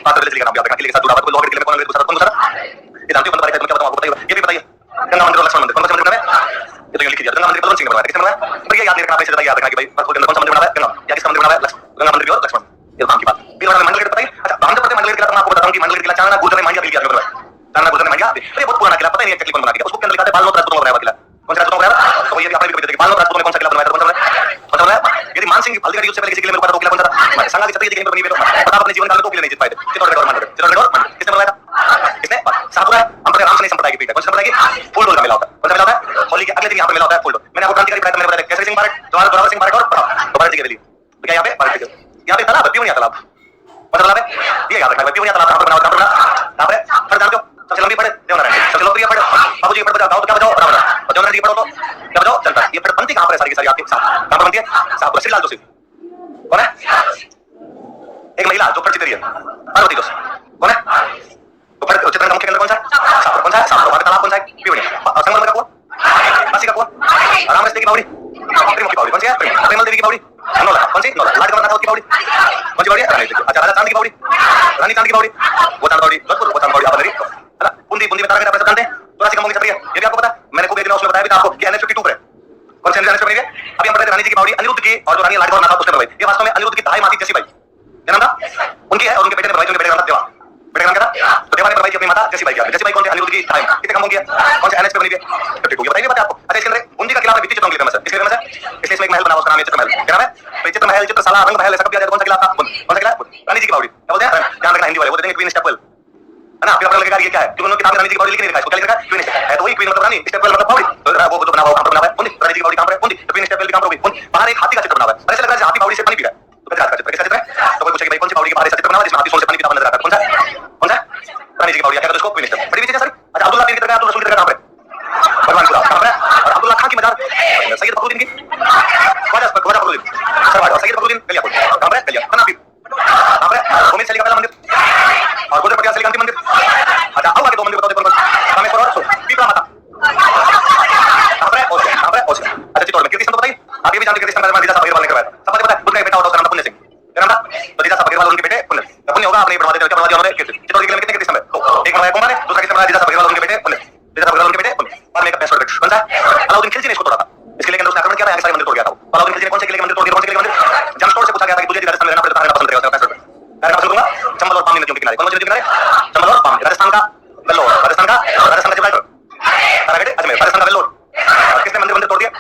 बात कर ले काम पे आपके के साथ जुड़ा हुआ कोई लॉ के लिए कौन दूसरा ये जानते हो बंद बारे में क्या बताऊं आपको बताइए ये भी बताइए गंगा मंदिर लक्ष्मण मंदिर कौन सा मंदिर बनाया ये तो लिख दिया गंगा मंदिर बलवंत सिंह ने बनाया किसने बनाया पर ये याद नहीं रखना आप इसे याद रखना कि भाई कौन सा मंदिर बनाया गंगा या किसका मंदिर बनाया गंगा मंदिर और लक्ष्मण ये काम की बात फिर वाला मंडल गेट बताइए अच्छा हम जब पढ़ते मंडल गेट का मैं आपको बताऊं कि मंडल गेट किला चाणना गुर्जर ने मांझा किला बनवाया चाणना गुर्जर ने मांझा ये बहुत पुराना किला पता नहीं एक्चुअली कौन बना के उसको के अंदर लिखा है बालनोत राजपूतों ने बनाया किला कौन सा राजपूतों ने बनाया तो ये भी आपने भी देखिए बालनोत राजपूतों ने कौन सा किला बनवाया कौन सा बनाया यदि मान सिंह हल्दी का युद्ध से पहले किसी किले में रुका था किला कौन सा था संगा की छतरी के बनी हुई प्रताप अपने जीवन काल में 2 किले नहीं जीत पाए थे चित्तौड़गढ़ मंडल किसने बनवाया था किसने सापुरा हम पर रामसनी संप्रदाय की पीठ है कौन सा संप्रदाय की फूलडोल का मेला होता है कौन सा मेला होता है होली के अगले दिन यहां पर मेला होता है फूलडोल मैंने आपको क्रांतिकारी प्रायत मैंने बताया केसरी सिंह बारट जोरावर सिंह बारट और तो बारट जी के लिए क्या यहां पे बारट जी यहां पे तालाब पियोनिया तालाब कौन सा तालाब है ये याद रखना पियोनिया तालाब कहां पर बना कहां पे फट जानते हो सबसे लंबी पड़े देवनारायण सबसे लोकप्रिय पड़े बाबूजी पड़ बजाओ क्या बजाओ रावण और देवनारायण जी पढ़ो तो क्या बजाओ जनता ये पड़ बनती कहां पर है सारी की सारी आपके साथ कहां पर बनती है साहब श्रीलाल जोशी कौन है एक महिला जो पढ़ चितरी है पार्वती जोशी कौन है तो पढ़ चित्रण का मुख्य केंद्र कौन सा है साहब कौन सा है साहब का तालाब कौन सा है पियोनिया संगमरमर का कौन काशी का कौन रामरस्ते की बावड़ी त्रिमुखी बावड़ी कौन सी है प्रेमल देवी की बावड़ी नौला कौन सी नौला लाडकमल नाथ की बावड़ी कौन सी बावड़ी अच्छा राजा चांद की बावड़ी रानी चांद की बावड़ी वो चांद बावड़ी जोधपुर वो चांद बावड़ी आप है ना बूंदी बूंदी में तारा आप सब जानते हैं तुलसी का मुंह छतरी है ये भी आपको पता मैंने खूब एक दिन उसमें बताया भी था आपको कि एनएच 52 पर कौन से एनएच 52 है अभी हम बताते रानी जी की बावड़ी अनिरुद्ध की और जो रानी लाडकमल नाथ उसने बनवाई ये वास्तव में अनिरुद्ध की दाई माती जैसी बाई क्या नाम था उनकी है और उनके बेटे ने बनवाई उनके बेटे का नाम देवा बेटे का नाम क्या था तो देवा ने बनवाई अपनी माता जैसी बाई की जैसी बाई कौन सी अनिरुद्ध की दाई कितने कम हो गया कौन से एनएच पे बनी हुई है 52 ये बताइए पता आपको अच्छा इसके अंदर बूंदी का किला है बीती चित्तौड़ किले में सर इसके में सर इसलिए इसमें एक महल बना हुआ उसका नाम है चित्र महल क्या नाम है तो चित्र महल चित्रशाला रंग महल ऐसा कब दिया जाता कौन सा किला था कौन सा किला रानी जी की बावड़ी क्या बोलते हैं ध्यान रखना हिंदी वाले वो देंगे क्वीन स्टेपवेल है ना फिर आपको लगेगा ये क्या है क्योंकि उन्होंने किताब में रानी जी की बावड़ी लिखी नहीं लिखा इसको क्या लिखा है क्वीन स्टेपवेल है तो वही क्वीन मतलब रानी स्टेपवेल मतलब बावड़ी तो वो जो बना हुआ कहां पर बना हुआ है बूंदी रानी जी की बावड़ी कहां पर है बूंदी तो क्वीन स्टेपवेल कहां पर होगी बाहर एक हाथी का चित्र बना हुआ है ऐसा लग रहा है हाथी बावड़ी से पानी पी रहा है तो क्या चित्र किसका चित्र है तो कोई पूछेगा भाई कौन सी बावड़ी के बाहर ऐसा चित्र बना हुआ है जिसमें हाथी सोल से पानी पीता हुआ नजर आता है कौन सा रानी जी की बावड़ी क्या कहते हैं उसको क्वीन स्टेपवेल बड़ी चीज है सर अच्छा अब्दुल्ला पीर की तरह अब्दुल रसूल की तरह कहां पर भगवान खुदा कहां पर है और अब्दुल्ला खान की मजार सैयद फखरुद्दीन की ख्वाजा फखरुद्दीन सरवार और सैयद फखरुद्दीन कलियापुर कहां पर है कलिया कहां पर है उम्मीद सली का पहला मंदिर और गुजर पटियाला सली का अंतिम मंदिर अच्छा अब आगे 2 मंदिर बताओ रामेश्वर और पीपला माता कहां पर है ओसिया अच्छा चित्तौड़ में कीर्ति स्तंभ बताइए आप ये भी जानते हैं कीर्ति स्तंभ का जीजा साहब अग्रवाल ने करवाया था सबको पता है उनका बेटा होता उसका नाम पुण्य सिंह क्या नाम था तो जीजा साहब अग्रवाल उनके बेटे पुण्य होगा आपने बनवा दिया क्या बनवा दिया उन्होंने कीर्ति चित्तौड़ किले में कितने कीर्ति स्तंभ है तो एक बनवाया कुमार ने दूसरा कीर्ति बनवाया जीजा साहब अग्रवाल उनके बेटे पुण्य जीजा साहब अग्रवाल उनके बेटे पुण्य बाद में एक पैसा कौन सा अलाउद्दीन खिलजी ने इसको तोड़ा था इसके लिए उसने आक्रमण किया था सारे मंदिर तोड़ गया था अलाउद्दीन खिलजी ने कौन से किले के मंदिर तोड़ दिए कौन से किले के मंदिर जमशेदपुर से पूछा गया था कि तुझे राजस्थान में रहना पड़ेगा तो पसंद करेगा पैसा मैं पसंद करूंगा चंबल और पानी नदियों के किनारे कौन सी नदी के किनारे चंबल और पानी राजस्थान का वेल्लोर राजस्थान का जबलपुर तारागढ़ अजमेर राजस्थान का वेल्लोर किसने मंदिर तोड़ दिया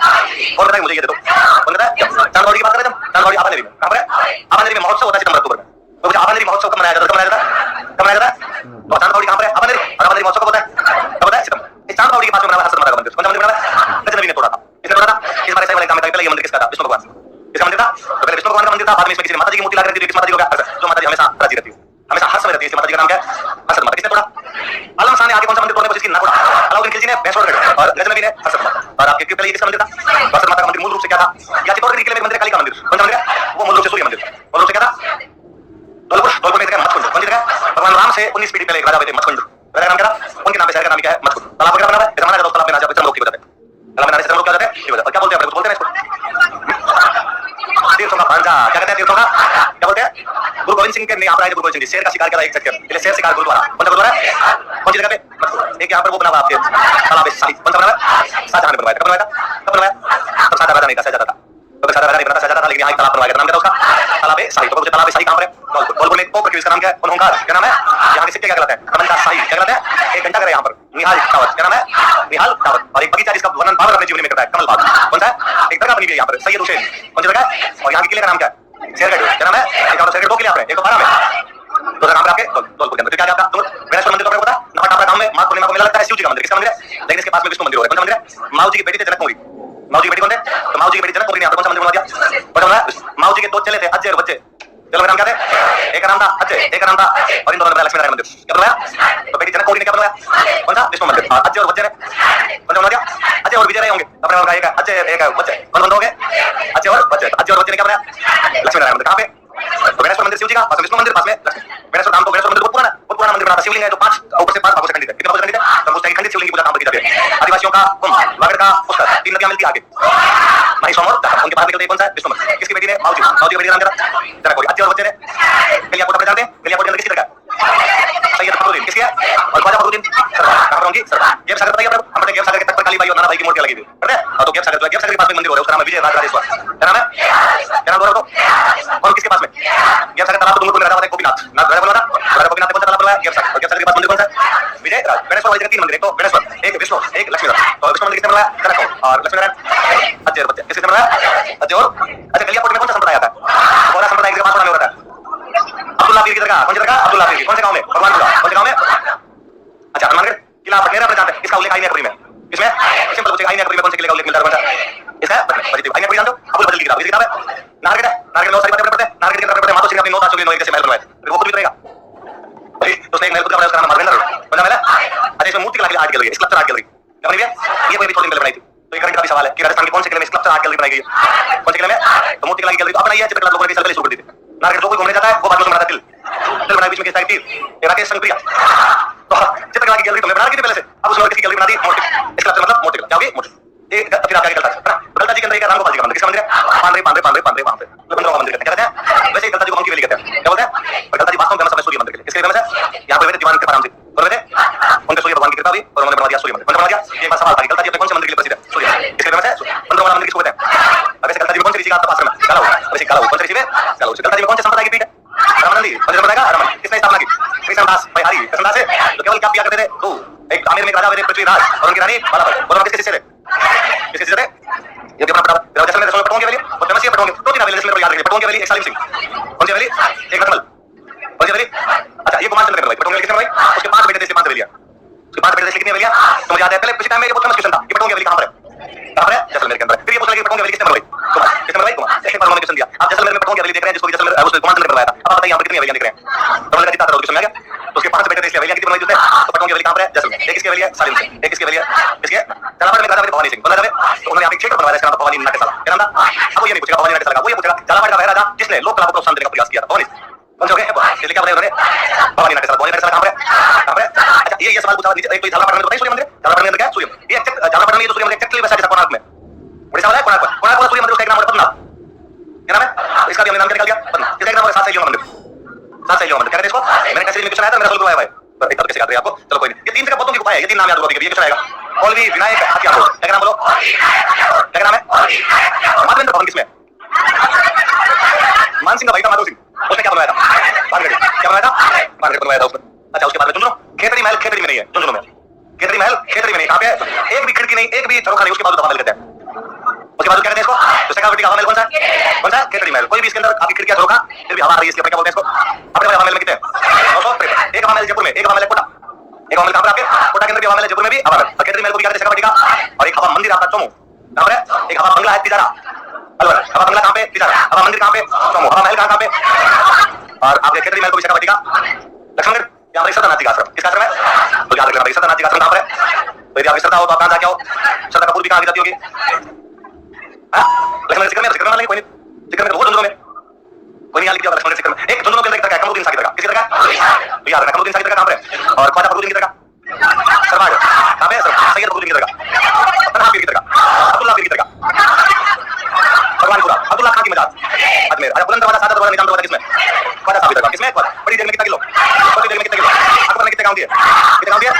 कौन बताए मुझे ये दे दो कौन बताए चांदबाड़ी की बात करें हम चांदबाड़ी आभा नदी में कहां पर है आभा नदी में महोत्सव होता है सितंबर अक्टूबर में तो मुझे आभा नदी महोत्सव कब मनाया जाता है कब मनाया जाता है तो चांदबाड़ी कहां पर है आभा नदी महोत्सव कब होता है सितंबर इस चांदबाड़ी के पास में बना हसन माता का मंदिर कौन सा मंदिर बना है गजनवी ने तोड़ा था किसने तोड़ा था इस बारे से वाले काम में पहले ये मंदिर किसका था विष्णु भगवान किसका मंदिर था तो पहले विष्णु भगवान का मंदिर था बाद में इसमें किसी ने माता जी की मूर्ति लगा दी किस माता जी को जो माता जी हमेशा राजी रहती है हमेशा हंस में रहती है माता जी का नाम क्या है हसन माता किसने तोड़ा आलम शाह ने आगे कौन सा मंदिर तोड़ने की कोशिश की ना तोड़ा अलाउद्दीन खिलजी ने भैंसवाड़गढ़ और गजनवी ने हसन माता और आपके क्यों पहले किसका मंदिर था हसन माता का मंदिर मूल रूप से क्या था या चित्तौड़गढ़ किले में मंदिर काली का मंदिर कौन सा मंदिर है वो मूल रूप से सूर्य मंदिर मूल रूप से क्या था धौलपुर में जगह मचकुंड कौन सी जगह भगवान राम से 19 पीढ़ी पहले एक राजा हुए थे मचकुंड राजा नाम क्या था उनके नाम पे शहर का नाम क्या है मचकुंड तालाब वगैरह बना है जमाना का तालाब में ना जाते हम लोग की बताते तालाब में नाम से हम लोग क्या जाते हैं ये बताते क्या बोलते हैं बोलते हैं इसको तीर्थों का भांजा क्या कहते हैं तीर्थों का क्या बोलते हैं गुरु गोविंद सिंह के यहाँ पर आए गुरु गोविंद सिंह शेर का शिकार किया एक चक्कर इसलिए शेर शिकार गुरुद्वारा कौन सा गुरुद्वारा है कौन सी जगह पे एक यहाँ पर वो बना हुआ आपके तालाब है शाही कौन सा बना हुआ शाहजहां ने बनवाया कब बनवाया था कब बनवाया तो शाहजहां नहीं था शाहजहां था तो शाहजहां नहीं बना शाहजहां था लेकिन यहाँ तालाब बनवाया नाम क्या था उसका तालाब है शाही तो मुझे तालाब है शाही कहां पर है धौलपुर में को इसका नाम क्या है ओंकार क्या नाम है यहाँ के सिक्के क्या कहलाते हैं कमल का शाही क्या कहलाते हैं एक घंटा करे यहाँ पर निहाल टावर क्या नाम है निहाल टावर और एक बगीचा जिसका वर्णन बाबर अपने जीवन में करता है कमल बाग कौन सा है एक जगह बनी हुई है यहाँ पर सैयद हुसैन कौन सी जगह है और यहाँ के किले का नाम क्या है शेरगढ़ क्या नाम है एक और शेरगढ़ 2 किले यहाँ पर एक 12 में दो काम आपके धौलपुर के अंदर क्या आपका गणेश्वर मंदिर तो पता नवाटापरा गांव में मां पूर्णिमा को मेला लगता है शिव जी का मंदिर किसका मंदिर है लेकिन इसके पास में विष्णु मंदिर है कौन सा मंदिर है माऊ जी की बेटी थे जनक मौरी माऊ जी की बेटी कौन थे तो माऊ जी की बेटी जनक मौरी ने यहाँ पर कौन सा मंदिर बना दिया बता माऊ जी के 2 चले थे अजय और बच्चे चलो नाम क्या थे एक का नाम था अजय एक का नाम था और इन दोनों ने लक्ष्मी नारायण मंदिर क्या बनवाया तो बेटी जनक मौरी ने क्या बनवाया कौन सा विष्णु मंदिर अजय और बच्चे ने कौन सा बना दिया अजय और विजय रहे होंगे अपने उनका एक अजय एक बच्चे कौन बंद हो गए अजय और बच्चे ने क्या बनाया लक्ष्मी नारायण मंदिर कहां पे तो गणेश मंदिर शिव जी का पास विष्णु मंदिर पास में गणेश नाम तो गणेश मंदिर बहुत पुराना मंदिर बना था शिवलिंग है जो 5 ऊपर से 5 भागों से खंडित है कितने भागों से खंडित है तो उस खंडित शिवलिंग की पूजा कहां पर की जाती है आदिवासियों का कुंभ वागड़ का पुष्कर 3 नदियां मिलती है आगे माई सोमर उनके पास निकलते कौन सा है विष्णु मंदिर किसकी बेटी ने माऊजी की बेटी का नाम क्या था जनक मौरी अजय और बच्चे ने गलियाकोट अपने जानते हैं गलियाकोट के अंदर किसी जगह हो रहा है, उसका नाम है विजय राजेश्वर। क्या नाम है? क्या नाम बोल रहा हो? कौन किसके पास में? गेम सागर तालाब तुमको राजा गोपीनाथ ना राजा बोला था, राजा गोपीनाथ कौन सा तालाब बोला है? गेम सागर। और गेम सागर के पास मंदिर कौन सा है? विजय राज। गणेश्वर वाले तीन मंदिर, एक तो गणेश्वर, एक विष्णु, एक लक्ष्मी। तो विष्णु मंदिर किसने बनाया? कनक और लक्ष्मी नारायण अजय और बच्चे किसने बनाया? अजय और अच्छा। कलियाकोट में कौन सा संप्रदाय आता है? कौन सा संप्रदाय के पास हो रहा है? अब्दुल्ला पीर की दरगाह। कौन सी दरगाह? अब्दुल्ला पीर की। कौन से गांव में? भगवानपुरा। कौन से गांव में? अच्छा हनुमानगढ़ किला बटनेरा अपने जानते हैं। इसका उल्लेख आईने अकबरी में, इसमें सिंपल पूछेगा आईने अकबरी में कौन से किले का उल्लेख मिलता है? कौन सा? इसका आईने अकबरी जानते हो? अबुल फजल की किताब, इसकी किताब है नारगढ़ है। नारगढ़ में बहुत सारी बातें पढ़ते हैं। नारगढ़ की किताब पढ़ते हैं। मातो श्री अपनी 9 ताजों के 9 कैसे महल बनवाए, फिर वो खुद भी रहेगा भाई। तो उसने एक महल खुद बनाया, उसका नाम मार्वेंद्र कौन सा महल है? अच्छा इसमें मूर्ति कला के लिए art gallery, sculpture art gallery बनी हुई है। ये कोई भी छोटी बनाई थी। तो ये करंट का भी सवाल है कि राजस्थान के कौन से किले में स्कल्पचर आर्ट गैलरी बनाई गई है? कौन से किले में? तो मूर्ति कला की गैलरी अपना ही है। चित्रकला लोगों ने कई साल पहले शुरू कर दी थी। नारगढ़ जो कोई घूमने जाता है वो बाद में बनाता तिल तिल बनाई, बीच में किसका तीर राकेश संप्रिया। तो चित्रकला की गैलरी तुमने बना दी थी पहले से, अब उसमें किसकी गैलरी बना दी? मोटी। इसका मतलब मोटी क्या होगी? मोटी। ये फिर आपका गलता है गलता जी के अंदर एक रामगोपाल जी का मंदिर, किसका मंदिर है? पांडे पांडे पांडे पांडे पांडे लोकंद्र का मंदिर कहते हैं। वैसे गलता जी को हम की वेली कहते हैं। क्या बोलते हैं? और गलता जी वास्तव में फेमस है सूर्य मंदिर के लिए। किसके लिए फेमस है? यहाँ पर दीवान कृपाराम जी बोल रहे थे, उनके सूर्य भगवान की कृपा हुई और उन्होंने बना दिया सूर्य मंदिर। कौन बना दिया? ये एक बार सवाल था कि गलता जी अपने कौन से मंदिर के लिए प्रसिद्ध है? सूर्य। किसके लिए फेमस है? मंदिर वाला मंदिर किसको कहते हैं? अब वैसे गलता जी में कौन सी ऋषि का आपका पास में काला हुआ? वैसे काला कौन सी ऋषि में काला हुआ? गलता जी में कौन से संप्रदाय की पीठ है? रामानंदी। कौन से संप्रदाय का? रामानंद। किसने स्थापना की? कृष्णदास भाई हरि कृष्णदास है। तो केवल क्या किया करते थे? दो, एक आमेर में राजा थे पृथ्वीराज और उनकी रानी बालापत। दोनों किसके शिष्य थे? किसके शिष्य थे? ये अपना पता जैसे मैं पटोंगे वाली और फेमस है पटोंगे दो तीन हवेली इसमें याद रखिए। पटोंगे वाली एक सालिम सिंह, कौन सी हवेली? एक रतमल, कौन सी हवेली? अच्छा ये गुमान चंद्र भाई पटोंगे वाली किसने बनाई? उसके 5 बेटे थे, 5 हवेलियां। उसके 5 बेटे थे, कितनी हवेलियां? तो मुझे याद है पहले कुछ टाइम में ये बहुत फेमस क्वेश्चन था, ये पटोंगे वाली कहां पर है? कहां पर है? जैसलमेर के अंदर। फिर ये पूछा कि पटोंगे वाली किसने बनवाई? कुमार। किसने बनवाई? कुमार। एक बार उन्होंने क्वेश्चन दिया, आप जैसलमेर में पटोंगे वाली देख रहे हैं जिसको जैसलमेर उस गुमान चंद्र बनवाया था, अब बताइए यहां पर कितनी हवेलियां दिख रहे हैं? तो उन्होंने कितना क्वेश्चन आ गया। तो उसके 5 बेटे थे, इसलिए हवेलियां कितनी बनवाई उसने? तो पटोंगे वाली कहां पर है? जैसलमेर। एक किसकी हवेली है? सालिम सिंह। एक किसकी हवेली है? किसके? झालावाड़ में राजा भवानी सिंह बना रहे। तो उन्होंने यहां पे क्षेत्र बनवाया, इसका नाम भवानी नाट्यशाला। क्या नाम था? अब वो ये नहीं पूछेगा भवानी नाट्यशाला का, वो ये पूछेगा झालावाड़ का वह राजा जिसने लोक कला को प्रोत्साहन देने का प्रयास किया था, भवानी कौन से हो गए? इसलिए क्या बताया उन्होंने? भवानी नाट्यशाला। भवानी नाट्यशाला कहां पर है? कहां पर है? अच्छा ये सवाल पूछा नीचे। एक तो झालावाड़ में बताइए सूर्य मंदिर, झालावाड़ में क्या है? सूर्य। ये झालावाड़ में ये सूर्य मंदिर एक्चुअली वैसा जैसा कोणार्क में उड़ीसा वाला है। कोणार्क कोणार्क सूर्य मंदिर, उसका एक नाम है पद्मनाभ। क्या नाम है? इसका भी हमने नाम क्या निकाल दिया? पद्मनाभ। इसका एक नाम है सात शैलियों मंदिर। सात शैलियों मंदिर क्या कहते हैं इसको? मैंने कैसे क्वेश्चन आया था, मेरा सोल्व करवाया है एक कैसे याद रहे आपको? चलो कोई नहीं। ये 3 जगह बहुतों की गुफा है, ये 3 नाम याद होगा कभी ये क्वेश्चन आएगा। कौलवी, विनायक, हथियार। क्या नाम बोलो? क्या नाम है? माधवेंद्र भवन किसमें? मान सिंह का भाई था माधव सिंह, उसने क्या बनवाया था? बाणगढ़। क्या बनवाया था? बाणगढ़ बनवाया था उसने। अच्छा उसके बाद में झुंझुनू, खेतड़ी महल खेतड़ी में नहीं है, झुंझुनू में खेतड़ी महल खेतड़ी में नहीं। कहां पे है? एक भी खिड़की नहीं, एक भी झरोखा नहीं, उसके बाद दबा मिल कहते हैं। उसके बाद क्या कहते हैं इसको? तो सेक्रेटरी का हवा महल कौन सा है? कौन सा? खेतड़ी महल। कोई भी इसके अंदर आपकी खिड़कियां झरोखा फिर भी हवा आ रही है, इसलिए क्या बोलते हैं इसको? अपने हवा महल में कितने? 953। एक हवा महल जयपुर में, एक हवा महल कोटा। एक हवा महल कहां पर आपके? कोटा के अंदर भी हवा महल, जयपुर में भी हवा महल। और खेतड़ी महल को भी कहते हैं सेक्रेटरी का। और एक हवा मंदिर आपका चोमू कहां पर है? एक हवा बंगला है तिजारा अलवर। हवा बंगला कहां पे? तिजारा। हवा मंदिर कहां पे? चोमू। हवा महल कहां पे? और आपके खेतड़ी महल को भी सेक्रेटरी का लक्ष्मणगढ़। यहाँ पर सदानाथ जी का आश्रम, किसका आश्रम है? तो याद रखना भाई सदानाथ जी का आश्रम कहां पर है? तो यदि आपकी श्रद्धा हो तो आप कहां जाके आओ? श्रद्धा कपूर भी कहां जाती होगी? लक्ष्मण जिक्र में मान लेंगे कोई नहीं, जिक्र में तो वो झुंझुनू में कोई नहीं लिख दिया लक्ष्मण जिक्र में। एक झुंझुनू के अंदर कितना है? कमरुद्दीन साकी दरगाह। किसकी दरगाह? तो याद रखना कमरुद्दीन साकी दरगाह कहां पर है? और ख्वाजा फरुद्दीन की दरगाह सरवाड़ कहां पे है? सैयद फरुद्दीन की दरगाह, तन्हा पीर की दरगाह, अब्दुल्ला पीर की दरगाह, भगवानपुरा, अब्दुल्ला खान की मजार अजमेर। अच्छा बुलंद दरवाजा, सादा दरवाजा, निजाम दरवाजा किसमें? ख्वाजा साहब की दरगाह। किसमें? बड़ी देर में कितना किलो? छोटी देर में कितना किलो? अकबर ने कितने काम दिए? कितने काम दिए?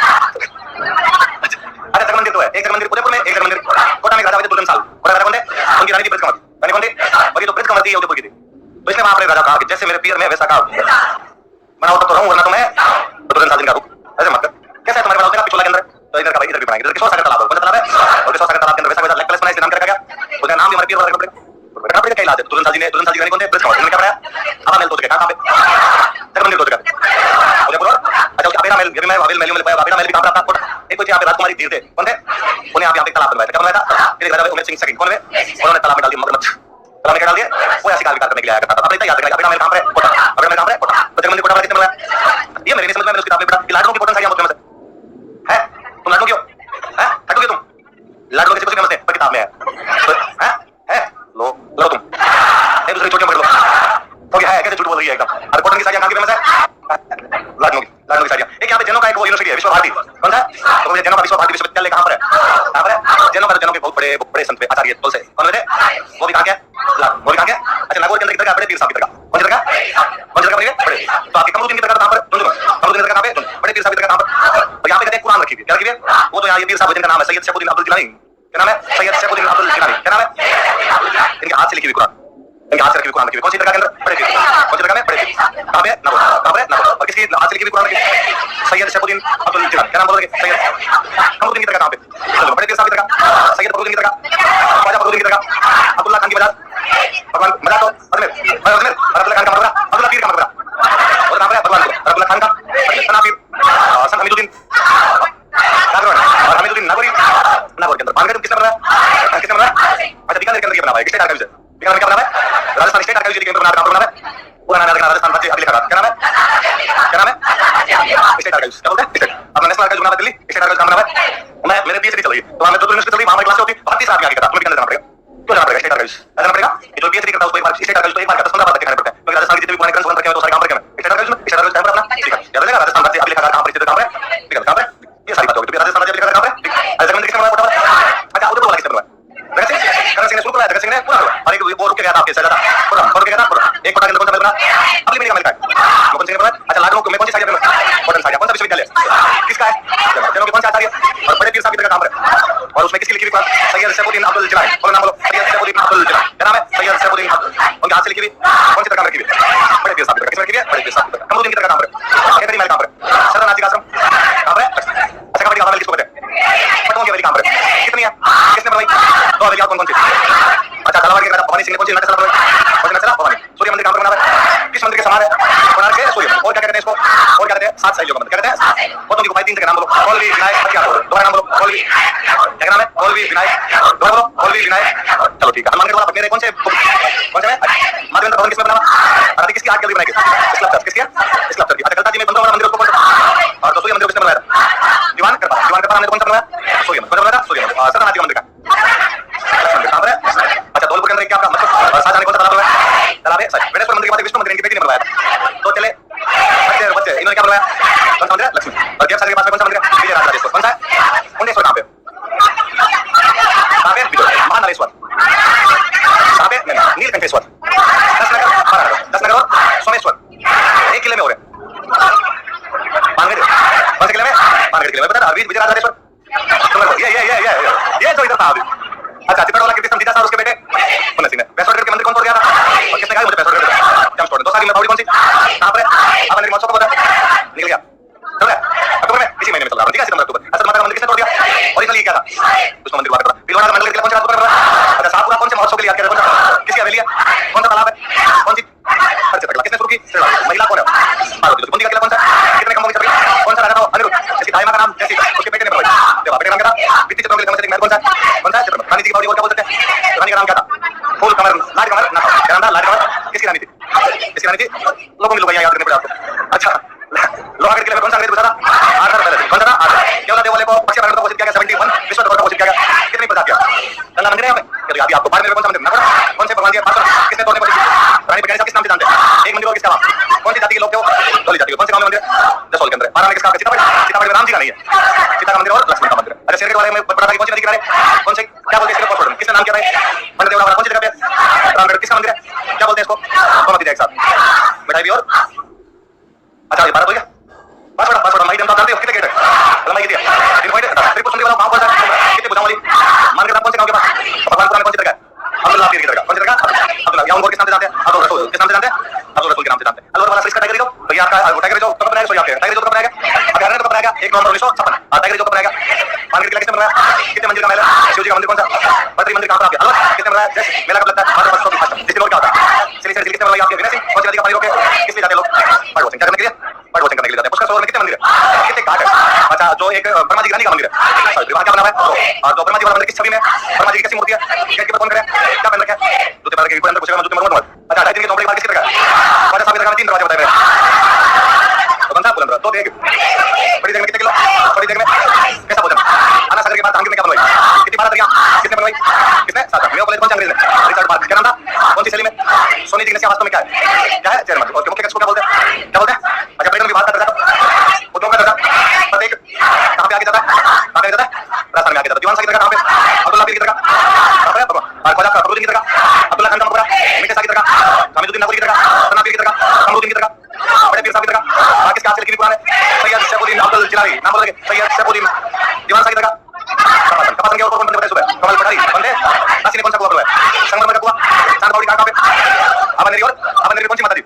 अरे जगह मंदिर तो है, एक जगह मंदिर उदयपुर में, एक जगह मंदिर कोटा में। राजा थे दुर्जन साल। कोटा राजा कौन थे? उनकी रानी थी ब्रजकमल। रानी कौन थी? और ये तो ब्रजकमल थी, उदयपुर की थी। तो इसने वहां पर राजा कहा कि जैसे मेरे पीर में वैसा काम बनाओ तो रहूं, वरना तो मैं दुर्जन साल दिन का रुक। ऐसे मत कर। कैसा है तुम्हारे बनाओ पिछोला के अंदर? तो इधर का भाई इधर भी बनाएंगे। इधर किशोर सागर तालाब है, कौन सा तालाब है? और किशोर सागर तालाब के अंदर वैसा वैसा लेक प्लेस बनाया, इसका नाम क्या रखा गया? उसका नाम भी हमारे पीर वाला रखना पड़ेगा। रखना पड़ेगा। क्या इलाज है? दुर्जन साल जी ने, दुर्जन साल जी कौन थे? ब्रजकमल। उन्होंने क्या बनाया? हवा महल 2 जगह। कहां पे? जगह मंदिर 2 जगह उदयपुर। अच्छा उसके अबेरा महल, ये भी मैं हवेल महल में पाया। अबेरा महल भी कहां पर आपका? एक तो यहाँ पे राजकुमारी धीर थे, कौन थे? उन्हें यहाँ पे तालाब बनवाया था। क्या बनवाया था? फिर राजा उमेर सिंह सेकंड कौन है? उन्होंने तालाब में डाल दिया मगरमच्छ। तालाब में क्या डाल दिया? वो ऐसी विकास करने के लिए आया करता था। अब इतना याद रखना अबेरा महल कहां पर है? कोटा। अबेरा महल कहां पर है? कोटा। तो जगह मंदिर कोटा वाला कितने बनवाया? ये मेरे नहीं समझ में, मैंने उसकी किताब में पढ़ा कि लाडू की पोटन सारी बहुत फेमस है। तुम लाडू क्यों है? हटोगे तुम? लाडू किसी को फेमस है पर किताब में है। है लो लो तुम एक दूसरे छोटे पकड़ लो तो क्या है? कैसे झूठ बोल रही है एकदम। अरे कॉटन की साड़ियां कहां की फेमस है? लाडू की साड़ियां। एक यहाँ पे जैनों का एक वो यूनिवर्सिटी है विश्व भारती, कौन सा? तो जैनों का विश्व भारती विश्वविद्यालय कहां पर है? कहां पर है? जैनों के बहुत बड़े संत आचार्य बोल से कौन थे? वो भी कहां के? वो भी कहां के? अच्छा नागौर के अंदर किधर का? बड़े पीर साहब की दरगाह। कौन सी दरगाह? कौन सी दरगाह बड़ी? बड़े। तो आपके कमरुद्दीन की दरगाह कहां पर? कमरुद्दीन की दरगाह कहां पे? बड़े पीर साहब की दरगाह कहां पर? और यहाँ पे कहते हैं कुरान रखी हुई। क्या रखी हुई है? वो तो यहाँ ये पीर साहब जिनका नाम है सैयद शैफुद्दीन अब्दुल जिलानी, क्या नाम है? सैयद सैफुद्दीन अब्दुल जिलानी। क्या नाम है? इनके हाथ से लिखी हुई कुरान, इनके हाथ से रखी हुई कुरान रखी हुई। कौन सी दरगाह के अंदर? बड़े पीर। कौन सी दरगाह में? बड़े पीर। कहां पे है? नगोर। कहां पे है? नगोर। और किसकी हाथ से लिखी हुई कुरान रखी है? सैयद सैफुद्दीन अब्दुल जिलानी। क्या नाम बोलोगे? सैयद फखरुद्दीन की दरगाह कहां पे? बड़े पीर साहब की दरगाह, सैयद फखरुद्दीन की दरगाह, ख्वाजा फखरुद्दीन की दरगाह, अब्दुल्ला खान की बाजार, भगवान मजाक तो अजमेर, अजमेर, अब्दुल्ला खान का मकबरा, अब्दुल्ला पीर का मकबरा, और नाम है भगवान अब्दुल्ला खान का सना पीर, सन हमीदुद्दीन नागौर, और हमीदुद्दीन नागौरी, नागौर के अंदर बांग्लादेश किसने बनाया? किसने बनाया? अच्छा, बीकानेर के अंदर ये बना हुआ है, स्टेट आर्काइव्स है। बीकानेर में क्या बना हुआ है? राजस्थान स्टेट आर्काइव्स के अंदर बना है। पूरा नाम है राजस्थान राज्य अभी लिखा है। क्या नाम है? क्या नाम है? State archives. क्या बोलते हैं? स्टेट। अपना नेशनल आर्काइव्स बना दिल्ली, स्टेट आर्काइव्स काम बना है। मैं मेरे पीएचडी चल रही है, तो हमें 2 यूनिवर्सिटी चल रही है, वहां क्लास होती है, 32 आदमी आगे करता, तुम्हें जाना पड़ेगा। क्यों जाना पड़ेगा? स्टेट आर्काइव्स जाना पड़ेगा। ये जो पीएचडी करता है उसको एक बार स्टेट आर्काइव्स तो एक बार 10-15 बार तक कहना पड़ता है, क्योंकि राजस्थान के जितने भी पुराने ग्रंथ रखे हैं तो सारे काम पर स्टेट आर्काइव्स में, स्टेट आर्काइव्स टाइम पर अपना ठीक है याद रहेगा। राजस्थान राज्य अभी लिखा है, कहां पर स्थित, कहां पर है, ठीक है, कहां पर ये सारी बात होगी। राजस्थान राज्य लिखा है कहां पर? राजस्थान किसने बनाया? अच्छा, उधर वाला किसने बनाया? करण सिंह ने शुरू कराया, करण सिंह ने पूरा करा। और एक वो रुक के गया था आपके साथ पूरा छोड़ के गया था पूरा। एक पटा के अंदर कौन सा बना? अगली मीडिया में लिखा है कौन सिंह ने बनाया। अच्छा, लाडो में कौन सी साइड में? Cotton side. कौन सा विश्वविद्यालय किसका है? जनों के कौन सा आचार्य? और बड़े पीर साहब की तरह काम है। और उसमें किसकी लिखी हुई? सैयद सैफुद्दीन अब्दुल जिलानी। बोलो नाम बोलो। सैयद सैफुद्दीन अब्दुल जिलानी। क्या नाम है? सैयद सैफुद्दीन उनके हाथ से लिखी हुई कौन सी तरह रखी हुई? बड़े पीर साहब की तरह। किसमें रखी हुई है? बड़े पीर साहब की तरह। कमरुद्दीन की तरह काम है। केतरी महल काम है। सरनाथी का आश्रम काम है। अच्छा, कबड्डी का किसको कहते हैं? पटों की हवेली काम है। कितनी है? किसने बनाई? 2 हवेलियां कौन कौन सी? अच्छा, झालावाड़ के राजा भवानी सिंह ने कौन सी नटसला बनवाई? कौन सी नटसला? भवानी। सूर्य मंदिर कहां पर बना हुआ है? किस मंदिर के समान है? कोणार्क के सूर्य। और क्या कहते हैं इसको? और क्या कहते हैं? 7 शैलियों का मंदिर। क्या कहते हैं? पतों की गुफा। 3 जगह नाम बोलो। कौलवी, विनायक, हथियार। दोबारा नाम बोलो। कौलवी। क्या नाम है? कौलवी, विनायक। दोबारा बोलो। कौलवी, विनायक। चलो ठीक है। हनुमानगढ़ वाला पटनेर कौन से है? माधवेंद्र भवन किसने बनाया? अरे किसकी आर्ट गैलरी बनाई गई? स्कल्पचर। किसकी है? स्कल्पचर की। अच्छा, गलता जी में बंदों वाला मंदिर उसको कौन सा? और सूर्य मंदिर किसने बनाया? दीवान कृपा। दीवान कृपा ने कौन सा बनाया? सूर्य मंदिर। कौन सा बनाया? सूर्य मंदिर। सरनाथी का मंदिर का कहां पर है? अच्छा, धौलपुर के अंदर क्या आपका मतलब शाहजहां ने कौन सा तालाब बनवाया? तालाब है सच। गणेश मंदिर के बाद विष्णु मंदिर इनकी बेटी ने बनवाया। तो चले बच्चे बच्चे इन्होंने क्या बनवाया? कौन सा मंदिर है? लक्ष्मी। और गेट सागर के पास में कौन सा मंदिर है? विजय राजराजेश्वर। कौन सा है? मुंडेश्वर। कहां पे? कहां पे? विजय। महानालेश्वर। कहां पे? नीलकंठेश्वर। 10 नगर और सोमेश्वर 1 किले में हो रहे। पानगढ़ कौन से किले में? पानगढ़ किले में। बता अरविंद विजय राजराजेश्वर। ये जो इधर था अभी। अच्छा, चित्तौड़ वाला कीर्ति समझीता साहब उसके बेटे पुण्य सिंह ने। बैसोडगढ़ के मंदिर कौन तोड़ गया था? और किसने कहा मुझे बैसोडगढ़ क्या छोड़ दे? 2 साल में बावड़ी कौन सी? कहां पर है? आपने महोत्सव को बता निकल गया। चल रहा है अक्टूबर में, इसी महीने में चल रहा है। ठीक है, सितंबर अक्टूबर। अच्छा, माता का मंदिर किसने तोड़ दिया? ओरिजिनल ये क्या था? उसको मंदिर हुआ करता। तिलवाड़ा का मंदिर के लिए कौन सा राजपूत कर रहा है? अच्छा, साहपुरा कौन से महोत्सव के लिए याद किया जाता है? किसकी हवेली है? कौन सा तालाब है? कौन सी किसने शुरू की? महिला कौन है? पार्वती। बुंदी का किला कौन सा? कितने कम चल रही? कौन सा राजा था? अनिरुद्ध। इसकी दाई मां का नाम जैसी, उसके बेटे ने बनवाई। देवा। बेटे का नाम क्या था? वित्तीय चित्रों के लिए कौन सा महल? कौन सा? कौन सा? चित्र। रानी जी की बावड़ी और क्या बोल सकते हैं? रानी का नाम क्या था? फूल कमर, लाड कमर ना। क्या नाम था? लाड कमर। किसकी रानी थी? किसकी रानी थी? लोगों की लोग याद करने पड़े आपको। अच्छा, लोहागढ़ किले में कौन सा अंग्रेज घुसा था? आर्थर पहले। कौन सा था? आर्थर। केवला देवालय को पश्चिम भारत को घोषित किया गया 71 विश्व दरबार को घोषित किया गया। कितनी प्रजा किया? गंगा मंदिर है यहाँ पे। अभी आपको बाढ़ में कौन सा मंदिर? नगर। कौन से भगवान के पास किसने तोड़ने को रानी बघेल साहब किस नाम से जानते हैं? एक मंदिर और किसका नाम? कौन सी जाति के लोग थे वो? डोली जाति के। कौन से गांव में मंदिर? जसोल के अंदर। 12 में किसका? सीतापढ़। सीतापढ़ में राम जी का नहीं है। सीता का मंदिर और लक्ष्मण का मंदिर। अच्छा, शेर के बारे में बता कौन सी नदी किनारे? कौन से क्या बोलते हैं इसको? छोड़। किसने नाम किया है? पंडित देवड़ा। कौन सी जगह पे? रामगढ़। किसका मंदिर है? क्या बोलते हैं इसको? दोनों चीजें एक साथ। मिठाई भी और अच्छा, ये 12 हो गया। पासवर्ड माई देम जानते हो कितने गेट है? माई कितनी है? 3 पॉइंट है। त्रिपुर सुंदरी वाला गांव कौन सा है? कितने बुझाऊं वाली? मानगढ़ कौन से गांव के पास? भगवानपुर में कौन सी जगह है? अब्दुल्ला पीर की जगह। कौन सी जगह? अब्दुल्ला। या उनको किस नाम से जानते हैं? अब्दुल रसूल। किस नाम से जानते हैं? अब्दुल रसूल के नाम से जानते हैं। अलवर वाला इसका टाइगर रिजर्व तो ये आपका टाइगर रिजर्व कब बनाया? सो आपके टाइगर रिजर्व कब बनाया गया? अगर कब बनाया गया? 1 नवंबर 1956। टाइगर रिजर्व कब बनाया गया? मानगढ़ किला किसने बनाया? कितने मंदिर का महल है? शिव जी का मंदिर कौन सा? बद्री मंदिर कहां पर? आपके अलवर। किसने बनाया? जैसे मेला कब लगता है? मार्च 25 जिस दिन और क्या होता है? सिली से किसने बनाया? आपके विनय सिंह। कौन सी नदी का पानी रोके? किसलिए जाते लोग? बर्ड वॉचिंग करने के लिए। बर्ड वॉचिंग करने के लिए जाते हैं। पुष्कर सरोवर में कितने मंदिर है? कितने घाट है? अच्छा, जो एक ब्रह्मा जी की रानी का मंदिर है, वहां क्या बना हुआ है? और जो ब्रह्मा जी वाला मंदिर किस छवि में? ब्रह्मा जी की कैसी मूर्ति है? गेट के ऊपर कौन करे? क्या पहन रखा है? जूते पहन के अंदर पूछेगा जूते मरवा। अच्छा, 2.5 दिन के झोपड़ी के बाद किसकी जगह? ख्वाजा साहब की जगह में 3 दरवाजे बताए गए। तो कौन सा? बुलंद। तो देख बड़ी जगह में कितने किलो? बड़ी जगह में कैसा भोजन? आना सागर के बाद जहांगीर ने क्या बनवाई? कितनी बार किसने बनवाई? किसने? साथ में कॉलेज कौन से अंग्रेज ने? Richard mark. क्या नाम था? कौन सी शैली में? सोनी जी ने वास्तव में क्या है? क्या है? चेयरमैन। और मुख्य क्या बोलते हैं? क्या बोलते हैं? अच्छा, पर्यटन विभाग का दर्जा, उद्योग का दर्जा, प्रत्येक कहां पे आगे जाता है? कहां पे जाता है? राजस्थान में आगे जाता है। दीवान साहब की जगह कहां पे? अब्दुल्ला पीर की जगह कहां पे? और ख्वाजा फखरुद्दीन की जगह, अब्दुल्ला खान का मकबरा, मिर्जा साहब की जगह, हमीदुद्दीन नागौरी की जगह, सना पीर की जगह, कमरुद्दीन की जगह, बड़े पीर साहब की जगह, बाकी इसके हाथ से लिखी हुई कुरान है। सैयद सैफुद्दीन अब्दुल जिलानी। नाम बोलोगे? सैयद सैफुद्दीन। दीवान साहब की जगह कपासन के और कौन बंदे बताए सुबह? कौन सी माता दी?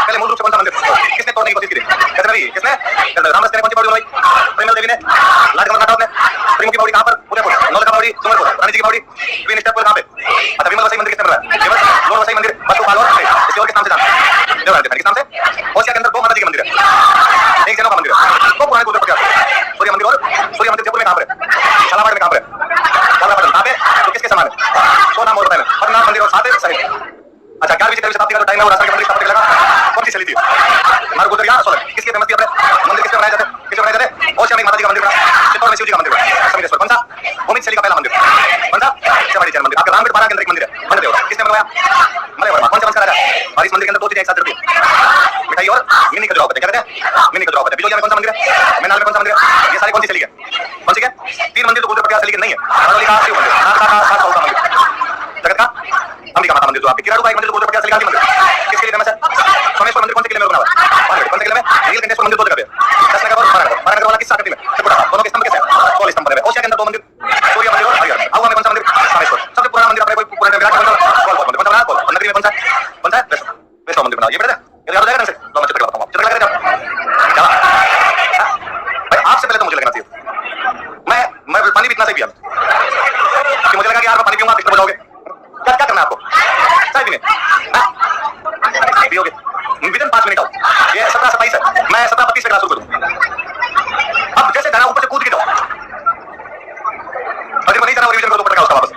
पहले मूल रूप से कौन सा मंदिर किसने तोड़ने की कोशिश की थी? कैसे नहीं किसने? रामदास ने कौन सी बावड़ी बनवाई? प्रेमल देवी ने। लाडकमल नाटक ने। प्रेम की बावड़ी कहां पर? उदयपुर। नौल का बावड़ी डूंगरपुर। रानी जी की बावड़ी ट्विन स्टेप कहां पे? अच्छा विमल वसई मंदिर किसने बनवाया? विमल लोर वसई मंदिर वस्तुपाल और किसी और के नाम से जानते हैं? देवराज किस नाम से? ओसिया के अंदर दो माता जी के मंदिर है, एक जैनों का मंदिर है, दो पुराने गुरुद्वारे हैं, सूर्य मंदिर और सूर्य मंदिर जयपुर में कहां पर है? झालावाड़ में कहां पर है? झालावाड़ कहां पे? तो किसके समान है? दो नाम और बताए पद्मनाभ मंदिर और साथ सहित। अच्छा 11वीं से 13वीं शताब्दी का जो टाइम है वो राष्ट्र के मंदिर स्थापना लगा कौन सी शैली थी? हमारे गुजर या सोलह किसकी फेमस थी? अपने मंदिर किसके बनाए जाते? किसके बनाए जाते? ओसिया में माता जी का मंदिर बना, चित्तौड़ में शिव जी का मंदिर बना, समीरेश्वर कौन सा? उम्मीद शैली का पहला मंदिर कौन सा? शिवाजी जैन मंदिर। आपके रामगढ़ 12 के अंदर एक मंदिर है, मंदिर देवता किसने बनवाया? मलय वर्मा कौन सा वंश का राजा? और इस मंदिर के अंदर दो चीजें एक साथ चलती है, मिठाई और मिनी खजुराहो कहते हैं। क्या कहते हैं? मिनी खजुराहो कहते हैं। बिलोलिया में कौन सा मंदिर है? मैनाल में कौन सा मंदिर है? ये सारी कौन सी शैली है? कौन सी है? तीन मंदिर तो गुजर पटियाला शैली के नहीं है। बरौली का शिव मंदिर, नालंदा का सात का मंदिर, जगत का अंबिका माता मंदिर, जो आपके किराड़ू का एक मंदिर गुजर पटियाला शैली का मंदिर किसके लिए फेमस है? सोमेश्वर मंदिर कौन से किले में बना हुआ है? कौन से किले में? नीलकंठेश्वर मंदिर दो जगह पे है, दसनगर और बारानगर वाला किस आकृति में? त्रिपुरा दोनों के स्तंभ कैसे हैं? गोल स्तंभ बने हुए। ओसिया के अंदर दो मंदिर, सूर्य मंदिर और हरिहर। आउवा में कौन सा मंदिर? रामेश्वर। सबसे पुराना मंदिर अपने कोई पुराने विराट मंदिर गोल मंदिर कौन सा बना? गोल। नगरी में कौन सा? कौन सा? वैष्णव मंदिर बना। ये बेटा ये याद हो जाएगा ढंग से? लो मैं चित्र बताऊंगा, चित्र लगा दे क्या भाई? आपसे पहले तो मुझे लगना चाहिए मैं पानी भी इतना सही पिया कि मुझे लगा कि यार मैं पानी पीऊंगा आप जाओगे। क्या क्या करना है आपको? चाय पीने पियोगे विदिन 5 मिनट आओ। ये 17-27 है, मैं 17-32 पे क्लास शुरू करूँ। अब जैसे जाना ऊपर से कूद के जाओ, अगर नहीं जाना वो रिवीजन करो ऊपर का उसका वापस।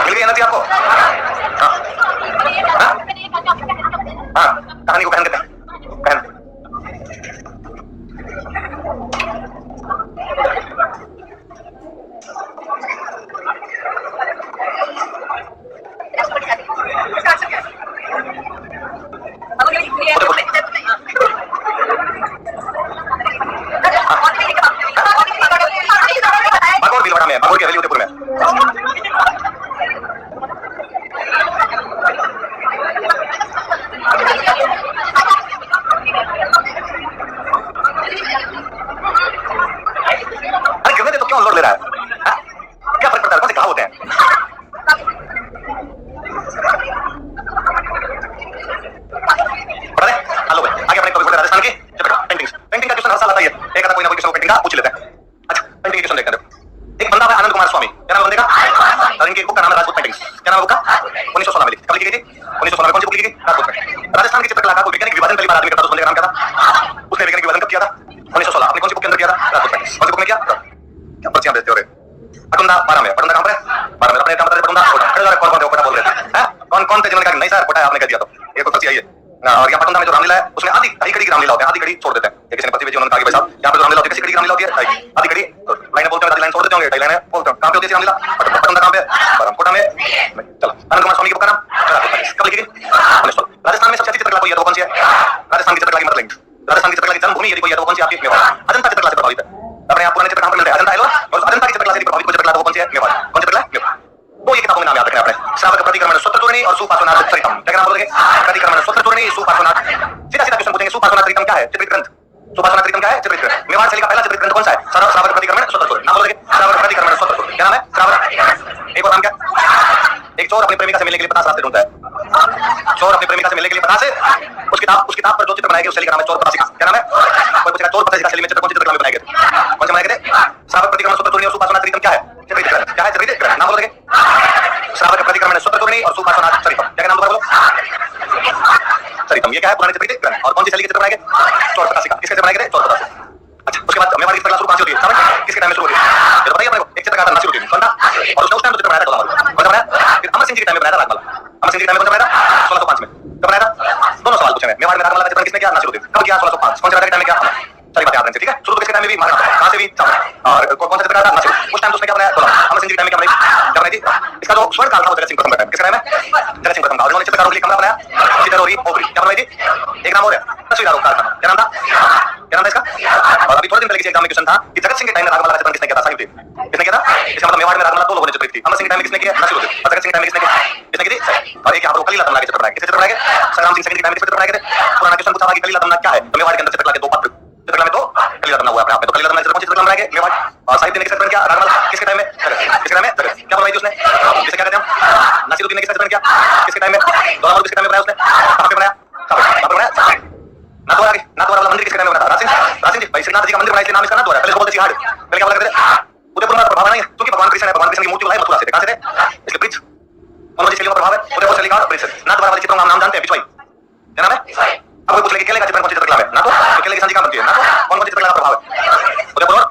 मिल गई एनर्जी आपको? हाँ, कहानी को पहन के पहन बागोर भीलवाड़ा में, बागोर की हवेली उदयपुर में। अरे गिरने दे तो क्यों लोड ले रहा है? क्या फर्क पड़ता है? कौन से घाव होते हैं? पढ़ा दे? हेलो भाई, आगे अपने कविता राजस्थान की पेंटिंग्स। पेंटिंग का क्वेश्चन हर साल आता है। एक आधा कोई ना कोई क्वेश्चन पेंटिंग का पूछ लेते हैं। अच्छा, पेंटिंग क्वेश्चन देखते हैं। एक बंदा है आनंद कुमार स्वामी, क्या नाम बंदे का? और इनकी बुक का नाम है राजपूत पेंटिंग्स। क्या नाम है बुक का? 1916 में लिखी। कब लिखी गई थी? 1916 में। कौन सी बुक लिखी गई? राजपूत में। राजस्थान की चित्रकला का कोई वैज्ञानिक विभाजन पहली बार आदमी करता, उस बंदे का नाम क्या था? उसने वैज्ञानिक विभाजन कब किया था? 1916। अपनी कौन सी बुक के अंदर किया था? राजपूत पेंटिंग्स। कौन सी बुक में किया? क्या पर्चियां बेचते हो रे? पटुंदा 12 में। पटुंदा कहां पर है? 12 में। अपने काम बता दे पटुंदा। कौन कौन थे? बोल रहे थे। कौन कौन थे जिन्होंने कहा नहीं सर खोटा है, आपने कह दिया तो ये तो पर्ची आई है। और यहाँ पटुंदा में जो रामलीला है उसमें आधी कड़ी की रामलीला होती है, आधी कड़ी छोड़ देते हैं। किसी ने पति भेजी, उन्होंने कहा कि भाई साहब यहाँ पे जो रामलीला होती है किसी कड़ी की रामलीला होती है, आधी कड़ी लाइनें बोलते हैं, आधी लाइन छोड़ देते होंगे, कई लाइनें बोलते हैं। कहां पे होती है रामलीला? पटुंदा कहां पे? कोटा में। चलो, आनंद कुमार स्वामी की बुक का नाम कब लिखी गई? 1916। राजस्थान में सबसे अच्छी चित्रकला कोई है तो कौन सी है? राजस्थान की चित्रकला की मतलब राजस्थान की चित्रकला की जन्मभूमि यदि कोई है तो कौन सी? आपकी मेवाड़। अजंता चित्रकला से प्रभावित है। अपने आप पुराने चित्र कहां पे मिलते हैं? अजंता है और अजंता की चित्रकला से प्रभावित कोई चित्रकला तो कौन सी है? मेवाड़। कौन चित्रकला? मेवाड़। तो ये किताबों में नाम याद रखना है अपने। श्रावक प्रतिक्रमण सूत्र चूर्णी और सुपार्श्वनाथ चरितम। क्या नाम बोलोगे? प्रतिक्रमण सूत्र चूर्णी सुपार्श्वनाथ। सीधा सीधा क्वेश्चन पूछेंगे, सुपार्श्वनाथ चरितम क्या है? चित्रित ग्रंथ। सुपार्श्वनाथ चरितम क्या है? चित्रित ग्रंथ। मेवाड़ शैली का पहला चित्रित ग्रंथ कौन सा है? श्रावक प्रतिक्रमण सूत्र चूर्णी। नाम बोलोगे? श्रावक प्रतिक्रमण सूत्र चूर्णी। क्या नाम है? श्रावक। एक और नाम क्या? एक चोर अपनी प्रेमिका से मिलने के लिए 50 रास्ते ढूंढता है। चोर अपनी प्रेमिका से मिलने के लिए 50 उस किताब पर जो चित्र बनाए गए उस शैली का नाम है चोर 50 का। क्या नाम है? कोई पूछेगा चोर 50 का शैली में चित्र कौन सी चित्रकला में बनाए गए? कौन से बनाए गए? श्रावक प्रतिक्रमण सूत्र चूर्णी और सुपार्श्वनाथ चरितम क्या है? चित्रित ग्रंथ। क्या है? चित्रित ग्रंथ। नाम बोलोगे? श्रावक प्रतिक्रमण सूत्र चूर्णी और सुपार्श्वनाथ चरितम। क्या नाम बोलो? चरितम। ये क्या है? पुराने चित्रित ग्रंथ। और कौन सी शैली के चित्र बनाए गए? चोर 50 का। किसके चित्र बनाए गए? चोर 50। अच्छा, उसके बाद मेवाड़ की चित्रकला शुरू कहां से होती है? समझ? किसके टाइम में शुरू होती है? ये तो बताइए अपने को। एक चित्रकार था, शुरू होती है कौन था? और उसने उस टाइम तो चित्र बनाया था कौन सा बनाया? फिर अमर सिंह जी के टाइम में बनाया था रागमाला। अमर सिंह जी के टाइम में कौन सा बनाया था? 1605 में। कब बनाया था? दोनों सवाल पूछे हैं। मेवाड़ में रागमाला का चित्रण किसने किया? नासिरुद्दीन। कब किया? 1605। कौन से राजा के टाइम में किया? सारी बातें याद रखनी, ठीक है? शुरू किसके टाइम में भी मारा था, कहां से भी था। और कौन सा चित्रकार था? नासिरुद्दीन। उस टाइम तो उसने क्या बनाया? अमर सिंह जी के टाइम में क्या बनाई थी? इसका जो स्वर्ण काल था वो जगत सिंह प्रथम का टाइम। किसका टाइम है? जगत सिंह प्रथम का। उन्होंने चित्रकारों के लिए कमरा बनाया, चित्रौरी ओबरी। क्या बनवाई थी? एक नाम और है, तस्वीरों का नाम। क्या नाम था? क्या नाम है इसका? और अभी थोड़े दिन पहले किसी एग्जाम में क्वेश्चन था कि जगत सिंह के टाइम में रागमाला का चित्रण किसने किया था? साहिब। किसने किया था? इसका मतलब मेवाड़ में रागमाला दो लोगों ने चित्रित की। अमर सिंह के टाइम में किसने किया? नासिरुद्दीन। और जगत सिंह के टाइम में किसने किया? किसने की थी? और एक यहाँ पर कलीला तमन्ना के चित्र बनाए। किसके चित्र बनाए गए? संग्राम सिंह के टाइम में चित्र बनाए गए। पुराना क्वेश्चन पूछा था कि कलीला तमन्ना क्या है? तो मेवाड़ के अंदर चित्रकला के दो पात्र, चित्रकला में तो कलीला तमन्ना हुआ है अपने आप में। तो कलीला तमन्ना चित्र कौन सी चित्रकला बनाए गए? मेवाड़। और साहित्य ने किसका चित्रण किया? रागमाला। किसके टाइम में? किसके टाइम में? क्या बनवाई थी उसने? किसे क्या कहते हैं? नासिरुद्दीन ने किसका चित्रण किया? किसके टाइम में? दोनों किसके टाइम में बनाया उसने? कहां पे बनाया? कहां पे बनाया? नाथद्वारा वाला मंदिर किसके टाइम में बना था? रासिन जी। भाई श्रीनाथ जी का मंदिर बनाया, इसलिए नाम इसका नाथद्वारा है। पहले इसको बोलते थे हाड़। पहले क्या बोला करते थे? उदयपुर में प्रभाव नहीं है क्योंकि भगवान कृष्ण है। भगवान कृष्ण की मूर्ति बनाई मथुरा से। कहां से थे? इसलिए ब्रिज। उन्होंने शैलियों का प्रभाव है। उदयपुर शैली का ब्रिज। नाथद्वारा वाले चित्रों का नाम जानते हैं? पिछवाई। क्या नाम है? अब कोई पूछ ले कि केले का चित्रण कौन सी चित्रकला है? ना तो केले की सांची कहां बनती है? ना तो कौन सी चित्रकला का प्रभाव है? उदयपुर। और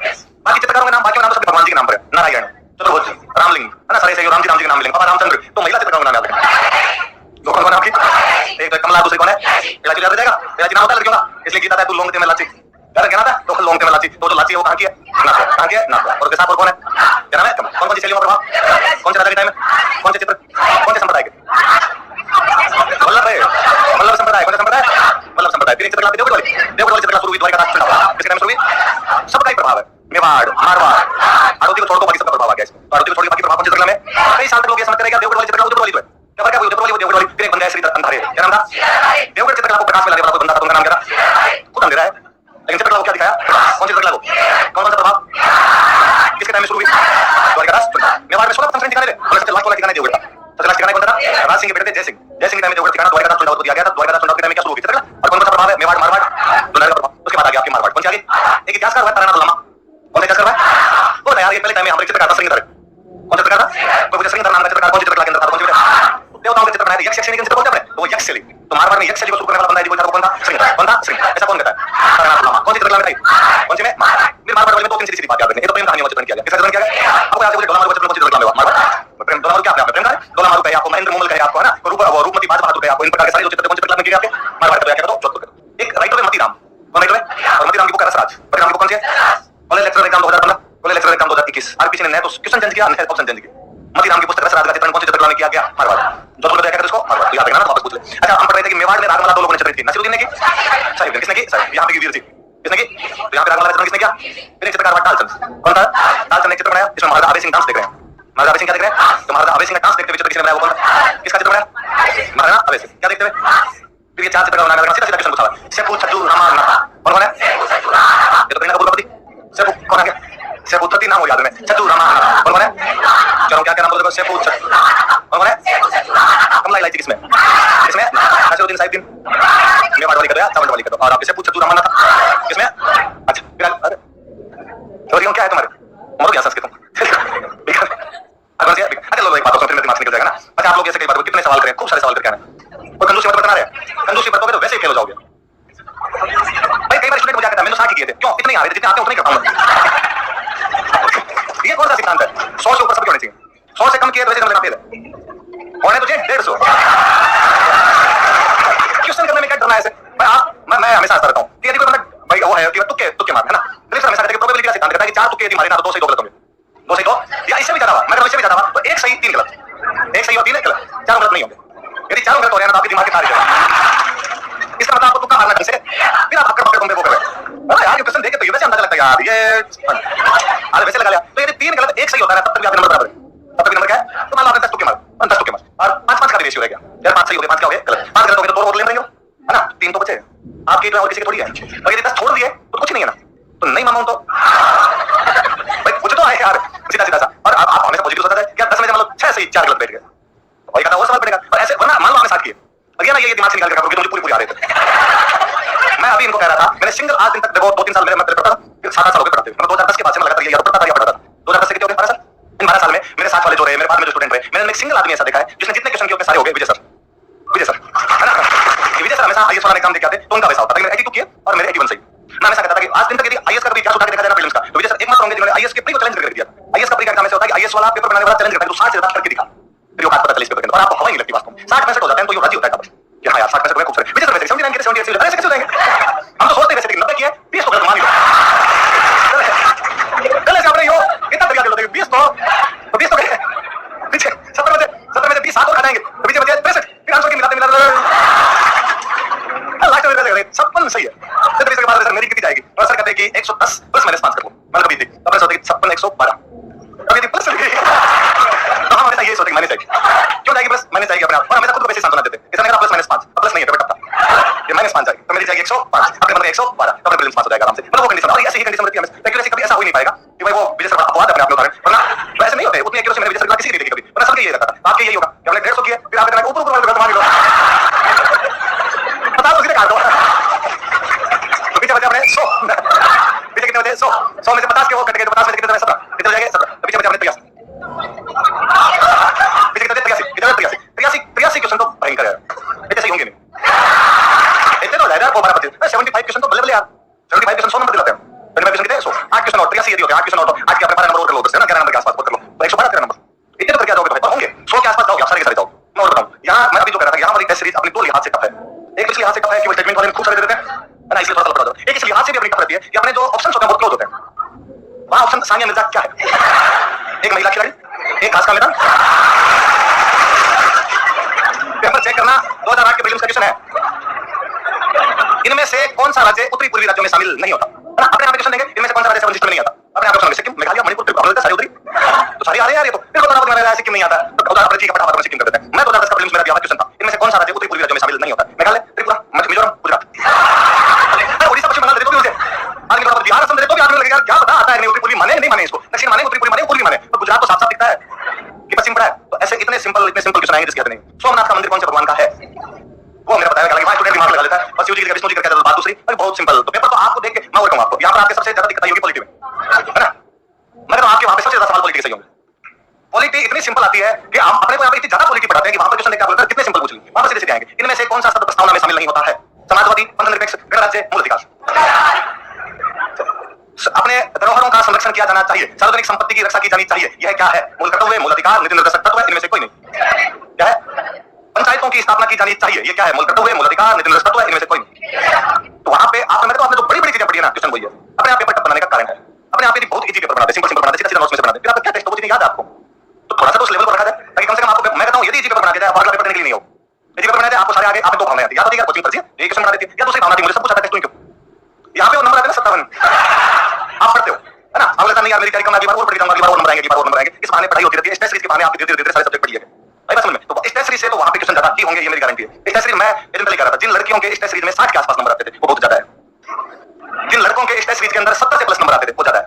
बाकी चित्रकारों के नाम, बाकी नाम सब भगवान जी के नाम पर है। नारायण, चतुर्भुज, रामलिंग, है ना? सारे से राम जी के नाम लिंग, बाबा रामचंद्र। तो महिला चित्रकारों के नाम याद रखें। कौन कौन आपकी? एक तो कमला, दूसरी कौन है इलायची याद रहेगा। इलायची नाम होता है लड़कियों का, इसलिए गीता है तू लौंग दे मैं लाची, यार क्या नाम है तो लौंग दे मैं लाची। तो जो लाची है वो कहां की है ना, कहां की है ना। और उसके साथ और कौन है क्या नाम है, कौन कौन सी शैलियों का प्रभाव, कौन से राजा के टाइम में, कौन से चित्र, कौन से संप्रदाय के, वल्लभ है वल्लभ संप्रदाय, कौन सा संप्रदाय वल्लभ संप्रदाय। फिर चित्रकला देवगढ़ वाली चित्रकला शुरू हुई द्वारिका दास चुनाव, किसके टाइम शुरू हुई, सबका ही प्रभाव है। मेवाड़ मारवाड़ आरती को छोड़ दो बाकी सबका प्रभाव आ गया इसमें। तो आरती को छोड़ के बाकी प्रभाव कौन चित्रकला में कई साल तक लोग ये समझते रहे देवगढ़ वाली चित्रकला उधर वाली तो है क्या फर्क है, उधर वाली देवगढ़ वाली। फिर एक बंदा है श्रीधर अंधारे, क्या नाम था, देवगढ़ चित्रकला को प्रकाश में लाने वाला कोई बंदा था, उनका नाम क्या था, खुद अंधेरा है लेकिन चित्रकला को क्या दिखाया, कौन सी चित्रकला को, कौन सा प्रभाव किसके टाइम में शुरू हुई, द्वारिका दास चुनाव। मेवाड़ में 16 दिखाने थे, और सबसे लास्ट वाला ठिकाना देवगढ़ था। सबसे लास्ट ठिकाना कौन था, राज सिंह के बेटे थे जय सिंह। जय सिंह के टाइम में देवगढ़ ठिकाना द्वारिका दास चुनाव को दिया गया था। द्वारिका दास चुनाव के टाइम में क्या शुरू हुई चित्रकला, और कौन सा प्रभाव है, मेवाड़ मारवाड़ दुलारी का प्रभाव। उसके बाद आ गया आपकी मारवाड़, कौन सी आ गई, एक इतिहासकार हुआ तारानाथ लामा, कौन सा इतिहासकार हुआ, वो था यार ये पहले टाइम में हमारे चित्रकार था श्रृंगार, कौन सा चित्रकार था, कोई मुझे श्रृंगार नाम का चित्रकार, कौन सी चित्रकला के अंदर था, कौन सी देवताओं के चित्र बनाए थे, यक्ष यक्षिणी के चित्र बोलते हैं तो वो यक्ष शैली। तो मारवाड़ में यक्ष शैली को शुरू करने वाला बंदा है, वो कौन था, श्रृंगार, कौन था श्रृंगार। ऐसा कौन कहता है, तारानाथ लामा। कौन सी चित्रकला में था, कौन सी में, फिर मारवाड़ वाले में दो तीन सीधी बात याद रखनी है। तो प्रेम कहानी का चित्रण किया गया, किसका चित्रण किया गया, आपको याद है मुझे डोलामारू का चित्रण, कौन सी चित्रकला में हुआ, मारवाड़ प्रेम। डोलामारू क्या आपने प्रेम कहा, डोलामारू कहे आपको, महेंद्र मोमल कहे आपको, है ना, रूपमती बाज बहादुर कहे आपको, इन प्रकार के सारे जो चित्र कौन सी चित्रकला में किए आपके, मारवाड़ का क्या करो जोधपुर करो। एक राइटर है मतीराम, कौन राइटर है, और मतीराम की बुक है रसराज। मतीराम की बुक कौन सी है, college lecturer exam 2015, college lecturer exam 2021। RPC ने तो क्वेश्चन चेंज किया, ऑप्शन चेंज किया। मतीराम की पुस्तक रसराज का चित्रण कौन सी चित्रकला में किया गया, मारवाड़। जोधपुर का क्या इसको मारवाड़, याद रखना ना, वापस पूछ ले। अच्छा हम पढ़ रहे थे कि मेवाड़ में रागमाला दो लोगों ने चित्रित की, नसीरुद्दीन ने की, साहिब किसने की, साहिब यहाँ पे वीर जी किसने की, तो यहाँ पे रागमाला चित्रण किसने किया, फिर चित्रकार हुआ टालचंद, कौन था, टालचंद ने चित्र बनाया, इसमें महाराजा अभय सिंह डांस देख रहे हैं। महाराजा अभय सिंह क्या देख रहे हैं, तो महाराजा अभय सिंह का डांस देखते हुए चित्र किसने बनाया, वो कौन था, किसका चित्र बनाया, महाराजा अभय सिंह क्या देखते हुए। फिर ये चार चित्र बनाने लगा, सीधा सीधा क्वेश्चन पूछा, सेपू छज्जू रामा नाथा, कौन है, ये तो करीना कपूर का पति, सेपू कौन आ गया, सेपू उत्पत्ति नाम हो याद में, छज्जू रामा कौन है, चलो क्या क्या नाम बोलते हो, सेपू छज्जू कौन है, कमला इलायची किसमें, किसमें नसीरुद्दीन साहिबुद्दीन, मेवाड़ वाली कर दो, चावल वाली कर दो, और आप सेपू छज्जू रामा नाथा किसमें। अच्छा फिर अरे तो क्या है तुम्हारे, मरो क्या संस्कृत अच्छा लो एक बात फिर दिमाग से निकल जाएगा ना। अच्छा आप लोग ऐसे कई बार कितने सवाल करें, खूब सारे सवाल करके आए, और कंजूसी मत बता रहे, कंजूसी बरतोगे तो वैसे ही फेल हो जाओगे भाई। कई बार स्टूडेंट मुझे कहता है मैंने 60 किए थे, क्यों इतने आ रहे थे, जितने आते उतने करता हूं। ये कौन सा सिद्धांत है, 100 से ऊपर सबके होने चाहिए, 100 से कम किए तो वैसे करना फेल है, होने तुझे 150। क्वेश्चन करने में क्या डरना है ऐसे भाई। आप मैं हमेशा ऐसा रहता हूं कि यदि कोई बंदा भाई वो है कि तुक्के तुक्के मार है ना, ग्लिफ्स हमेशा कहते हैं प्रोबेबिलिटी का सिद्धांत कहता है कि 4 तुक्के यदि मारे ना तो 2 से 2 गलत होंगे, 2 से 2 या इससे भी ज्यादा हुआ, मैं इससे भी ज्यादा हुआ तो 1 सही 3 गलत, 1 सही और 3 गलत, 4 गलत नहीं होंगे। यदि 4 गलत हो रहे हैं ना तो आपके दिमाग के कार्य करेगा, इसका मतलब आपको तुक्का मारना ढंग से, फिर आप हक्कर बक्कर तुम पे वो कर रहे हो यार। ये क्वेश्चन देख के तो ये वैसे अंदाजा लगता है यार ये अरे वैसे लगा लिया। तो यदि 3 गलत 1 सही होता है तब तक भी आपके नंबर बराबर है, तब तक भी नंबर क्या है, तो मान लो आपने 10 तुक्के मारे, 10 तुक्के मारे और 5 का रेशियो रह गया यार, 5 सही हो गए 5 क्या हो गए गलत, 5 गलत हो गए तो 2 और ले लेंगे है ना, 3 तो बचे आपकी और किसी की थोड़ी है। और यदि 10 छोड़ दिए तो कुछ नहीं है ना, तो नहीं मानो तो भाई कुछ तो है यार, सीधा सीधा सा। और आप हमेशा पॉजिटिव सोचते हैं क्या 10 में से मतलब 6 सही 4 गलत बैठ गए, वही कहता वो सवाल पड़ेगा। और ऐसे वरना मान लो आपने 7 किए अगेन ना, ये दिमाग से निकाल के मुझे पूरी आ रहे थे। मैं अभी इनको कह रहा था, मैंने सिंगल आज दिन तक देखो 2-3 साल मेरे मतलब पढ़ता था, फिर 7 साल हो गए पढ़ते, मैं 2010 के बाद से मैं लगातार ये याद पढ़ता था, 2010 से कितने हो गए 12 साल। इन 12 साल में मेरे साथ वाले जो रहे, मेरे बाद में जो स्टूडेंट रहे, मैंने एक सिंगल आदमी ऐसा देखा है जिसने जितने क्वेश्चन किए उतने सारे हो गए विजय सर, विजय सर है ना। विजय सर हमेशा आईएएस वाला एग्जाम देके आते तो उनका वैसा होता था, मेरे 82 किए और मेरे 81 सही। मैं हमेशा कहता था कि आज दिन तक यदि आईएएस का कभी इतिहास उठा के देखा जाए ना प्रीलिम्स का, तो विजय सर एकमात्र होंगे जिन्होंने आईएएस के प्री को चैलेंज करके दिया। आईएएस का प्री का एग्जाम ऐसा होता है कि आईएएस वाला पेपर बनाने वाला चैलेंज करता है, तो 60 से ज्यादा करके दिखा, फिर वो बात पता चली इस पेपर के अंदर, और आपको हवा नहीं लगती वास्तव में 60-65 हो जाते हैं तो ये राजी होता है बस कि हां यार 60-65 हो गए खूब सारे। विजय सर वैसे 79 के 78 से कैसे हो जाएंगे, हम तो सोचते वैसे कि 90 किए 20 तो गलत मान लो, गलत आप रही हो कितना बढ़िया खेल होते हैं 20 तो गए पीछे 70 में से 20 7 और खा जाएंगे तो पीछे बचे 65, फिर आंसर की मिलाते लास्ट में वैसे 56 सही है। तो इसके बाद सर मेरी कितनी जाएगी, और सर कहते हैं कि 110 प्लस माइनस 5 कर लो, मैंने कभी थी अपने सोचते 56 112 कभी थी प्लस तो हम हमेशा ये सोचते माइनस जाएगी, क्यों जाएगी प्लस माइनस जाएगी अपने आप, और हमेशा खुद को वैसे सांत्वना देते हैं इसने कहा प्लस माइनस 5 प्लस नहीं है बेटा ये माइनस 5 जाएगी तो मेरी जाएगी 105, अपने मतलब 112 तो अपने प्रीलिम्स पास हो जाएगा आराम से। मतलब वो कंडीशन, और ऐसी ही कंडीशन रहती है हमें, एक्यूरेसी कभी ऐसा हो ही नहीं पाएगा कि भाई वो विजय सर अपवाद अपने आप में उतारे, वरना वैसे नहीं होते उतनी एक्यूरेसी मैंने विजय सर किसी की नहीं देखी कभी, वरना सबके ये रहता था। आपके यही होगा कि हमने 150 किए फिर आपने ऊपर ऊपर वाले गलत मान लो, पता तो सीधे काट दो तो पीछे बचे अपने 100 पीछे कितने बचे 100 में से 50 के वो कट गए तो 50 में से कितने 17 कितने हो जाएंगे 17 तो पीछे बचे अपने 83 पीछे कितने 83 क्वेश्चन तो भयंकर है, ऐसे ही होंगे नहीं इतने तो हो जाएगा 12-25 75 क्वेश्चन तो बल्ले यार 75 क्वेश्चन 100 नंबर दिलाते हैं, 75 क्वेश्चन कितने 100 8 क्वेश्चन और 83 यदि होते हैं 8 क्वेश्चन और आज के अपने 12 नंबर और कर लो, है ना 11 नंबर के आसपास कर लो तो 112 13 नंबर इतने तो करके जाओगे भाई, होंगे 100 के आसपास जाओगे आप सारे के सारे जाओगे। मैं और बताऊं, यहाँ मैं अभी जो कह रहा था, यहाँ वाली टेस्ट सीरीज अपनी दो लिहाज से टफ है। एक इसलिए लिहाज से टफ है कि वो स्टेटमेंट वाले खूब सारे दे देते हैं ना, इसलिए थोड़ा सा बता दो। एक इस लिहाज से भी अपनी टफ रहती है कि अपने जो ऑप्शन होते हैं बहुत क्लोज होते हैं। वहां ऑप्शन सानिया मिर्जा क्या है, एक महिला खिलाड़ी, एक घास का मैदान। पेपर चेक करना, 2008 के प्रीलिम्स का क्वेश्चन है, इनमें से कौन सा राज्य उत्तरी पूर्वी राज्यों में शामिल नहीं होता? अपने आप क्वेश्चन देंगे, इनमें से कौन सा राज्य लिस्ट में नहीं आता? अपने आप क्वेश्चन, सिक्किम, मेघालय, मणिपुर, त्रिपुरा, सारी उतरी तो सारी आ रहे हैं यार, ये तो फिर बता रहा है सिक्किम नहीं आता, तो उदाहरण ठीक है, फटाफट में सिक्किम कर देते हैं। मैं 2010 का प्रीलिम्स मेरा क्वेश्चन था, इनमें से कौन सा राज्य उत्तरी पूर्वी राज्यों में शामिल नहीं होता? मेघालय, त्रिपुरा, मिजोरम, गुजरात। ओडिशा, पश्चिम बंगाल दे दो भी मुझे, आदमी थोड़ा बिहार असम दे दो भी, आदमी लगेगा क्या पता आता है नहीं, उत्तरी पूर्वी माने नहीं माने, इसको दक्षिण माने, उत्तरी पूर्वी माने, पूर्वी माने, तो गुजरात तो साफ साफ दिखता है कि पश्चिम पड़ा है। तो ऐसे इतने सिंपल क्वेश्चन आएंगे जिसके नहीं। सोमनाथ का मंदिर कौन से भगवान का है, वो मेरा बताया, हालांकि वहां स्टूडेंट दिमाग लगा लेता है, बस शिवजी की विष्णु जी करके बात दूसरी, बहुत सिंपल। तो पेपर तो आपको देख के मैं और कहूं, आपको यहां पर आपके सबसे ज्यादा दिक्कत आई होगी पॉलिटी में, है ना? मगर आपके वहां पे सबसे ज्यादा सवाल पॉलिटी से होंगे। पॉलिटी इतनी सिंपल आती है कि हम अपने को यहाँ पे इतनी ज्यादा पॉलिटी पढ़ाते हैं कि वहां पर क्वेश्चन देख के आप लोग कितने सिंपल पूछ लेंगे, वहां पर सीधे सीधे आएंगे। इनमें से कौन सा शब्द प्रस्तावना में शामिल नहीं होता है? समाजवादी, पंथनिरपेक्ष, गणराज्य, मूल अधिकार। अपने धरोहरों का संरक्षण किया जाना चाहिए, सार्वजनिक संपत्ति की रक्षा की जानी चाहिए, यह क्या है? मूल कर्तव्य, मूल अधिकार, नीति निर्देशक तत्व, इनमें से कोई नहीं। क्या है? पंचायतों की स्थापना की जानी चाहिए, ये क्या है? मूल कर्तव्य, मूल अधिकार, नीति निर्देशक तत्व, इनमें से कोई नहीं। तो वहां पे आपने जो बड़ी बड़ी चीजें पढ़ी है ना, क्वेश्चन वही है, अपने आप पेपर टफ बनाने का कारण है। अपने आप बहुत इजी पेपर बनाते, सिंपल बनाते, सीधा सीधा नोट्स में से बनाते, फिर आपको क्या टेस्ट वो चीजें याद है आपको, तो थोड़ा सा तो उस लेवल पर रखा जाए ताकि कम से कम आपको, मैं कहता हूं यदि इजी पेपर बना के जाए, अगला पेपर देने के लिए नहीं हो, इजी पेपर बना दे आपको सारे आगे आपको दो भावनाएं आती है, या तो यार कोचिंग पढ़िए, ये क्वेश्चन बना देती है, या दूसरी भावना थी मुझे सब कुछ आता है, टेस्ट क्यों? यहाँ पे वो नंबर आते हैं ना 57, आप पढ़ते हो है ना, अगले दिन नहीं यार मेरी तैयारी कम, अगली बार और पढ़ जाऊंगा, अगली बार और नंबर आएंगे, अगली बार और नंबर आएंगे, इस बहाने पढ़ाई होती रहती है। इस टेस्ट सीरीज के बहाने आपके धीरे धीरे सारे सब्जेक्ट पढ़िए, भाई बस में। तो इस टेस्ट सीरीज से तो वहां पे क्वेश्चन ज्यादा ही होंगे, ये मेरी गारंटी है। इस टेस्ट सीरीज में एक दिन पहले कह रहा था, जिन लड़कियों के इस टेस्ट सीरीज में 60 के आसपास नंबर आते थे वो बहुत ज्यादा है, जिन लड़कों के इस टेस्ट सीरीज के अंदर 70 से प्लस नंबर आते थे वो ज्यादा है,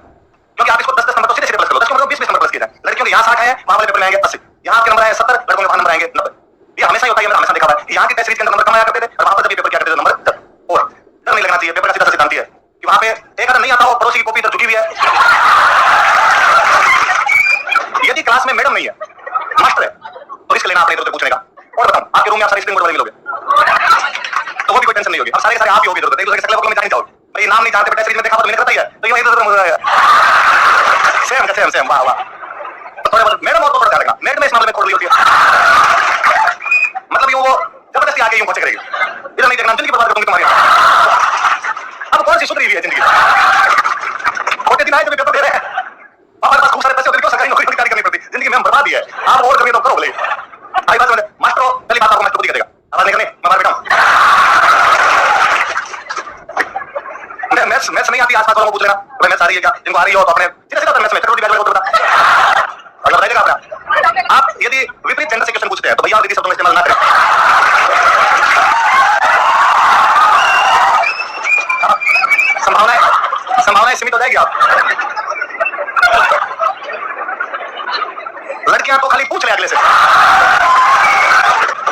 क्योंकि आप इसको 10 नंबर तो सीधे सीधे प्लस करो, 10 नंबर 20 नंबर प्लस किए जाए। लड़कियों के यहाँ 60 है, वहां वाले पेपर में आएंगे 80, यहाँ आपके नंबर आए 70, लड़कों के वहां नंबर आएंगे 90। ये हमेशा ही होता है, मैंने हमेशा देखा है कि यहाँ की टेस्ट सीरीज के अंदर नंबर कम आया करते थे और वहां पर जब ये पेपर क्या करते थे नंबर 10। और डर नहीं लगना चाहिए, पेपर का सीधा सिद्धांत है कि वहां पे एक अगर नहीं आता हो, पड़ोसी की कॉपी इधर झुकी हुई है, यदि क्लास में मैडम नहीं है, मास्टर है, तो रिस्क लेना अपने इधर पूछने का। और बताऊं, आपके रूम में आप सारे स्प्रिंग बोर्ड वाले मिलोगे, तो वो भी कोई टेंशन नहीं होगी, अब सारे सारे आप ही होगे इधर, एक दूसरे के सकल में जान जाओगे, भाई नाम नहीं जानते, टेस्ट सीरीज में देखा तो मैंने करता ही है, तो ये इधर उधर सेम वाह वाह। थोड़ा बहुत मैडम और तो पढ़ जाएगा, मैडम इस मामले में खोल रही होती है, मतलब ये वो जबरदस्ती आके यूं पहुंच करेगी, इधर नहीं देखना, जिंदगी बर्बाद कर दूंगी तुम्हारी। अब कौन सी सुधरी हुई है जिंदगी? छोटे दिन आए जब पेपर दे रहे हैं, हमारे पास खूब सारे पैसे होते, क्यों सरकारी नौकरी करनी पड़ती, जिंदगी में हम बर्बाद ही है। आप और कभी तो करो बोले, आई बात सुनो मास्टर, पहली बात आपको मास्टर को दिखा देगा, आवाज नहीं करनी, मैं बाहर बैठा हूं, मैथ्स नहीं आती, आसपास वालों को पूछ लेना, भाई मैथ्स आ रही है क्या? जिनको आ रही हो तो अपने सीधा सीधा मैथ्स में चक्रवर्ती व्याज बता, अगर बताइएगा आप यदि विपरीत जेंडर से क्वेश्चन पूछते हैं तो भैया दीदी शब्दों में इस्तेमाल ना करें। संभावनाएं सीमित हो जाएगी। आप लड़कियां तो खाली पूछ ले अगले से,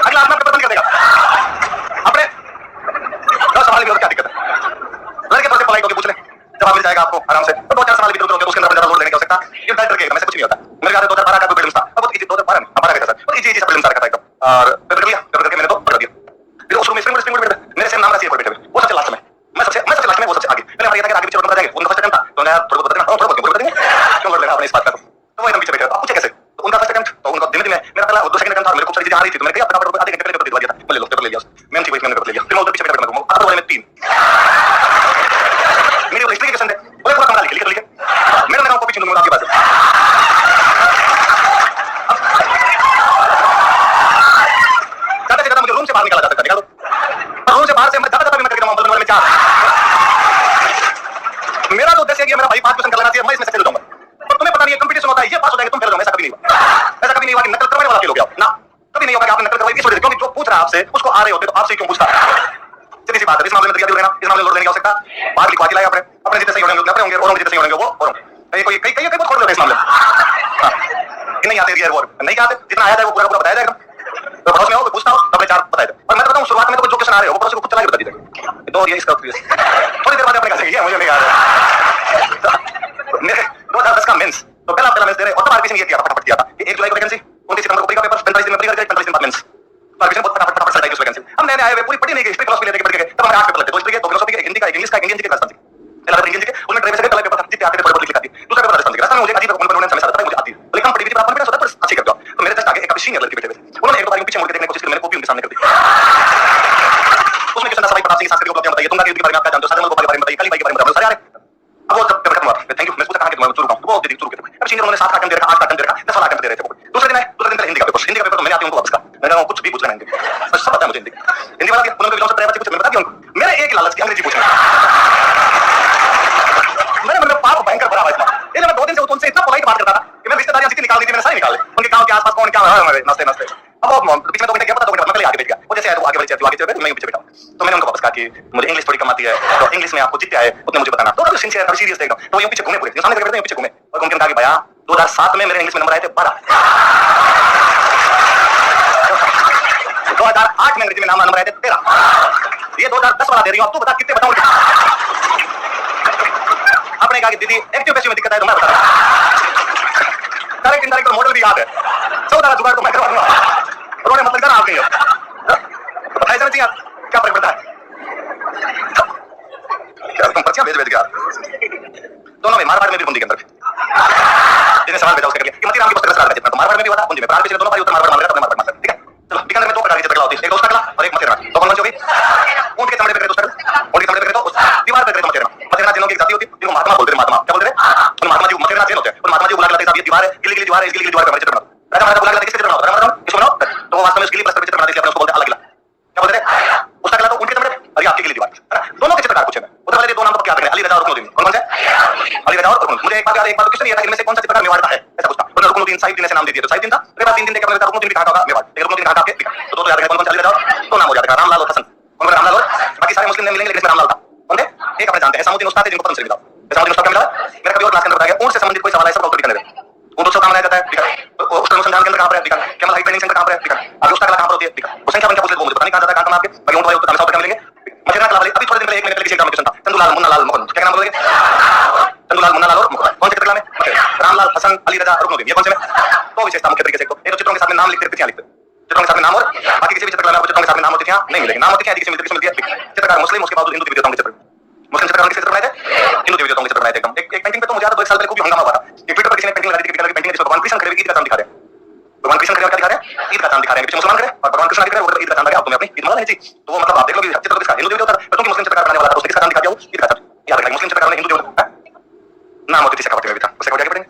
अगला अपना पेपर बंद कर देगा, अपने सवाल भी हो, क्या दिक्कत है? लड़के पास पढ़ाई करके पूछ ले, जवाब मिल जाएगा आपको आराम से। तो 2-4 सवाल भी करोगे, उसके अंदर ज्यादा लोड लेने की आवश्यकता ये डर करके मैं से कुछ नहीं होता। मेरे याद है 2012 का कोई प्रीलिम्स था, बहुत इजी, 2012 में 12 का था सर, बहुत इजी सा प्रीलिम्स था एकदम, और पेपर दिया, पेपर करके मैंने तो पढ़ दिया। फिर उस रूम में स्प्रिंग बोर्ड मेरे सेम नाम रखिए बैठे हुए, वो सबसे लास्ट में, मैं सबसे लास्ट में, वो सबसे आगे। मैंने ये था कि आगे पीछे बता जाएंगे, उनका फर्स्ट अटेम्प्ट था, तो मैं थोड़ा बता देना, थोड़ा बहुत बोल देंगे, क्यों कर लेना अपने इस बात का, तो वो एकदम पीछे बैठे, आप पूछे कैसे? तो उनका फर्स्ट अटेम्प्ट, तो उनका धीमे धीमे मेरा पहला और दूसरा सेकंड अटेम्प्ट था, मेरे को सारी चीजें आ रही थी, तो मैंने कहा फटाफट आधे घंटे पहले पेपर दिलवा दिया था, ले लो पेपर ले लिया, मैम थी वही मैंने पेपर ले लिया, फिर मैं उधर पीछे बैठा मैं आधा वाले में 3 मेरी हिस्ट्री के क्वेश्चन थे, बोले पूरा कमरा लिख मेरे मैं कॉपी चुनूंगा आपके पास। ज्यादा मुझे रूम से बाहर निकाला जा सकता है, रूम से बाहर से मैं ज्यादा भी मैं करके वाले में 4 मेरा तो उद्देश्य है कि मेरा भाई 5 क्वेश्चन कर लेना चाहिए, मैं इसमें सक्सेस हो जाऊंगा। तुम्हें पता नहीं है कंपटीशन होता है, ये पास हो जाएंगे तुम फेल हो जाओगे, ऐसा कभी नहीं हुआ, ऐसा कभी नहीं हुआ कि नकल करवाने वाला फेल हो गया ना, कभी नहीं होगा कि आपने नकल करवाई, क्योंकि जो पूछ रहा है आपसे उसको आ रहे होते तो आपसे क्यों पूछता? सीधी सी बात है, इस मामले में तैयारी लेना, इस मामले में लोड लेने की आवश्यकता, बाहर लिखवा के लाए अपने अपने जितने सही होंगे उतने होंगे, और जितने सही होंगे वो और कोई कई बहुत खोल लेते हैं इस मामले में, नहीं आते यार, वो नहीं आते, जितना आया था वो पूरा बताया जाएगा, तो पड़ोस में हो पूछता हूं तब 4 बताए थे। और मैं बताऊं शुरुआत में तो जो क्वेश्चन आ रहे हो वो पड़ोस को खुद चला के बता दीजिएगा, तो ये इसका थोड़ी देर बाद अपने कहा मुझे नहीं आ रहा। मेरे 2010 का मेंस, तो पहला मेंस दे रहे, और तो आरपीसी ने ये किया फटाफट किया था कि 1 जुलाई को वैकेंसी, 29 सितंबर को परीक्षा पेपर, 45 दिन में परीक्षा, 45 दिन बाद मेंस, आरपीसी बहुत फटाफट सटाई उस वैकेंसी। हम नए आए हुए पूरी पढ़ी नहीं गई, हिस्ट्री फिलॉसफी लेके पढ़ के तब हमें 8 पेपर लगते, 2 हिस्ट्री के, 2 फिलॉसफी के, 1 हिंदी का, 1 इंग्लिश का, 1 इंडियन जी के, राजस्थान जी पहला पेपर इंडियन जी के, उनमें ड्राइवर से पहला पेपर था जितने आते थे थोड़े बहुत लिख लिखा थी, दूसरा पेपर राजस्थान जी, राजस्थान में मुझे अजीब कॉन्फिडेंस हमेशा आता है, मुझे आती है, लेकिन पढ़ी थी, आप कॉन्फिडेंस होता है पर अच्छी करते हो। तो मेरे जस्ट आगे एक काफी सीनियर लड़की बैठे हुए थे, उन्होंने एक दो बार पीछे मुड़ के देखने की कोशिश की, मैंने कॉपी उनके सामने कर दी। उसने किशन सवाई प्रताप सिंह शास्त्री को बताइए, तुंगा के युद्ध के बारे में आप क्या जानते हो, साजमल गोपाल के बारे में बताइए, काली बाई के बारे में बताइए। सारे अब वो जब खत्म हुआ, थैंक यू, मैं पूछा कहां के मैं शुरू करूं, वो दे दी शुरू कर। अब सीनियर उन्होंने 7 आइटम दे रखा, 8 आइटम दे रखा, 10 आइटम दे रहे थे। दूसरे दिन पहले हिंदी का पेपर तो मैंने आती उनको वापस का, मैंने कहा कुछ भी पूछ लेना हिंदी, बस सब पता है मुझे हिंदी वाला उन्होंने बिलोंग से बच्चे कुछ मैं बता दिया उनको। मेरे एक लालच की अंग्रेजी पूछना, मेरे मन में पाप भयंकर भरा हुआ था। ये मैं 2 दिन से उनसे इतना पोलाइट बात करता था कि मैं रिश्तेदारियां जितनी निकाल दी थी मैंने सारी निकाल ली। उनके गांव के आसपास कौन क्या है, नमस्ते नमस्ते। अब वो बीच में 2 घंटे गया, पता 2 घंटे मैं आगे बैठ गया, वो जैसे आया तो आगे बढ़ आगे चल मैं पीछे बैठा। तो मैंने उनको वापस कहा कि मुझे इंग्लिश थोड़ी कम आती है, तो इंग्लिश में आपको जितना है उतना मुझे बताना। तो सिंसियर सीरियस एकदम, तो ये पीछे घूमे पूरे सामने बैठे पीछे घूमे और घूम के कहा कि भैया 2007 में मेरे इंग्लिश में नंबर आए थे 12, 2008 में अंग्रेजी में नंबर आए थे 13, ये 2010 वाला दे रही हूं, अब तू बता कितने बताऊं। आपने कहा कि दीदी एक्टिव पैसिव में दिक्कत है तो मैं बता रहा हूं, डायरेक्ट इनडायरेक्ट मॉडल भी याद है, 14 जुगाड़ तो मैं करवा दूंगा। उन्होंने मतलब करा आपने बताया जाना चाहिए क्या फर्क पड़ता है, क्या तुम पर्चियां भेज गया दोनों में मारवाड़ में भी बूंदी के अंदर जिन्हें सवाल भेजा उसके करके मती राम की पुस्तक से जितना तो मारवाड़ में भी हुआ था, बूंदी में प्राण पे दोनों भाई उत्तर मारवाड़ मारेगा तो मारवाड़ मारता, ठीक है। चलो बीकानेर में 2 प्रकार की चित्रकला होती है, एक दोस्त कला और एक मथेरा। तो कौन सी होगी? ऊंट के चमड़े पे करे दोस्त कला, ऊंट के चमड़े पे करे तो दीवार पे करे तो मथेरा। मथेरा जिनों की एक जाति होती है जिनको महात्मा बोलते हैं, महात्मा क्या बोलते हैं, उन महात्मा जी मथेरा जिन होते हैं, उन महात्मा जी बुला के लाते हैं, साहब ये दीवार है, गिली गिली दीवार है, इस गिली गिली दीवार पे हमारे चित्र बनाओ। राजा महाराजा बुला के लाते हैं, किसके चित्र बनाओ, राजा महाराजा किसको बनाओ, तो वो वास्तव में उस गिली प्लस्तर पे चित्र बनाते हैं, अपने उसको बोलते हैं अलग गिला, क्या बोलते हैं उसका कला, तो उनके चमड़े और ये आपकी गिली दीवार, है ना। दोनों के चित्रकार पूछे मैं, उधर वाले 2 नाम तो क्या करें, अली रजा और रुकनुद्दीन, कौन से अली रजा और रुकनुद्दीन। मुझे एक बात याद है, एक बात तो किसने याद है, इनमें से कौन सा चित्रकार मेवाड़ का है, ऐसा पूछता। उन्होंने रुकनुद्दीन साहिब ने नाम दे दिया, तो साहिब दिन था, मेरे पास 3 दिन देकर रुकनुद्दीन कहा होगा मेवाड़, रुकनुद्दीन कहा आपके, तो 2 तो याद है, कौन सा अली रजा और 2 नाम हो जाएगा, रामलाल और हसन, उन्होंने रामलाल और बाकी सारे मुस्लिम ने मिलेंगे लेकिन रामलाल था, कौन थे एक अपने जानते हैं, सामुद्दीन उस्ताद थे जिनको पता चल मिला, सामुद्दीन उस्ताद का मिला। मेरा कभी और क्लास के अंदर बताया गया ऊंट से संबंधित कोई सवाल है सब उत्तर करने दे, ऊंट उत्सव कहां मनाया जाता है, ठीक है, उस अनुसंधान केंद्र कहां पर है, ठीक है, कैमल हाइट ट्रेनिंग सेंटर कहां पर है, ठीक है, आगे उसका कला कहां पर होती है, ठीक है, वो संख्या क्या पूछे वो मुझे पता नहीं कहां जाता है, कहां आपके बाकी ऊंट वाले उत्तर हमें सब उत्तर मिलेंगे। मजेदार कला वाले अभी थोड़े दिन पहले 1 महीने पहले किसी एग्जाम में क्वेश्चन था, चंदूलाल मुन्नालाल मुकुंद, क्या नाम बोलोगे, चंदूलाल मुन्नालाल और मुकुंद, कौन से चित्रकला में, रामलाल हसन अली रजा रुकनुद्दीन, ये कौन से में, तो विशेषता मुख्य तरीके से एक तो चित्रों के साथ में नाम लिखते तिथियां लिखते, चित्रों के साथ में नाम और बाकी किसी भी चित्रकला में चित्रों के साथ में नाम और तिथियां नहीं मिलेंगे, नाम और तिथियां किसी मिलती है, चित्रकार मुस्लिम उसके बावजूद हिंदू देवी देवताओं के चित्र, मुस्लिम चित्रकार किसके चित्र बनाए थे, हिंदू देवी देवताओं के चित्र बनाए थे एकदम। एक पेंटिंग पे तो मुझे याद है 2 साल पहले खूब हंगामा हुआ था, एक ट्विटर पर किसी ने पेंटिंग लगा दी थी, कलर की पेंटिंग जिसमें भगवान कृष्ण खड़े ईद का चांद दिखा रहे हैं, भगवान कृष्ण खड़े क्या दिखा रहे हैं, ईद का चांद दिखा रहे हैं, पीछे मुसलमान खड़े और भगवान कृष्ण दिख रहे हैं, वो ईद का चांद लगा, अब तुम्हें अपनी ईद मना नहीं चाहिए, तो वो मतलब आप देख लो कि चित्र किसका, हिंदू देवी देवता, पर क्योंकि मुस्लिम चित्रकार बनाने वाला था उसने किसका चांद दिखा दिया, वो ईद का चांद, याद रखना मुस्लिम चित्रकार ने हिंदू देवता नाम होती थी शेखावटी में भी था, उसे क्या पढ़ेंगे,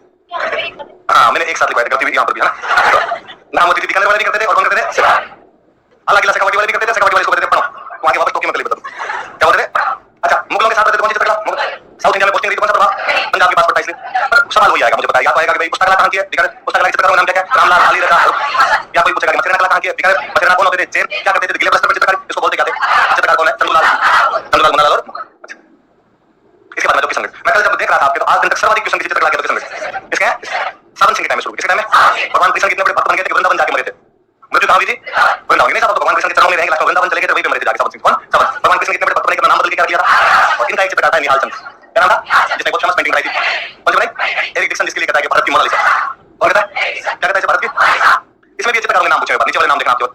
हां मैंने एक साथ लिखवाया गलती हुई यहां पर भी है ना, नाम होती थी बीकानेर वाले भी करते थे और कौन करते थे, अलग अलग शेखावटी वाले भी करते थे, शेखावटी वाले इसको करते थे, पढ़ो वहां के वापस टोकी में बता दो क्या बोलते थे। अच्छा मुगलों के साथ रहते थे कौन सी चित्रकला, साउथ इंडिया में पोस्टिंग कौन सा प्रभाव, पंजाब के पास पड़ता है, इसलिए सवाल वही आएगा, मुझे पता है, या तो आएगा कि भाई पुस्तक कला कहां की है, बीकानेर पुस्तक कला चित्रकार का नाम क्या है, रामलाल अली रजा, या कोई पूछेगा कि मथेरा कला कहां की है, बीकानेर मथेरा कौन होते थे, जैन क्या करते थे, गिले प्लस्तर पर चित्रकारी इसको बोलते क्या थे, चित्रकार कौन है, चंदूलाल मुन्नालाल और इसके बाद में जो किशन मैं कल जब देख रहा था आपके, तो आज दिन तक सर्वाधिक क्वेश्चन किसी चित्रकला के तो किशन इसके हैं सावन सिंह के टाइम में शुरू, किसके टाइम में, भगवान कृष्ण कितने बड़े भक्त बन गए थे, वृंदावन जाके मरे थे, मृत्यु कहां हुई थी, वृंदावन नहीं साहब, तो भगवान कृष्ण के चरणों में रहेंगे, लास्ट में वृंदावन चले गए थे, वहीं पे मरे थे जाके सावन सिंह, कौन सावन, भगवान कृष्ण कितने बड़े भक्त बने के नाम बदल के क्या किया था, और इनका एक चित्रकार था निहाल चंद, क्या नाम था, जिसने बहुत फेमस पेंटिंग बनाई थी, कौन सी बनाई, एरिक डिक्सन, जिसके लिए कहता है कि भारत की मोनालिसा, और कहता है क्या कहता है भारत की, इसमें भी चित्रकारों के नाम पूछे हुए, नीचे वाले नाम देखना आपके,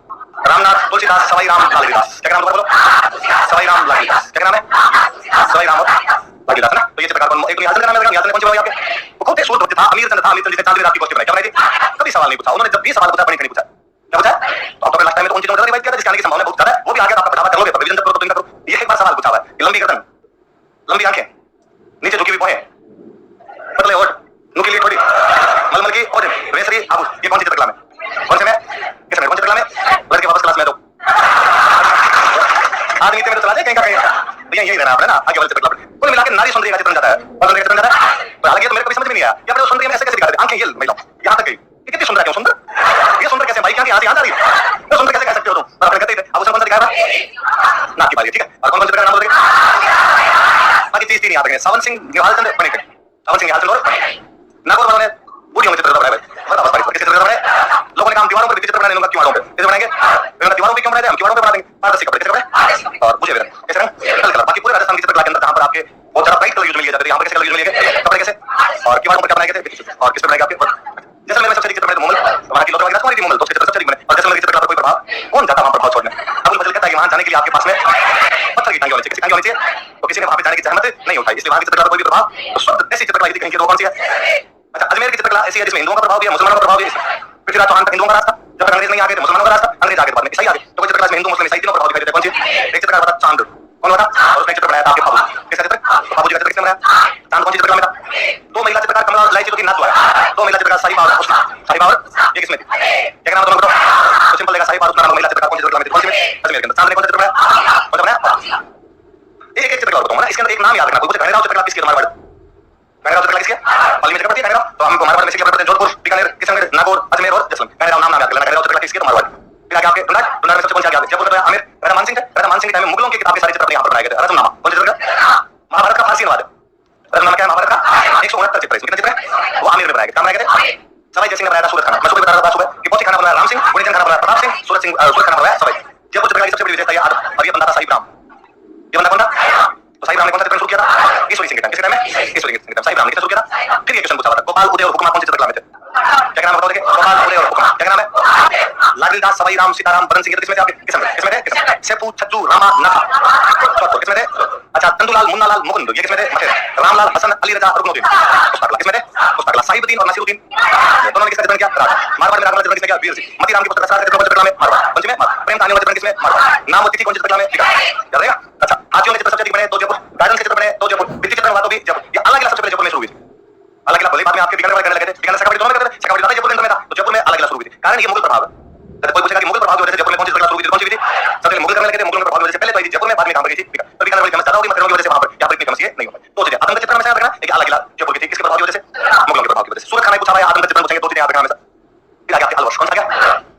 रामनाथ तुलसीदास, सवाई राम लालीदास, क्या नाम बोलो, सवाई राम लालीदास, क्या नाम है, सवाई राम लालीदास ना, तो ये चित्रकार कौन, एक निहाल चंद का नाम है, निहाल चंद कौन सी बनाई आपके, वो खुद एक सूट धोते था, अमीर चंद था, अमीर चंद जिसने चांदनी रात की पोस्ट बनाई, क्या बनाई थी, कभी सवाल नहीं पूछा उन्होंने, जब भी सवाल पूछा नहीं पूछा, क्या पूछा, तो आपको लास्ट टाइम में तो उन चीजों को रिवाइज किया था जिसके आने की संभावना बहुत ज्यादा है, वो भी आगे आपका बढ़ावा करोगे, रिवीजन करो तो करो, ये एक बार सवाल पूछा हुआ है, लंबी गर्दन, लंबी आंखें, नीचे झुकी हुई भौहें, पतले होठ, नुकीली ठोड़ी, मलमल की और रेसरी आबू, ये कौन सी चित्रकला में, कौन से में, किस में, कौन सी चित्रकला में, लड़के वापस क्लास में दो, आदमी तो मेरे चला दे कहीं का कहीं, यही रहना आपने ना, आगे वाले चित्रकला पर कुल मिलाकर नारी सौंदर्य का चित्रण जाता है, और सौंदर्य का चित्रण जाता है, तो हालांकि तो मेरे को समझ में नहीं आया, या फिर सौंदर्य में ऐसे कैसे दिखा रहे, आंखें ये महिला यहां तक गई, ये कितनी सुंदर है, क्यों सुंदर, ये सुंदर कैसे भाई, क्या यहां से आ रही है, ये सुंदर कैसे कह सकते हो तुम, और अपने कहते थे अब उसे कौन सा दिखा रहा है, नाक की बाली, ठीक है, और कौन कौन चित्रकार नाम बोलेंगे, बाकी चीज 3 याद रखेंगे, सावन सिंह निहाल चंद बने थे, सावन सिंह निहाल चंद और नागौर वालों ने बूढ़ियों में चित्र बनाए, बता बस किस चित्र बनाए, लोगों ने काम दीवारों पर चित्र बनाने लोग दीवारों पे कैसे बनाएंगे, दीवारों पे क्यों बनाए, हम दीवारों पे बना देंगे, पारदर्शी कपड़े कैसे बनाए, और मुझे भी कैसे रंग कल कलर, बाकी पूरे राजस्थान की चित्रकला के अंदर जहां पर आपके बहुत ज्यादा ब्राइट कलर यूज में लिए जाते थे, यहां पर कैसे कलर यूज में लिए कपड़े कैसे, और दीवारों पर क्या बनाए गए थे, और किस पे बनाए गए आपके, जैसे मैंने सबसे चित्र बनाए मुगल, वहां की लोग वगैरह कौन थी मुगल, तो चित्र सबसे बने, और जैसे मैंने चित्रकला पर कोई प्रभाव कौन जाता वहां पर प्रभाव छोड़ने, अबुल फजल कहता है कि वहां जाने के लिए आपके पास में पत्थर की टांगे होनी चाहिए, किसी टांगे होनी चाहिए, तो किसी ने वहां पे जाने की जहमत नहीं उठाई, इसलिए वहां की चित्रकला पर कोई भी प्रभाव, तो शुद्ध ऐसी चित्रकला यदि कहीं की, तो कौन सी है, अच्छा अजमेर की चित्रकला ऐसी है जिसमें हिंदुओं का प्रभाव भी है, मुसलमानों का प्रभाव भी है, पृथ्वीराज चौहान तक हिंदुओं का राज था, जब तक अंग्रेज नहीं आ गए थे मुसलमानों का रास्ता, अंग्रेज आ गए बाद में ईसाई आ गए, तो कोई चित्र क्लास में हिंदू मुस्लिम ईसाई तीनों प्रभाव दिखाई देते हैं। कौन सी? एक चित्रकार बता चांद, कौन बता? और उसने चित्र बनाया था आपके बाबू, किसका चित्र? तो बाबू जी का चित्र किसने बनाया? चांद कौन सी चित्रकला में था? दो महिला चित्रकार कमला और इलायची, जो कि नाच हुआ है, दो महिला चित्रकार साहिबा और हुस्ना, साहिबा और ये किसमें थी? क्या नाम बताओ? तो सिंपल लेगा, साहिबा और हुस्ना नाम महिला चित्रकार कौन सी चित्रकला में थी? कौन सी में? अजमेर के अंदर। चांद ने कौन सा चित्र बनाया? कौन सा बनाया? एक एक चित्रकला बताऊंगा ना, इसके अंदर एक नाम याद रखना। कोई पूछे घनेराव चित्रकला किसकी? हमारे घनेराव चित्रकला किसकी है? पाली में जगह पड़ती है घनेराव, तो हमको हमारे में से क्या पड़ते हैं? जोधपुर, बीकानेर, किशनगढ़, नागौर, अजमेर और जैसलमेर। घनेराव नाम याद करना। घनेराव चित्रकला किसकी है? हमारे फिर आगे आपके डुंडार, डुंडार में सबसे कौन सा आगे? जयपुर में आमिर राजा मानसिंह है। राजा मानसिंह के टाइम में मुगलों की किताबें सारी चित्र यहाँ पर बनाए गए थे। रत्ननामा कौन सी चित्र? महाभारत का फारसी अनुवाद है। रत्ननामा क्या है? महाभारत का 169 चित्र है। कितने चित्र है? वो आमिर में बनाए गए। कहाँ बनाए गए थे? सवाई जयसिंह ने बनाया था सूरत खाना। मैं सुबह बता रहा था सुबह कि बहुत खाना बनाया राम सिंह, गुणीचंद खाना बनाया प्रताप सिंह, सूरत खाना बनाया सवाई। जयपुर चित्रकला की सबसे बड़ी विशेषता ये आदत, और ये बंदा था साहिब राम। ये बंदा कौन था? तो साहिब राम ने कौन सा चित्र शुरू किया था? ईश्वरी सिंह के टाइम। किसके टाइम में? ईश्वरी सिंह के टाइम साहिब राम ने किसने शुरू किया था? फिर ये क्वेश्चन पूछा था, गोपाल उदय और हुक्मा कौन सी चित्रकला में थे? क्या नाम बताओ? देखिए, गोपाल उदय और हुक्मा क्या नाम है? लाडली दास, सवाई राम, सीताराम, बरन सिंह, किसमें थे? आपके किसमें थे? सेपू, छज्जू, रामा, नथा, किसमें थे? अच्छा, चंदूलाल, मुन्नालाल, मुकुंद, ये किसमें थे? रामलाल, हसन, अली रजा, रुकनुद्दीन, पुष्पकला किसमें थे? पुष्पकला। साहिबुद्दीन और नसीरुद्दीन दोनों ने किसका चित्रण किया? मारवाड़ में रामलाल चित्रण किसने किया? वीर सिंह। मती राम की पुस्तक सारे चित्रण में मारवाड़। पंच में प्रेम कहानी वाला चित्रण किसमें? मारवाड़। नामवती थी कौन सी चित्रकला में? याद रहेगा? अच्छा, हाथियों के चित्र सबसे अधिक बने तो जयपुर, गार्डन के चित्र बने तो जयपुर, भित्ति चित्र वाला तो भी जयपुर। ये अलग अलग सबसे पहले जयपुर में शुरू हुई थी। अलग अलग भले बाद में आपके बिकानेर वाले करने लगे थे। बिकानेर सकाबड़ी दोनों में करते थे, सकाबड़ी ज्यादा जयपुर के अंदर में था, तो जयपुर में अलग अलग शुरू हुई थी। कारण ये मुगल प्रभाव है। कोई पूछेगा कि मुगल प्रभाव की वजह से जयपुर में कौन सी चित्रकला शुरू हुई थी? कौन सी हुई थी? सबसे पहले मुगल करने लगे थे। मुगलों के प्रभाव की वजह से पहले तो आई थी जयपुर में, बाद में कहां पर गई थी? तो बिकानेर वाली फेमस ज्यादा होगी, मतलब की वजह से वहां पर यहाँ पर इतनी फेमस ये नहीं हो पाई। दो चीजें आदम का चित्रण में याद रखना, एक अलग अलग जयपुर की थी, किसके प्रभाव की वजह से? मुगलों के प्रभाव की वजह से। सूरत खाना पूछा हुआ है, आदम का चित्रण पूछेंगे, दो चीजें याद रखना हमेशा। फिर आगे आपके अलवर्ष कौन सा गया?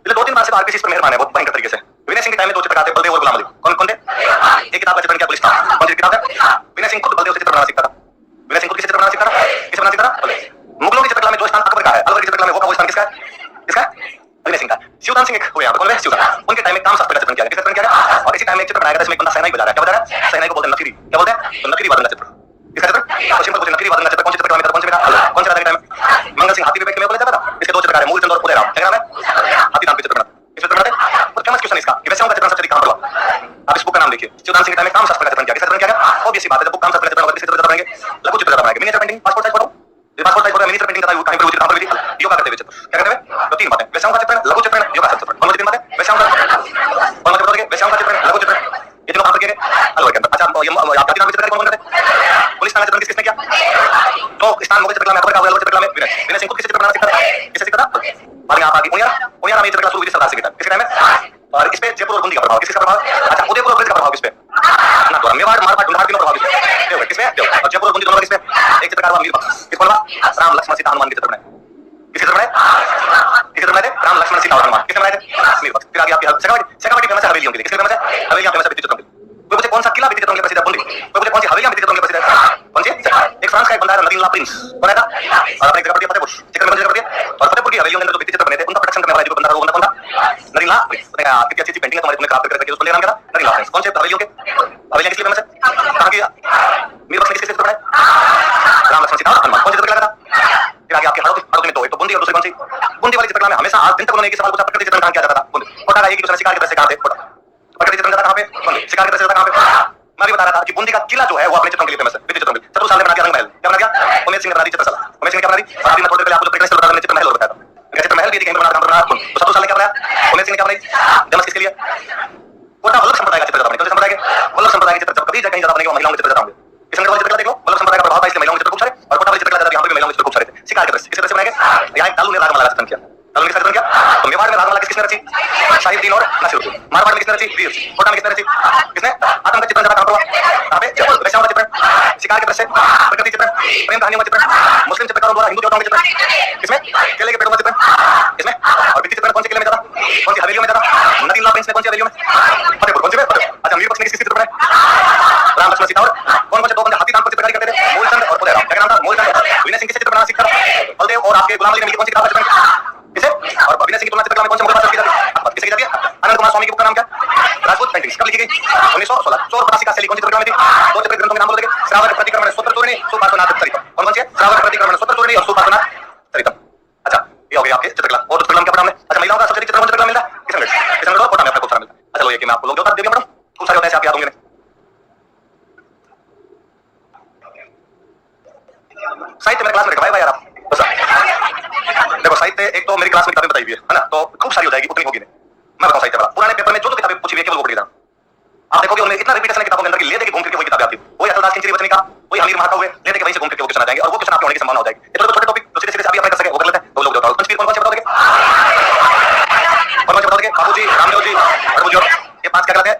इसलिए दो तीन बार से तो आरपीसी पर मेहरबान है, बहुत भयंकर तरीके से। विनय सिंह के टाइम में दो चित्रकार थे, बलदेव और गुलाम अली। कौन कौन थे? एक किताब का चित्रण किया गुलिस्तान, कौन सी किताब है? विनय सिंह खुद बलदेव से चित्र बनाना सीखता था। विनय सिंह खुद किसे चित्र बनाना सीखता था? किसे बनाना सीखता था? मुगलों की चित्रकला में जो स्थान अकबर का है, अकबर की चित्रकला में वो स्थान किसका है? किसका है? विनय सिंह का। शिवदान सिंह एक हुए यहाँ पर, कौन है? शिवदान। उनके टाइम में काम शास्त्र का चित्रण किया गया। किसका चित्रण किया गया? और इसी टाइम में एक चित्र बनाया गया जिसमें एक बंदा सहनाई बजा रहा है। क्या बजा रहा है? सहनाई को बोलते हैं नफीरी। क्या बोलते हैं? तो नफीरी वादन का चित्र। किसका चित्र? तो सिंपल पूछे, नफीरी वादन का चित्र कौन सी चित्रकला में था? कौन से में था? कौन से राजा के टाइम में? मंगल सिंह हाथी पे बैठ के मैं बोला जाता था। इसके दो चित्रकार हैं, मूलचंद और उदयराम। क्या नाम है? हाथी नाम पे चित्र बना। इस चित्र बनाते और फेमस क्वेश्चन इसका कि वैश्याओं का चित्रण सबसे अधिक कहां पर हुआ? आप इस बुक का नाम देखिए। शिवदान सिंह के टाइम में काम शास्त्र का चित्रण किया। किसका चित्रण किया गया? ऑब्वियस सी बात है, जब बुक काम शास्त्र का चित्रण होगा किसका चित्र बनाएंगे? लघु चित्र बनाएंगे। Miniature painting, passport size photo, passport size photo, miniature painting का कहां पर कहां पर विधि योगा करते हुए चित्र। क्या करते हुए? तो तीन बातें, वैश्याओं का चित्रण, लघु चित्रण, योगा चित्रण। कौन सी तीन बातें? वैश्याओं का, कौन मतलब बताओगे? वैश्याओं का चित्रण, लघु चित्रण, ये तीनों कहां पर किए गए? अलवर के अंदर। अच्छा, ये आप जाति नाम के चित्रकार कौन करते हैं? पुलिस का चित्रण किसने किया? तो स्थान मुगल चित्रकला में अकबर का, अलवर चित्रकला में विनय। विनय सिंह खुद किसे चित्र बनाना सीखता था? किसे सीखता था? बाद में आप आगे उनियारा में चित्रकला शुरू हुई थी सरदार सिंह के टाइम। किसके टाइम में? और इस पे जयपुर और बूंदी का प्रभाव, किसका प्रभाव? अच्छा, उदयपुर और ब्रज का प्रभाव किस पे? ना तो मेवाड़, मारवाड़, ढूंढाड़ तीनों प्रभाव किस पे? देवगढ़ किस पे? देवगढ़। और जयपुर और बूंदी दोनों किस पे? एक चित्रकार हुआ मीरभक्त, किसको हुआ? राम लक्ष्मण सीता हनुमान के चित्र बनाए। किसके चित्र बनाए? किसके चित्र बनाए थे? राम लक्ष्मण सीता और हनुमान। किसने बनाए थे? मीरभक्त। फिर आगे आपकी सकाबड़ी फेमस है हवेलियों के लिए। किसके फेमस है? हवेलियां फेमस है भित्ति चित्रों के लिए। कोई मुझे कौन सा किला भित्ति चित्रों के लिए प्रसिद्ध है? बूंदी। कोई मुझे कौन सी हवेलियां भित्ति चित्रों के लिए प्रसिद्ध है? कौन सी? एक फ्रांस का एक बंदा है नदीम ला प्रिंस, कौन है था? और अपनी जगह पर फतेहपुर, चित्र में जगह पर और फतेहपुर की हवेलियों के अंदर जो भित्ति चित्र बने थे उनका प्रोडक्शन करने वाला जो बंदा था वो बंदा कौन था? नदीम ला प्रिंस। कितनी अच्छी पेंटिंग है तुम्हारे, तुमने क्राफ्ट करके उसको ले नाम क्या था? नदीम ला प्रिंस। कौन से हवेलियों के? हवेलियां किस लिए फेमस है? कहां की? मीरभक्त ने किसके चित्र बनाए? राम लक्ष्मण सीता और हनुमान। कौन सी चित्रकला था? फिर आगे आपकी हड़ौती में दो, एक तो बूंदी और दूसरी कौन सी? बूंदी वाली चित्रकला में हमेशा आज दिन तक उन्होंने एक ही सवाल पूछा, प्रकृति चित्रण कहां किया जाता था? बूंदी। कोटा का एक ही क्वेश्चन, शिकार की तरह से कहां थे? कोटा। प्रकृति चित्रण कहां पे? बूंदी। शिकार की तरह से कहां पे? मैं भी बता रहा था कि बूंदी का किला जो है वो अपने चित्रों के लिए फेमस है, भित्ति चित्रों के लिए। शत्रु साल ने बना दिया रंग महल। क्या बना दिया? उमेश सिंह ने बना दी चित्रशाला। उमेश सिंह ने क्या बना दी? अभी मैं थोड़ी देर पहले आपको जो प्रेगनेंसी बताया था, चित्र महल और बताया था। चित्र महल भी कहीं बना था, तो शत्रु साल ने क्या बनाया? उमेश सिंह ने क्या बनाई? जमस किसके लिए? कोटा वल्लभ संप्रदाय का चित्र बनाया। कौन से संप्रदाय के? वल्लभ संप्रदाय के चित्र कभी कहीं ज्यादा बनेंगे महिलाओं के चित्र ज्यादा होंगे। किस वाले चित्रकला देख लो, वल्लभ संप्रदाय का प्रभाव था इसलिए महिलाओं के चित्र खूब सारे, और कोटा वाली चित्रकला ज्यादा, यहाँ पे महिलाओं के चित्र खूब सारे थे। शिकार के दृश्य किस तरह से बनाएंगे? यहाँ एक दालू ने रागमाला का चित्रण किया। दालू ने किसका चित्रण किया? तो मेवाड़ में रागमाला किसने रची? शाहिबुद्दीन और नसीरुद्दीन। मारवाड़ में किसने रची? वीर सिंह। कोटा में किसने रची? किसने? आदम का चित्रण ज्यादा कहां पर हुआ? कहां पे? जयपुर। वैश्याओं का चित्रण, शिकार के दृश्य, प्रकृति चित्रण, प्रेम कहानियों का चित्रण, मुस्लिम चित्रकारों द्वारा हिंदू देवताओं के चित्रण, किसमें? केले के पेड़ों का चित्रण, इसमें। और भित्ति चित्रण कौन से किले में ज्यादा? कौन सी हवेलियों में ज्यादा? नदीम ला प्रिंस ने कौन सी हवेलियों में? फतेहपुर। कौन सी में? फतेहपुर। अच्छा, मीरभक्त ने किसके चित्र बनाए? राम लक्ष्मण सीता और कौन कौन से दो बंदे हाथी नाम पर चित्रकारी करते थे? मूलचंद और उदयराम। क्या नाम था? मूलचंद। विनय सिंह किससे चित्र बनाना सीखा? बलदेव और आपके गुलाम अली ने मिलकर कौन सी किताब का चित्रण किया? किसे? और विनय सिंह की तुलना चित्रकला में कौन से मुगल बादशाह की जाती है? किसे की जाती है? आनंद कुमार स्वामी की बुक का नाम क्या? राजपूत पेंटिंग्स। कब लिखी गई? 1916। 185 का शैली कौन सी चित्रकला में थी? दो चित्र ग्रंथों के नाम बोल देंगे, श्रावक प्रतिक्रमण सूत्र चूर्णी, सुपार्श्वनाथ चरितम। कौन कौन सी है? श्रावक प्रतिक्रमण सूत्र चूर्णी और सुपार्श्वनाथ चरितम। अच्छा, ये हो गया आपके चित्रकला। और चित्रकला में क्या पढ़ा हमने? अच्छा, महिलाओं का सबसे अधिक चित्र कौन चित्रकला मिलता है? किशनगढ़ और कोटा में आपको खूब सारा मिलता है। अच्छा, लो ये कि मैं आपको लोग देवता देवियां पढ़ूं, खूब सारे होते हैं, आप याद होंगे। साहित्य मेरे क्लास में रखवाए भाई यार आप। देखो साहित्य एक तो मेरी क्लास में किताबें बताई हुई है ना, तो खूब सारी हो जाएगी, उतनी होगी नहीं। मैं बताऊं साहित्य बड़ा पुराने पेपर में जो किताबें पूछी हुई है केवल वो पढ़ी आप देखोगे उनमें इतना रिपीटेशन है किताबों के अंदर कि ले देके घूम फिर के वही किताबें आती है। वही अतुलदास किंचरी वचनी का, वही हमीर महाका हुए, ले देके वहीं से घूम फिर के वो क्वेश्चन आ जाएंगे और वो क्वेश्चन आपके होने की संभावना हो जाएगी। ये तो छोटे टॉपिक जो सीधे सीधे अभी अप्लाई कर सके वो कर लेते हैं। तो लोग बताओ पंचवीर कौन कौन से बता दोगे? कौन कौन से बता दोगे? बाबूजी, रामदेव जी, प्रभुजी, ये पांच क्या कहलाते हैं?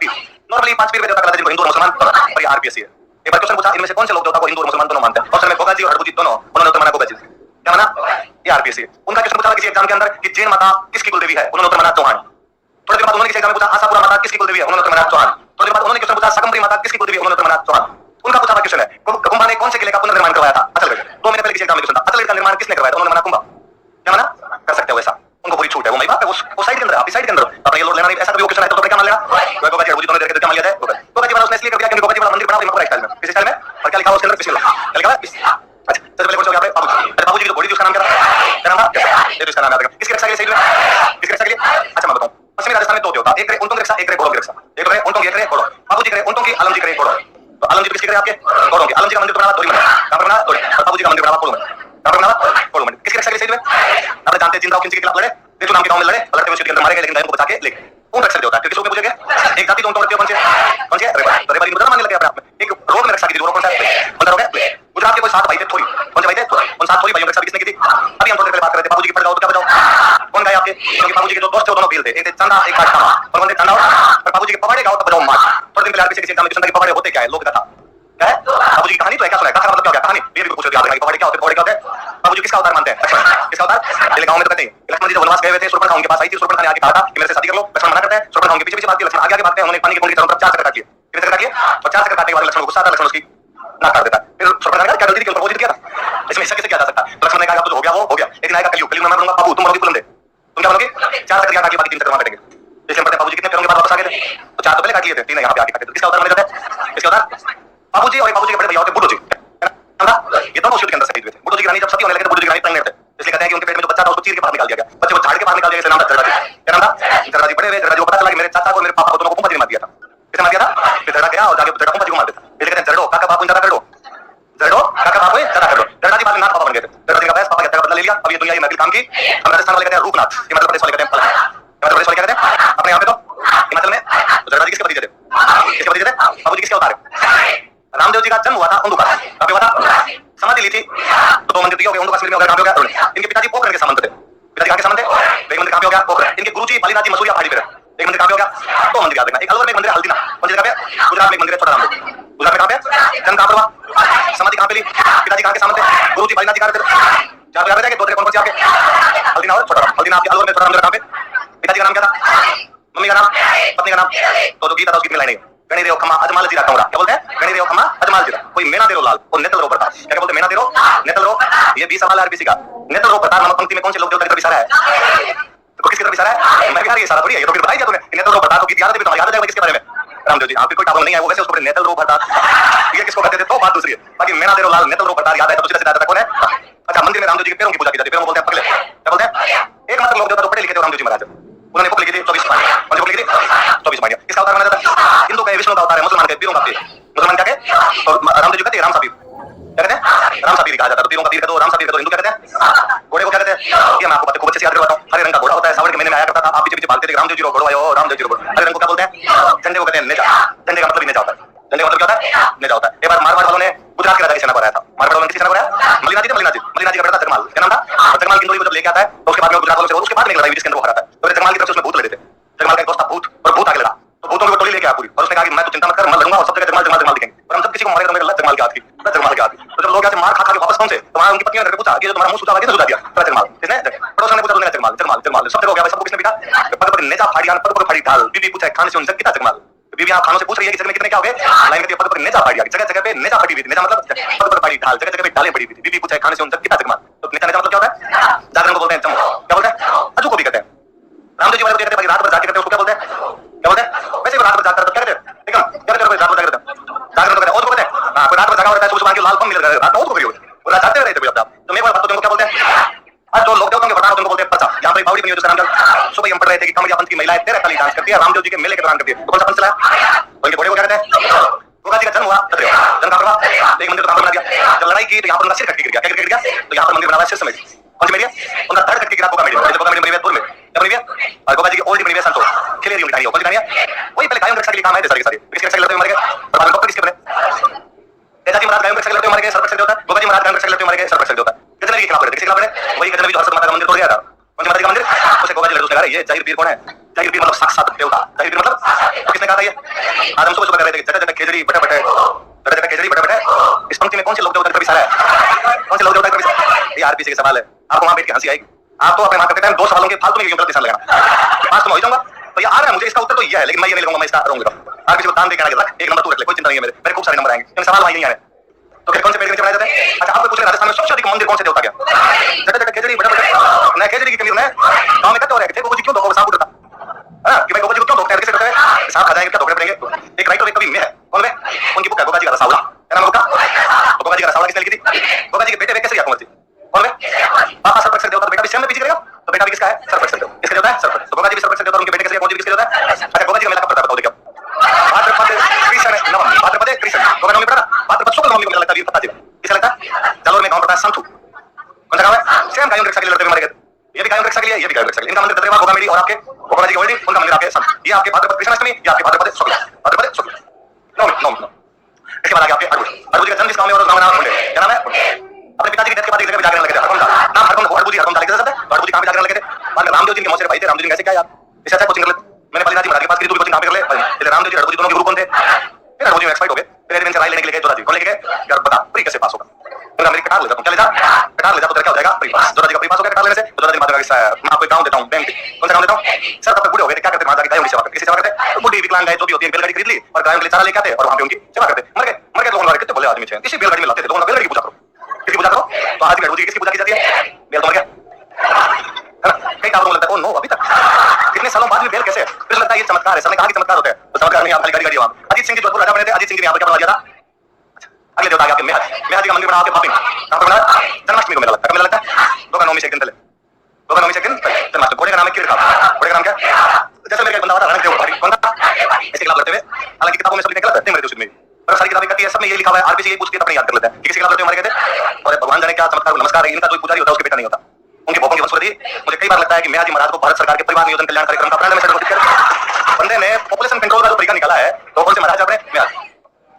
नॉर्मली पांच पीर के देवता कहलाते हैं जिनको हिंदू और मुसलमान, और ये आरपीएससी है। एक बार क्वेश्चन पूछा इनमें से कौन से लोग देवता को हिंदू और मुसलमान दोनों मानते हैं? ऑप्शन में गोगा जी और हरबू जी दोनों, उन्होंने उत्तर माना गोगा जी। क्या माना? ये आरपीएससी है। उनका क्वेश्चन पूछा किसी एग्जाम के अंदर कि जैन माता किसकी कुलदेवी है? उन्होंने उत्तर माना चौहान। थोड़ी देर बाद उन्होंने किसी एग्जाम में पूछा आशापुरा माता किसकी कुलदेवी है? उन्होंने उत्तर माना चौहान। थोड़ी देर बाद उन्होंने क्वेश्चन पूछा सकंबरी माता किसकी कुलदेवी है? उन्होंने उत्तर माना चौहान। उनका पूछा क्वेश्चन है कुंभा ने कौन से किले का पुनर्निर्माण करवाया था? अचलगढ़। 2 महीने पहले किसी एग्जाम में क्वेश्चन था अचलगढ़ का निर्माण किसने करवाया था? उन्होंने माना कुंभा। क्या माना? कर सकते हो ऐसा, उनको पूरी छूट है। वो मई बात है, वो साइड के अंदर, आप साइड के अंदर अपने ये लोड लेना नहीं। ऐसा कभी वो क्वेश्चन है तो क्या मान लेगा? गोगा जी हरबू जी दोनों देर के क्या मान लिया जाए? गोगा जी वाला उसने इसलिए कर दिया कि गोगा जी वाला मंदिर बना मकबरा स्टाइल में। किस स्टाइल में? और क्या लिखा हुआ उसके अंदर? पिछले क्या लिखा है? अच्छा सबसे पहले पूछो यहाँ पे बाबूजी। अरे बाबूजी की तो बॉडी थी उसका नाम क्या था? क्या नाम था? ये तो इसका नाम याद रखना। किसकी रक्षा के लिए सही में? किसकी रक्षा के लिए? अच्छा मैं बताऊं पश्चिमी राजस्थान में 2 देवता, एक करे उनटों की रक्षा, एक करे घोड़ों की रक्षा। एक करे उनटों की, एक करे घोड़ों। बाबूजी करे उनटों की, आलम जी करे घोड़ों। तो आलम जी किसकी करे? आपके घोड़ों की। आलम जी का मंदिर बनाना तोड़ी में, कहां पर बनाना? तोड़ी। और बाबूजी का मंदिर बनाना कोलू में, कहां पर बनाना? कोलू में। किसकी रक्षा के लिए सही में? आप जानते हैं जिंदाओ किंची के खिलाफ लड़े, देशु नाम के गांव में लड़े, लड़ते हुए के अंदर मारे गए, लेकिन गायों को बचा के ले गए। कौन रक्षा देवता है? क्योंकि लोग में पूछेंगे एक जाति दोनों रखते हो कौन से? कौन से? रेवाड़ी। तो रेवाड़ी को मानने लगे अपने आप में। एक रोड में रक्षा की थी, कौन सा? अंदर हो गया गुजरात के कोई 7 भाई थे, थोड़ी। कौन से भाई थे? उन 7 थोड़ी भाइयों की रक्षा किसने की थी? अभी हम थोड़ी देर पहले बात कर रहे थे बाबूजी की पड़ जाओ तो क्या बजाओ? कौन गए आपके? क्योंकि बाबूजी के जो दोस्त थे दोनों फेल थे, एक थे चंदा एक काटमा। और कौन थे? चंदा। और बाबूजी के पवाड़े गाओ तब बजाओ मार। थोड़े दिन पहले आरपीसी के एग्जाम में चंदा के पवाड़े होते क्या है? लोक कथा क्या है? बाबूजी की कहानी तो है, क्या सुना है? कथा मतलब क्या हो गया? कहानी ये भी पूछ रहे थे पवाड़े क्या होते? पवाड़े क्या होते? बाबूजी किसका अवतार मानते हैं? अच्छा किसका अवतार? पहले गांव में तो कहते हैं लक्ष्मण जी जब वनवास गए हुए थे, शूर्पणखा उनके पास आई थी। शूर्पणखा ने आके कहा था कि मेरे से शादी कर लो। लक्ष्मण मना करते हैं, शूर्पणखा उनके पीछे पीछे भागती है, लक्ष्मण आगे आगे भागते हैं। उन्होंने पानी की बूंद की चारों तरफ 4 चक्कर काटिए, कितने चक्कर काटिए? और 4 चक्कर काटने के बाद लक्ष्मण को गुस्सा आता है, लक्ष्मण उसकी नाक काट देता है। फिर शूर्पणखा ने क्या गलती की? वो जीत गया था। इसमें हिस्सा किसे किया जा सकता है? लक्ष्मण ने कहा तो हो गया वो हो गया, लेकिन आएगा कलयुग, कलयुग में मैं बोलूंगा बाबू तुम बनोगे पुलंदे, तुम क्या बनोगे? 4 चक्कर काट के बाकी 3 चक्कर वहां काटेंगे। इसलिए पढ़ते बाबूजी कितने फेरों के बाद वापस आ गए थे? तो 4 तो पहले काट लिए थे, 3 यहां पे आके काटे थे। किसका अवतार माने जाते हैं? किसका अवतार? बाबूजी और बाबूजी के बड़े भैया होते बुड्ढो जी, ये दोनों उस युद्ध के अंदर शहीद हुए थे। बुड्ढो जी की रानी जब सती होने लगे तो बुड्ढो जी की रानी प्रेग्नेंट थे, इसलिए कहते हैं कि उनके पेट में जो बच्चा था उसको चीर के बाहर निकाल दिया गया। बच्चे को झाड़ के बाहर निकाल दिया गया। नाम था जरगा जी। क्या नाम था? जरगा जी। बड़े हुए जरगा जी को पता चला कि मेरे चाचा को मेरे पापा को दोनों को कुंभा जी ने मार दिया था। किसने मार दिया था? फिर जरगा गया और जाके जरगा कुंभा जी को मार देता। इसलिए कहते हैं जरडो काका बापू ज्यादा कर दो, जरडो काका बापू ज्यादा कर दो। जरगा जी बाद में नाथ पापा बन गए थे। जरगा जी का पापा का बदला ले लिया। अब ये दुनिया में काम की। हम राजस्थान वाले कहते हैं रूपनाथ, हिमाचल प्रदेश वाले कहते हैं फलाना, हिमाचल प्रदेश वाले कहते हैं अपने यहाँ पे तो हिमाचल में जरगा जी किसके भतीजे थे? किसके भतीजे थे? बाबूजी किसके अवतार है? रामदेव जी का जन्म हुआ था उन्दुका, कहाँ पे हुआ था? समाधि ली थी तो 2 मंदिर दिए हो गए, उन्दुका कश्मीर में हो गया, कहाँ पे हो गया? इनके पिताजी पोखरण के सामंत थे। पिताजी कहाँ के सामंत थे? एक मंदिर कहाँ पे हो गया? पोखरण। इनके गुरुजी बालीनाथ जी मसूरिया पहाड़ी पे रहे। एक मंदिर कहाँ पे हो गया? 2 मंदिर याद रखना, एक अलवर में एक मंदिर है हल्दीना, कौन सी जगह पे? गुजरात में एक मंदिर है छोटा रामदेव। गुजरात में कहाँ पे? जन्म कहाँ पर हुआ? समाधि कहाँ पे ली? पिताजी कहाँ के सामंत थे? गुरुजी बालीनाथ जी कहाँ पे थे? जहाँ पे याद रखेंगे 2 जगह कौन सी आपके? हल्दीना और छोटा राम। हल्दीना आपके अलवर में, छोटा रामदेव कहाँ पे? पिताजी का नाम क्या था? मम्मी का नाम? पत्नी का नाम? तो गीता था उसकी लाइन है गणी देव खमा अजमाल जीरा कौड़ा। क्या बोलते हैं? गणी देव खमा अजमाल जीरा। कोई मेना देरो लाल और नेतल रो प्रताप। क्या बोलते हैं? मेना देरो नेतल रो। ये 20 सवाल है आरबीसी का। नेतल रो प्रताप नामक पंक्ति में कौन से लोग देवता की तरफ इशारा है? तो किसकी तरफ इशारा है? मैं भी इशारा थोड़ी है, ये तो फिर बताई दिया तूने। नेतल रो प्रताप की याद है, तुम्हारी याद आ जाएगा किसके बारे में? रामदेव जी। आपके कोई प्रॉब्लम नहीं है वो, वैसे उसको नेतल रो प्रताप ये किसको कहते थे तो बात दूसरी है। बाकी मेना देरो लाल नेतल रो प्रताप याद है तो सीधा सीधा कौन है? अच्छा मंदिर में रामदेव जी के पैरों की पूजा की जाती है, पैरों को बोलते हैं पगले। क्या बोलते हैं? एक मात्र लोग देवता तो पढ़े लिखे थे रामदेव जी महाराज, उन्होंने बुक लिखी थी 24 पानी। कौन सी बुक लिखी थी? 24 पानी। किसका अवतार माना जाता है? हिंदू का विष्णु का अवतार है, मुसलमान के पीरों का पीर। मुसलमान क्या कहते हैं? और रामदेव जी कहते हैं राम साबीर। क्या कहते हैं? राम साबीर कहा जाता है। तो पीरों का पीर कहते हो, राम साबीर कहते हो। हिंदू क्या कहते हैं? घोड़े को क्या कहते हैं? ये मैं आपको बातें खूब अच्छे से याद करवाता हूं। हरे रंग का घोड़ा होता है, सावन के महीने में आया करता था, आप पीछे पीछे भागते थे रामदेव जी रो घोड़ा आयो, रामदेव जी रो घोड़ा। हरे रंग को क्या बोलते हैं? झंडे को कहते हैं नेजा। झंडे का मतलब ही नेजा होता है। झंडे का मतलब क्या होता है? नेजा होता है। एक बार मारवाड़ वालों ने गुजरात के राजा की सेना को हराया था। मारवाड़ वालों ने किसी सेना को हराया? मलिना जी थे, मलिना जी। मलिना जी का बेटा था जगमाल। क्या नाम था? और जगमाल किंदौली को जब लेके आता है तो उसके बाद में गुजरात वालों से उसके बाद में लड़ाई हुई जिसके अंदर वो हराता है। तो जगमाल की तरफ से उसमें भूत लड़े थे। जगमाल का एक दोस्त था भूत, और भूत आगे लड़ा तो भूतों की टोली लेके आया पूरी, और उसने कहा कि मैं तो चिंता मत कर, मैं लड़ूंगा और सब जगह जगमाल जगमाल जगमाल दिखेंगे। और हम जब किसी को मारेगा तो मेरे जगमाल के हाथ की, जगमाल के हाथ की। तो जब लोग यहाँ से मार खा के वापस पहुंचे तो वहां उनकी पत्नी ने पूछा कि जो तुम्हारा मुंह सूजा हुआ सुझा दिया? जगमाल। किसने? पड़ोसन ने पूछा, तूने जगमाल जगमाल जगमाल सब जगह हो गया। सबको किसने पीटा? पग पग नेजा फाड़ियान पग पग फाड़ी ढाल। बीबी पूछा खान से उन जग कितना जगमाल। बीबी आप खानों से पूछ रही है कि जग में कितने क्या हो गए? लाइन कहती है पग पग नेजा फाड़िया, जगह जगह पे नेजा फटी हुई थी। नेजा मतलब पग पग फाड़ी ढाल, जगह जगह पे ढालें पड़ी हुई थी। बीबी पूछा खान से उन जग कितना जगमाल। तो नेजा नेजा मतलब क्या होता है? जागरण को बोलते हैं चमो। क्या बोलते हैं? अजू को भी कहते हैं। रामदेव जी वाले को कहते हैं रात भर जाके करते हैं, उसको क्या बोलते हैं? क्या बोलते हैं? वैसे रात भर जाकर क्या कहते हैं? ठीक है, क्या कहते हैं? रात भर जाकर जागरण कहते हैं। और कहते हैं हां, कोई रात भर जागा रहता है, सुबह के लाल पंख मिल रहा है, रात को करी हुई और रात जागते रहते हैं। तो मैं बात तुमको क्या बोलते हैं? आज जो लोग देवताओं के बता तुमको बोलते हैं पर्चा। यहां पर बावड़ी बनी है जिसका नाम है, सुबह हम पढ़ रहे थे कि कमरिया पंथ की महिलाएं 13 ताली डांस करती है, रामदेव जी के मेले के दौरान करती है। तो कौन सा पंथ चला? उनके घोड़े को क्या कहते हैं? गोगा जी का जन्म हुआ खतरे जन्म का करवा एक मंदिर का बना दिया। जब लड़ाई की तो यहां पर उनका सिर कट के गिर गया। क्या गिर गया? तो यहां पर मंदिर बना हुआ है सिर समेत। कौन सी मेरी है? उनका धड़ कट के गिरा गोगा मेरी। गोगा मेरी दूर में क्या बनी हुई है? और गोगा जी की ओल्ड बनी हुई है संतो खिलेरी उनकी कहानी है, कौन सी कहानी है? वही पहले गायों की रक्षा के लिए काम है सारे के सारे, किसकी रक्षा करते हुए मर गए और बाद में डॉक्टर किसके बने? तेजाजी महाराज गायों की रक्षा करते हुए मर गए, सर्प रक्षा देवता। गोगा जी महाराज गायों की रक्षा करते हुए मर गए, सर्प रक्षा देवता। कितने के खिलाफ लड़े, किसके खिलाफ लड़े? वही कितने भी जो हर्षद माता का मंदिर तोड़ दिया था, कौन सी माता का मंदिर? उसे गोगा जी लड़े, उसने कहा ये जाहिर पीर कौन है? जाहिर पीर मतलब साक्षात देवता। जाहिर पीर मतलब किसने कहा था ये? आज हम सुबह सुबह कर रहे थे जगह जगह खेजड़ी बटे बटे, जगह जगह खेजड़ी बटे बटे। इस पंक्ति में कौन से लोग देवता का विचार है? कौन से लोग देवता का विचार? ये आरपीसी के सवाल है, आपको वहां बैठ के हंसी आएगी। आप तो अपने मां करते टाइम दो सवालों के फालतू में क्यों गलत निशान लगाना? पास तो मैं हो जाऊंगा, तो ये आ रहा है मुझे, इसका उत्तर तो ये है, लेकिन मैं ये नहीं लूंगा, मैं इसका रहूंगा। आरपीसी को दान देकर आगे रख, एक नंबर तू रख ले, कोई चिंता नहीं है मेरे खूब सारे नंबर आएंगे, लेकिन सवाल वहां नहीं आए। तो फिर कौन से पेड़ के नीचे बनाए जाते हैं? अच्छा आपको पूछ रहे राजस्थान में सबसे अधिक मंदिर कौन से देवता के? जगह जगह खेजड़ी बटे बटे, ना खेजड़ी की कमी है गांव में कहते हो रहे थे गोबा जी क्यों धोखा सांप उठता है कि भाई गोबा जी को क्यों धोखा कैसे करते हैं? सांप खा जाएंगे क्या धोखे पड़ेंगे? एक राइटर एक कवि में है, कौन है? उनकी बुक है गोगा जी का रसावला, क्या नाम है? गोगा जी का रसावला किसने लिखी थी? गोगा जी के बेटे वे कैसे याद थी? कौन है? पापा सर्पक्षक देवता, बेटा भी सेम में पीछे करेगा, तो बेटा भी किसका है? सर्पक्षक देवता। किसका देवता है? सर्पक्षक। तो गोगा जी भी सर्पक्षक देवता, उनके बेटे किसके? गोगा जी किसके देवता है? अच्छा गोगा जी का मेला कब पड़ता है बताओ? देखो भाद्रपद कृष्ण नवमी, भाद्रपद कृष्ण गोगा नवमी पड़ा, भाद्रपद शुक्ल नवमी को मेला लगता है, वीर पता जी किसे लगता है? जालोर में गांव पड़ता है संतू, कौन सा गांव है? सेम गायों की रक्षा के लिए लड़ते हुए मारे गए, ये भी गायों की रक्षा के लिए, ये भी गायों की रक्षा के लिए। इनका मंदिर दत्रेवा गोगा मेरी और आपके गोगा जी की होल्डिंग, उनका मंदिर आपके संत। ये आपके भाद्रपद कृष्णाष्टमी, ये आपके भाद्रपद शुक्ल, भाद्रपद शुक्ल नवमी नवमी। इसके बाद आगे आपके अड़बुल, अड़बुल का जन्म किस गांव में और उस गांव का नाम है क्या नाम है? अपने पिताजी की डेथ के बाद एक जगह जागरण लगे थे, हरबम का नाम हरबम, अड़बुल हरबम डाले थे सब, अड़बुल कहां पे जागरण लगे थे? बाद में रामदेव जी के मौसे भाई थे, रामदेव जी कैसे क्या यार, इससे अच्छा कोचिंग कर ले, मैंने बलिनाथ जी महाराज के पास की तू भी कोचिंग कहां पे कर ले? पहले रामदेव जी अड़बुल जी दोनों के गुरु कौन थे? फिर अड़बुल जी एक्सपायर हो गए, फिर एडमिन से राय लेने के लिए गए जोधा जी, कौन लेके गए? यार बता प्री कैसे पास होगा? मेरा मेरी कटार ले जा, चले जा कटार ले जा, तो तेरा क्या हो जाएगा? Pre pass. जोधा जी का प्री पास हो गया कटार लेने से, जोधा जी बाद में मैं आपको गांव देता हूं, बैंक कौन सा गांव देता हूं? सर तब तक बूढ़े हो गए क्या करते? वहां जाके गायों की सेवा करते, किसी सेवा करते? बूढ़ी विकलांग गाय जो भी होती है बैलगाड़ी खरीद ली और गायों के लिए चारा लेके आते और वहां पे उनकी सेवा करते, मर गए लोगों ने, कितने बोले आदमी थे, किसी बैलगाड़ी में लाते थे, लोगों ने बैलगाड़ी की पूजा करो, किसकी पूजा करो? तो आज भी किसकी पूजा की जाती है? बैल तो मर गया है ना, कई कारों में लगता है ओ नो अभी तक कितने सालों बाद भी बैल कैसे? फिर लगता है ये चमत्कार है, सबने कहा कि चमत्कार होता है, तो चमत्कार नहीं, आप खाली गाड़ी वहां। अजीत सिंह जी जोधपुर राजा बने थे, अजीत सिंह जी ने यहाँ पर क्या बना दिया था? अगले देवता आपके मेहर जी का मंदिर बना आपके बापी, कहां पर बना? जन्माष्टमी को मेला लगता है, मेला लगता है गोगा नवमी से एक दिन पहले, गोगा नवमी से एक दिन पहले जन्माष्टमी। घोड़े का नाम है कीर खान, घोड़े का नाम क्या? जैसे मेरे एक बंदा था रणदेव भारी, कौन था? इसके खिलाफ लड़ते हुए, हालांकि किताबों में सब लिखा गलत है, मेरे में और सारी किताबें कहती है सब में ये लिखा हुआ है, आरपीसी ये पूछ के अपने याद कर लेते हैं कि किसके खिलाफ लड़ते हुए मारे गए थे। और भगवान जाने क्या चमत्कार नमस्कार है, इनका जो पुजारी होता है उसके बेटा नहीं होता, उनके भोपों की वंशवृद्धि। मुझे कई बार लगता है कि मेहर जी महाराज को भारत सरकार के परिवार नियोजन कल्याण कार्यक्रम का ब्रांड एम्बेसडर घोषित कर बंदे ने पॉपुलेशन कंट्रोल का जो तरीका निकाला है, तो कौन से महाराज अपने मेहर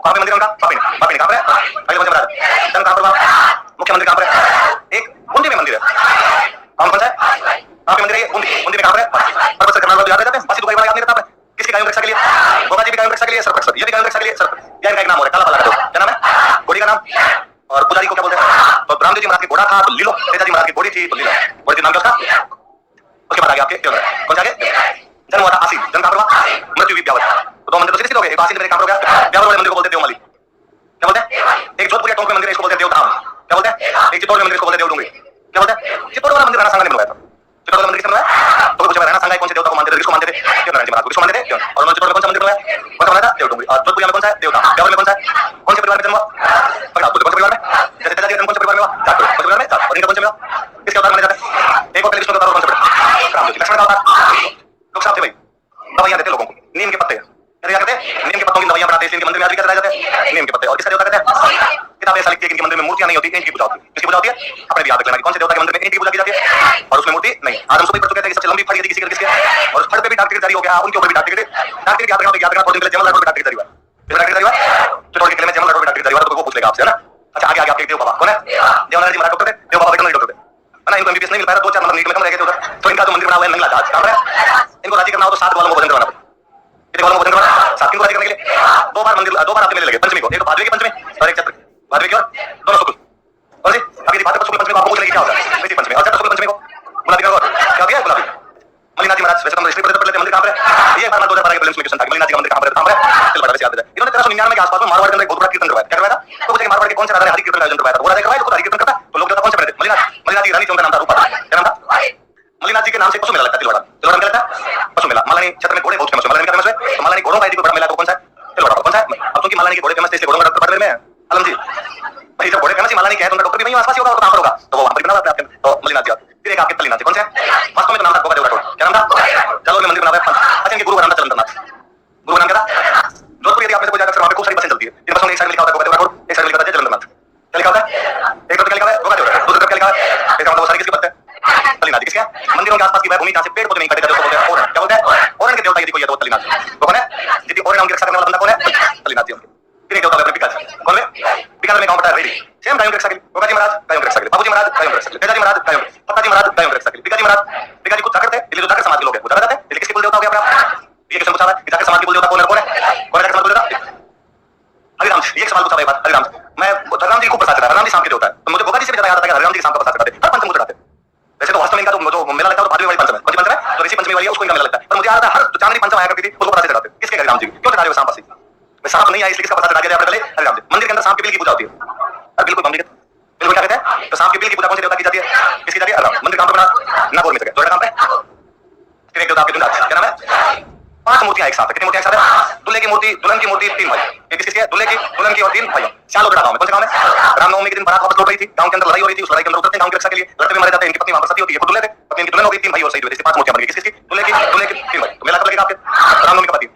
कहां पे मंदिर उनका? बापी ने कहां पर? अगले कौन से महाराज जन कहां पर? मुख्य मंदिर कहां पर? एक बूंदी में मंदिर है, कौन सा है? आपके मंदिर है बूंदी, बूंदी में कहां पर है? पर्वत से करना वाला याद रहता है, बासी दुबई वाला याद नहीं रहता है। किसकी गायों की रक्षा के लिए? गोगा जी भी गायों की रक्षा के लिए, सर्प ये भी गायों की रक्षा के लिए, सर्प या इनका एक नाम हो रहा है काला वाला, क्या नाम है? घोड़ी का नाम। और पुजारी को क्या बोलते हैं? तो रामदेव जी महाराज की घोड़ा था तो लीलो, तेजाजी महाराज की घोड़ी थी तो लीलो, घोड़ी नाम क्या उसका? उसके बाद आगे आपके कौन सा? आगे जन्म हुआ था आसीन, जन्म कहां पर हुआ? मृत्यु भी ब्यावर, तो दो मंदिर तो किसके हो गए? एक आसीन में कहां पर हो गया? ब्यावर वाले मंदिर को बोलते हैं देवमाली, क्या बोलते हैं? एक जोधपुर टोंक में मंदिर है इसको बोलते हैं देवधाम, क्या बोलते हैं? एक चित्तौड़ में मंदिर को बोलते हैं देवडूंगरी, क्या बोलते हैं? चित्तौड़ वाला मंदिर राणा सांगा ने बनवाया था, चित्तौड़ वाला मंदिर किसने बनवाया? तो पूछा राणा सांगा कौन से देवता को मानते थे? किसको मानते थे? देवनारायण जी महाराज को। किसको मानते थे? और उन्होंने चित्तौड़ में कौन सा मंदिर बनवाया? कौन सा बनाया था? देवडूंगरी। और जोधपुर में कौन सा है? देवधाम। ब्यावर में कौन सा है? कौन से परिवार में जन्म हुआ? पकड़ा कौन से परिवार में? जैसे तेजाजी का जन्म कौन से परिवार में हुआ? जाट परिवार में, जाट। और इनका कौन से में हुआ? किसके अवतार माने जाते हैं? एक और विष्णु का अवतार कौन सा पड़ा? राम जी। लक्ष्मण का अवतार लोग साहब थे भाई, दवाइयां देते लोगों को, नीम के पत्ते क्या करते हैं? नीम के पत्तों की दवाइयां बनाते हैं, इनके मंदिर में आज भी क्या कराए जाते हैं? नीम के पत्ते। और किसका देवता कहते हैं? किताबें ऐसा लिखती है कि इनके मंदिर में मूर्तियां नहीं होती, इनकी पूजा होती है। किसकी पूजा होती है? अपने भी याद रख लेना कौन से देवता के मंदिर में इनकी पूजा की जाती है और उसमें मूर्ति नहीं। आज हम सुबह पढ़ चुके थे कि सबसे लंबी फड़ यदि किसी के किसके, और उस फड़ पे भी डाक टिकट जारी हो गया, उनके ऊपर भी डाक टिकट याद रखना थोड़ी दिन पहले जमल रोड पे डाक टिकट जारी हुआ, किस डाक टिकट जारी हुआ? तो थोड़ी किले में जमल रोड पे डाक टिकट जारी हुआ, तो वो पूछ लेगा आपसे, है ना? अच्छा आगे आपके देव बाबा कौन है? देवनारायण जी महाराज डॉक्टर थे, देव बाबा वेटरनरी डॉक्टर थे, है ना? इनको एमबीबीएस नहीं मिल पाया, 2-4 नंबर नीट में कम रह गए थे उधर, तो इनका जो मंदिर बना हुआ है नंगला जहाज कहां पर है? इनको राजी करना हो तो 7 वालों को भोजन करवाना, कितने वालों को भोजन करवाना? 7 किनको राजी करने के लिए 2 बार मंदिर 2 बार आपके मेले लगे, पंचमी को, एक तो भादवे की पंचमी और एक चैत्र भादवे की, और दोनों शुक्ल। और जी अभी भाद्रपद शुक्ल पंचमी को आपको पूछने की क्या होता है? वैसी पंचमी और चैत्र शुक्ल पंचमी को गुलाबी का क्या हो गया? गुलाबी। मलिनाथ जी महाराज वैसे हम हिस्ट्री पढ़ते पढ़ते मंदिर कहां पर है? ये बार 2012 के प्रीलिम्स में क्वेश्चन था, मलिनाथ जी का मंदिर कहां पर है? कहां पर है? चल बड़ा वैसे याद है। इन्होंने 1399 के आसपास में मारवाड़ के अंदर एक बहुत बड़ा कीर्तन करवाया, क्या करवाया था? तो पूछे कि मारवाड़ के कौन से राजा ने हरि कीर्तन का आयोजन करवाया था? वो राजा करवाया तो हरि कीर्तन करता, तो लोग कौन से बने थे? मलिनाथ जी। रानी जी उनका नाम था, रूपा, क्या नाम था? मलिनाथ जी के नाम से पशु मेला लगता है तिलवाड़ा, तिलवाड़ा में लगता है पशु मेला। मालानी क्षेत्र में घोड़े बहुत फेमस है, मालानी का फेमस है, तो मालानी घोड़ों का एक बड़ा मेला तो कौन सा है? तिलवाड़ा। कौन सा है? अब क्योंकि मालानी के घोड़े फेमस थे इसलिए घोड़ों का डॉक्टर पटवेल में है आलम जी भाई, जब घोड़े फेमस ही मालानी के है तो उनका डॉक्टर भी वहीं आसपास ही होगा, तो कहां पर होगा? तो वो वहां पर बना हुआ है आपके, तो मलिनाथ जी। फिर एक आपके तलीनाथ जी कौन से है? वास्तव में तो नाम था गोगा देवरा, क्या नाम था? जालोर में मंदिर बना हुआ है। अच्छा इनके गुरु का नाम था चलंतनाथ, गुरु का नाम क्या था? जोधपुर यदि आप में से कोई जाकर वहां पे खूब सारी बसें चलती है, इन बसों में एक साइड में लिखा होता है गोगा देवरा, एक साइड में लिखा होता है चलंतनाथ। क्या लिखा होता है? एक तरफ क्या लिखा है? गोगा देवरा, दूसरी तरफ क्या लिखा है? इसका मतलब वो सारी किसकी बात है? तलीनाथ जी। किसके? मंदिरों के आसपास की वह भूमि जहां से पेड़ पौधे नहीं कौन में बीकानेर में गांव पड़ता है रेडी सेम गायों के रक्षा के लिए गोगा जी महाराज गायों के रक्षा के लिए बाबूजी महाराज गायों के रक्षा के लिए तेजा जी महाराज गायों के पत्ता जी महाराज गायों के रक्षा के लिए पिता जी महाराज पिता जी को जाकर थे दिल्ली जो जाकर समाज के लोग हैं वो जाते हैं दिल्ली किसके कुल देवता हो गया अपना ये क्वेश्चन पूछा है जाकर समाज के कुल देवता कौन है कौन है जाकर समाज कुल देवता हरिराम जी एक सवाल पूछा भाई बात हरिराम जी मैं हरिराम जी को प्रसाद चढ़ा हरिराम जी शाम के देवता है तो मुझे गोगा जी से भी ज्यादा याद आता है हरिराम जी शाम का प्रसाद चढ़ाते हर पंचमी को चढ़ाते वैसे तो वास्तव में इनका जो मेला लगता है वो भादवी वाली पंचम है कौन सी पंचम है तो ऋषि पंचमी वाली है उसको इनका मेला लगता है पर मुझे याद आता है हर चांदनी पंचम आया करती थी उसको प्रसाद चढ़ाते किसके हरिराम जी क्यों चढ़ा रहे हो शाम पासी मैं सांप नहीं आई इसलिए इसका प्रसाद चढ़ा दिया आपने हरिराम जी मंदिर के अंदर सांप के बिल की पूजा होती है और बिल्कुल मंदिर बिल्कुल क्या कहते हैं तो सांप के बिल की पूजा कौन से देवता की जाती है किसकी जाती है मंदिर काम पे बना नागौर में जगह काम पे फिर एक देवता आपके दुल्हा क्या नाम है 5 मूर्तियां एक साथ कितनी मूर्तियां एक साथ है दूल्हे की मूर्ति दुल्हन की मूर्ति 3 भाई ये किसकी है दूल्हे की दुल्हन की और 3 भाई चालों गांव में कौन से गांव में रामनवमी के दिन बारात वापस लौट रही थी गांव के अंदर लड़ाई हो रही थी उस लड़ाई के अंदर उतरते गांव की रक्षा के लिए लड़ते भी मारे जाते हैं इनकी पत्नी वहां पर सती होती है वो दूल्हे थे पत्नी की दुल्हन हो गई 3 भाई और शहीद हुए 5 मूर्तियां बन गई किसकी दूल्हे की 3 भाई तो मेला कब लगेगा आपके रामनवमी का पति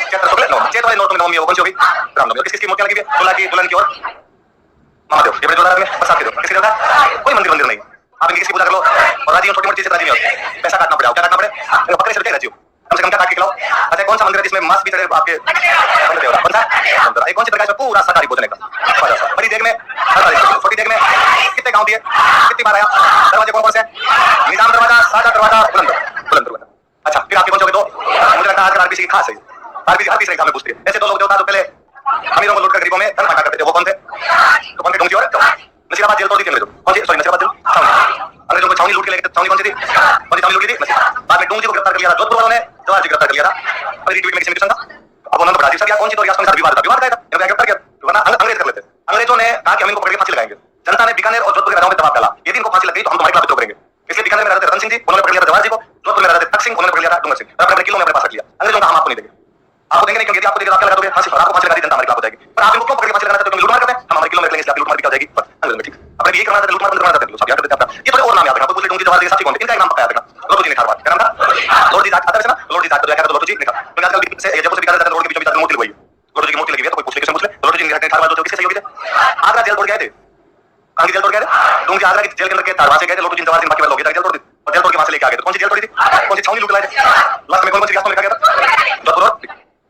चैत्र शुक्ल चैत्र वाले नौमी नवमी कौन सी होगी रामनवमी किसकी मूर्तियां लगी है दूल्हा की दुल्हन की और महादेव ये बड़े जोरदार में प्रसाद के दो किसकी देवता कोई मंदिर नहीं आप इनकी पूजा कर लो और राजी छोटी मोटी चीजें राजी नहीं होती पैसा काटना पड़ेगा क्या काटना पड़े बकरे से राजी कम से कम क्या काट के खिलाओ अच्छा कौन सा मंदिर है जिसमें मांस भी चढ़े आपके कौन सा एक कौन सी प्रकार में पूरा शाकाहारी भोजन का बड़ी देग में छोटी देग में कितने गांव दिए कितनी बार आया दरवाजे कौन कौन से निजाम दरवाजा सादा दरवाजा बुलंद दरवाजा अच्छा फिर आपके कौन से दो मुझे लगता है आजकल आरबीसी की खास है आरबीसी एग्जाम में पूछती है ऐसे 2 लोग देवता तो पहले अमीरों को लूट कर गरीबों में धन बांटा करते थे वो कौन थे तो कौन थे डोंगी और नसीराबाद जेल तोड़ दी थी अंग्रेजों कौन सी सॉरी नसीराबाद जेल अंग्रेजों को छावनी लूट के लेके छावनी कौन सी थी छावनी लूट की थी बाद में डोंगी को गिरफ्तार कर लिया था जोधपुर वालों ने जवाहर जी गिरफ्तार कर लिया था और रिट्वीट में किसी ने किसान था अब उन्होंने बड़ा जी सर कौन सी तो यार साथ विवाद था इन्होंने गिरफ्तार किया वरना अंग्रेज कर लेते अंग्रेजों ने कहा कि हम इनको पकड़ के फांसी लगाएंगे जनता ने बीकानेर और जोधपुर के राजाओं पे दबाव डाला यदि इनको फांसी लग गई तो हम तुम्हारे खिलाफ विद्रोह करेंगे इसलिए बीकानेर में रहते रतन सिंह जी उन्होंने पकड़ लिया जवाहर जी को जोधपुर में रहते तख्त सिंह उन्होंने पकड़ लिया डूंगर सिंह अपने किलो में अपने पास रख लिया अंग्रेजों का हम आपको नहीं देंगे आपको देंगे नहीं क्योंकि आपको देंगे आप लगा दोगे फांसी आपको फांसी लगा दी जनता हमारे खिलाफ हो जाएगी पर आप इनको पकड़ के फांसी लगाना चाहते हो लूट मार करते हैं हम हमारे किलो में लेंगे इसलिए लूट मार की हो जाएगी अंग्रेज में ठीक अपने ये करना था लूट मार करना चाहते हो सब याद करते हैं अपना ये थोड़े और नाम याद रखना कोई डोंगी जवाहर जी साथी कौन इनका नाम पता याद रखना लोटू जी ने खारवाड़ क्या नाम था लोटू जी आता है ना लोटू जी आता है तो लोटू जी निकल तो आजकल से जब से बीकानेर रोड के बीच में मूर्ति लगी लोटू जी की मूर्ति लगी है तो कोई पूछ ले किससे पूछ ले लोटू जी ने खारवाड़ जो किससे सहयोगी थे आगरा जेल तोड़ गए थे कहां की जेल तोड़ गए थे डोंगी आगरा की जेल के अंदर के तारवा से गए थे लोटू जी जवाहर सिंह बाकी वाले लोग जेल तोड़ दी और जेल तोड़ के वहां से लेके आ गए तो कौन सी जेल तोड़ी थी कौन सी छावनी लूट लाए थे लास्ट में कौन सी रियासत में लिखा गया था जोधपुर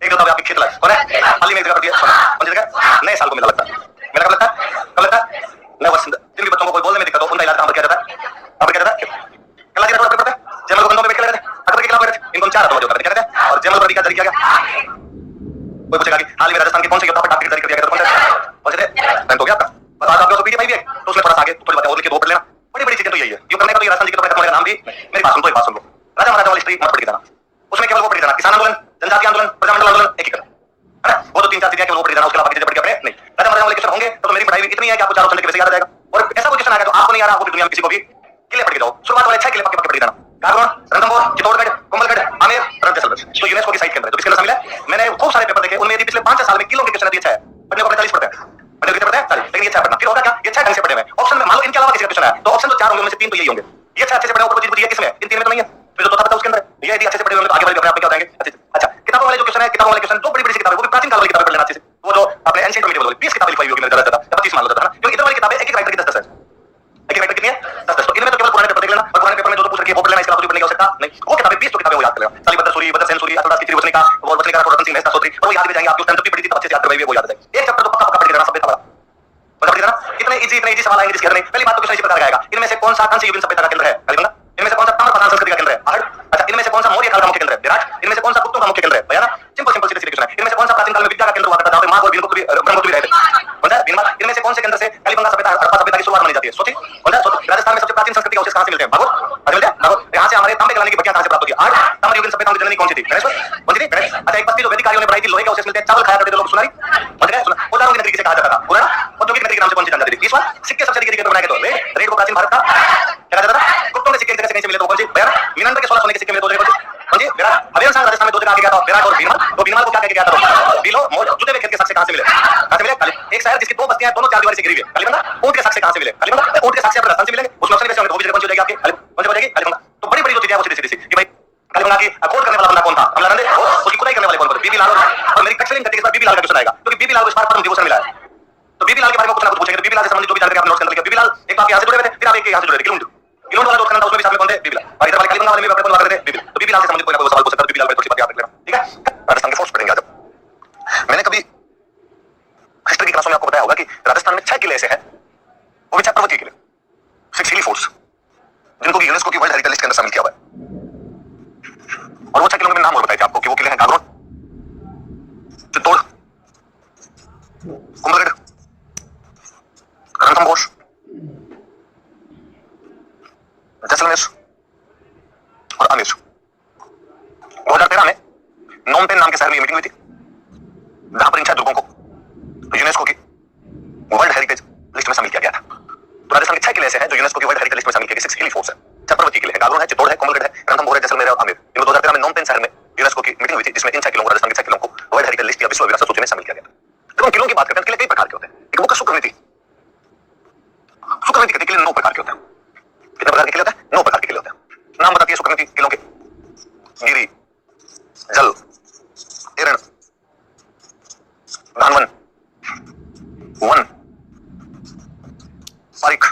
एक देवता आपके खेत लाए कौन है हाल ही में एक जगह पर दिया कौन सी जगह नए साल को मेला लगता है मेला कब लगता है कब लगता है नए वर्ष जिन भी बच्चों को कोई बोलने में दिक्कत हो उनका इलाज कहां पर किया जाता है कहां पर किया जाता है कल आज रिपोर्ट करते हैं जमल को बंदों पे बैठ के लगे थे अकबर के खिलाफ बैठे थे इनको 4 आतंकवादी करते कहते हैं और जमल पर अधिकार जारी किया गया कोई पूछेगा कि हाल ही में राजस्थान के कौन से योद्धा पर डाक टिकट जारी कर दिया गया कौन से थे तो गया आपका बस आज आपको पीटी भाई भी है तो उसमें थोड़ा सा आगे थोड़ी बातें और लिख के 2 पढ़ लेना बड़ी बड़ी चीजें तो यही है ये करने का तो ये राजस्थान जी के तो मेरा नाम भी मेरी बात सुन तो एक बात सुन लो राजा महाराजा वाली हिस्ट्री मत पढ़ के जाना उसमें केवल वो पढ़ के जाना किसान आंदोलन जनजातीय आंदोलन प्रजामंडल आंदोलन एक ही करना है ना वो तो 3-4 चीजें केवल वो पढ़ के जाना उसके अलावा चीजें पढ़ के अपने नहीं राजा महाराजा वाले क्वेश्चन होंगे तो मेरी पढ़ाई इतनी है कि आपको चारों संडे के वैसे याद आ जाएगा और ऐसा कोई क्वेश्चन आएगा तो आपको नहीं आ रहा वो भी दुनिया में किसी को भी किले पढ़ के जाओ शुरुआत वाले 6 किले पक्के पढ़ के जाना गागरोन रणथंभौर चित्तौड़गढ़ कुंभलगढ़ आमेर जैसलमेर तो यूनेस्को की साइट के अंदर जो इसके अंदर शामिल है मैंने खूब सारे पेपर देखे उनमें यदि पिछले 5 साल में किलो के क्वेश्चन दिए 6 पढ़ने को 45 पढ़ते हैं पढ़ने कितने पढ़ते हैं 40 लेकिन ये 6 पढ़ना फिर होगा क्या ये 6 ढंग से पढ़े हुए ऑप्शन में मान लो इनके अलावा किसी का क्वेश्चन आया तो ऑप्शन तो 4 होंगे उनमें से 3 तो यही होंगे ये 6 अच्छे से पढ़े ऊपर चीज किसमें इन 3 में तो नहीं है फिर जो पता उसके अंदर ये यदि अच्छे से पढ़े होंगे तो आगे वाले पेपर आपके क्या हो जाएंगे अच्छा किताबों वाले जो क्वेश्चन है किताबों वाले क्वेश्चन तो बड़ी बड़ी किताबें वो भी प्राचीन काल वाली किताबें पढ़ लेना अच्छे से वो जो अपने एंशिएंट मीडिएवल 20 किताबें लिखी होगी मेरे ज्यादा 25 मान लो था ना क्योंकि इधर वाली किताबें एक एक राइटर की 10 है एक एक राइटर कितनी है 10 तो इनमें तो केवल पुराने पेपर देख लेना और पुराने पेपर में जो पूछ रखी है वो पढ़ लेना इसके अलावा कुछ पढ़ने की आवश्यकता नहीं वो किताबें 20 तो किताबें वो याद कर लेना सालीबद्र सूरी बद्र सेन सूरी असुरदास की त्रिवचनिका और वचनिका रतन सिंह मेहता सोत्री और वो याद भी जाएंगे आप उस टाइम तक भी पढ़ी थी तो अच्छे से याद करवाइए वो याद आ जाएगी एक चैप्टर तो पक्का पढ़ के रहना सभ्यता वाला मतलब पढ़ देना इतने इजी सवाल आएंगे जिसके अंदर नहीं पहली बात तो क्वेश्चन इसी प्रकार आएगा इनमें से कौन सा कांस्य युगीन सभ्यता का केंद्र है कलिंगा इनमें से कौन सा ताम्रपाषाण संस्कृति का केंद्र है आहड़ अच्छा इनमें से कौन सा मौर्य काल का मुख्य केंद्र है विराट इनमें से कौन सा गुप्तों का मुख्य केंद्र है बयाना सिंपल सीधे सीधे क्वेश्चन है इनमें से कौन सा प्राचीन काल में विद्या का केंद्र हुआ करता था जहां पे मां और ब्रह्मपुत्र भी रहते कौन सा बिनमा इनमें से कौन से केंद्र से कलिंगा सभ्यता हड़प्पा सभ्यता की शुरुआत मानी जाती है सोचिए कौन सा राजस्थान में सबसे प्राचीन संस्कृति का अवशेष कहां से मिलते हैं भागवत मिलते हैं भागवत यहां से हमारे तांबे कलानी की बटिया कहां से प्राप्त होती है आहड़ ताम्र युगीन सभ्यता की जननी कौन सी थी गणेश कौन सी थी गणेश अच्छा एक बस्ती जो वैदिक कार्यों में बढ़ाई थी लोहे के अवशेष मिलते हैं चावल खाया करते थे लोग सुनारी समझ गए औजारों की नगरी किसे कहा जाता था पुराना औद्योगिक नगरी के नाम से कौन सी जानी जाती थी इस बार सिक्के सबसे अधिक बनाए गए तो रेड को प्राचीन भारत का क्या जाता था गुप्तों के सिक्के जगह से कहीं से मिले तो कौन सी बयाना मीनांदर के 16 सोने के सिक्के मिले तो कौन सी विराट हवेल सांग राजस्थान में 2 जगह आगे गया था विराट और बीरबल तो बीरबल को क्या कह के गया था बिलो मोज जुटे हुए खेत के साक्ष्य कहां से मिले काली एक शहर जिसकी 2 बस्तियां दोनों 4 दीवारी से घिरी हुई है कालीबंगा ऊंट के साक्ष्य कहां से मिले कालीबंगा ऊंट के साक्ष्य राजस्थान से मिलेंगे उसमें ऑप्शन वैसे होंगे तो भी जगह कौन सी हो जाएगी आपकी कौन सी हो जाएगी कालीबंगा तो बड़ी बड़ी जो चीजें वो सीधी सीधी कि भाई कालीबंगा की खोज करने वाला बंदा कौन था अमला नंदे उसकी खुदाई करने वाले कौन थे बीबी लाल और मेरी कट सेलिंग करते के बाद बीबी लाल का क्वेश्चन आएगा क्योंकि बीबी लाल को इस बार पद्म विभूषण मिला है तो बीबी लाल के बारे में कुछ ना कुछ पूछेंगे तो बीबी लाल से संबंधित जो भी जानकारी आपने नोट कर लिया बीबी लाल एक बार यहां से जुड़े हुए थे फिर आप एक यहां से जुड़े थे किलोंड वाला दोस्त करना उसमें भी साथ में कौन थे बीबी लाल और इधर वाले कालीबंगा वाले में अपने कौन बात करते थे बीबी तो बीबी लाल से संबंधित कोई ना कोई सवाल पूछ सकता है बीबी लाल पे थोड़ी बात याद रख लेना ठीक है राजस्थान के फोर्स पढ़ेंगे आज मैंने कभी हिस्ट्री की क्लासों में आपको बताया होगा कि राजस्थान में 6 किले ऐसे हैं, वो भी 6 पर्वतीय किले, 6 हिली फोर्ट्स, जिनको कि यूनेस्को की वर्ल्ड हेरिटेज लिस्ट के अंदर शामिल किया हुआ है। और वो 6 किलों के नाम और बताए थे आपको कि वो किले हैं गागरोन, चित्तौड़, कुंभलगढ़, रणथंभौर, जैसलमेर और आमेर। 2013 में नोमपेन नाम के शहर में मीटिंग हुई थी, जहां पर इन 6 दुर्गों को यूनेस्को की वर्ल्ड हेरिटेज लिस्ट में शामिल किया गया था। तो राजस्थान के 6 किले ऐसे हैं जो यूनेस्को की वर्ल्ड हेरिटेज लिस्ट में शामिल किए गए 6 हिली फोर्ट्स हैं, 6 पर्वतीय किले हैं, गागरोन है, चित्तौड़ है, कुंभलगढ़ है, रणथंभौर है, जैसलमेर है और आमेर। इनमें 2013 में नोमपेन शहर में यूनेस्को की मीटिंग हुई थी, जिसमें इन 6 किलों को, राजस्थान के 6 किलों को वर्ल्ड हेरिटेज लिस्ट या विश्व विरासत सूची में शामिल किया गया था। जब हम किलों की बात करते हैं, किले कई प्रकार के होते हैं। एक मुख्य सुकरनीति, सुकरनीति के किले 9 प्रकार के होते हैं। कितने प्रकार के किले होते हैं? 9 प्रकार के किले होते हैं। नाम बताती है सुकरनीति किलों के: गिरी, जल, एरण, धानवन, वन, पारिक,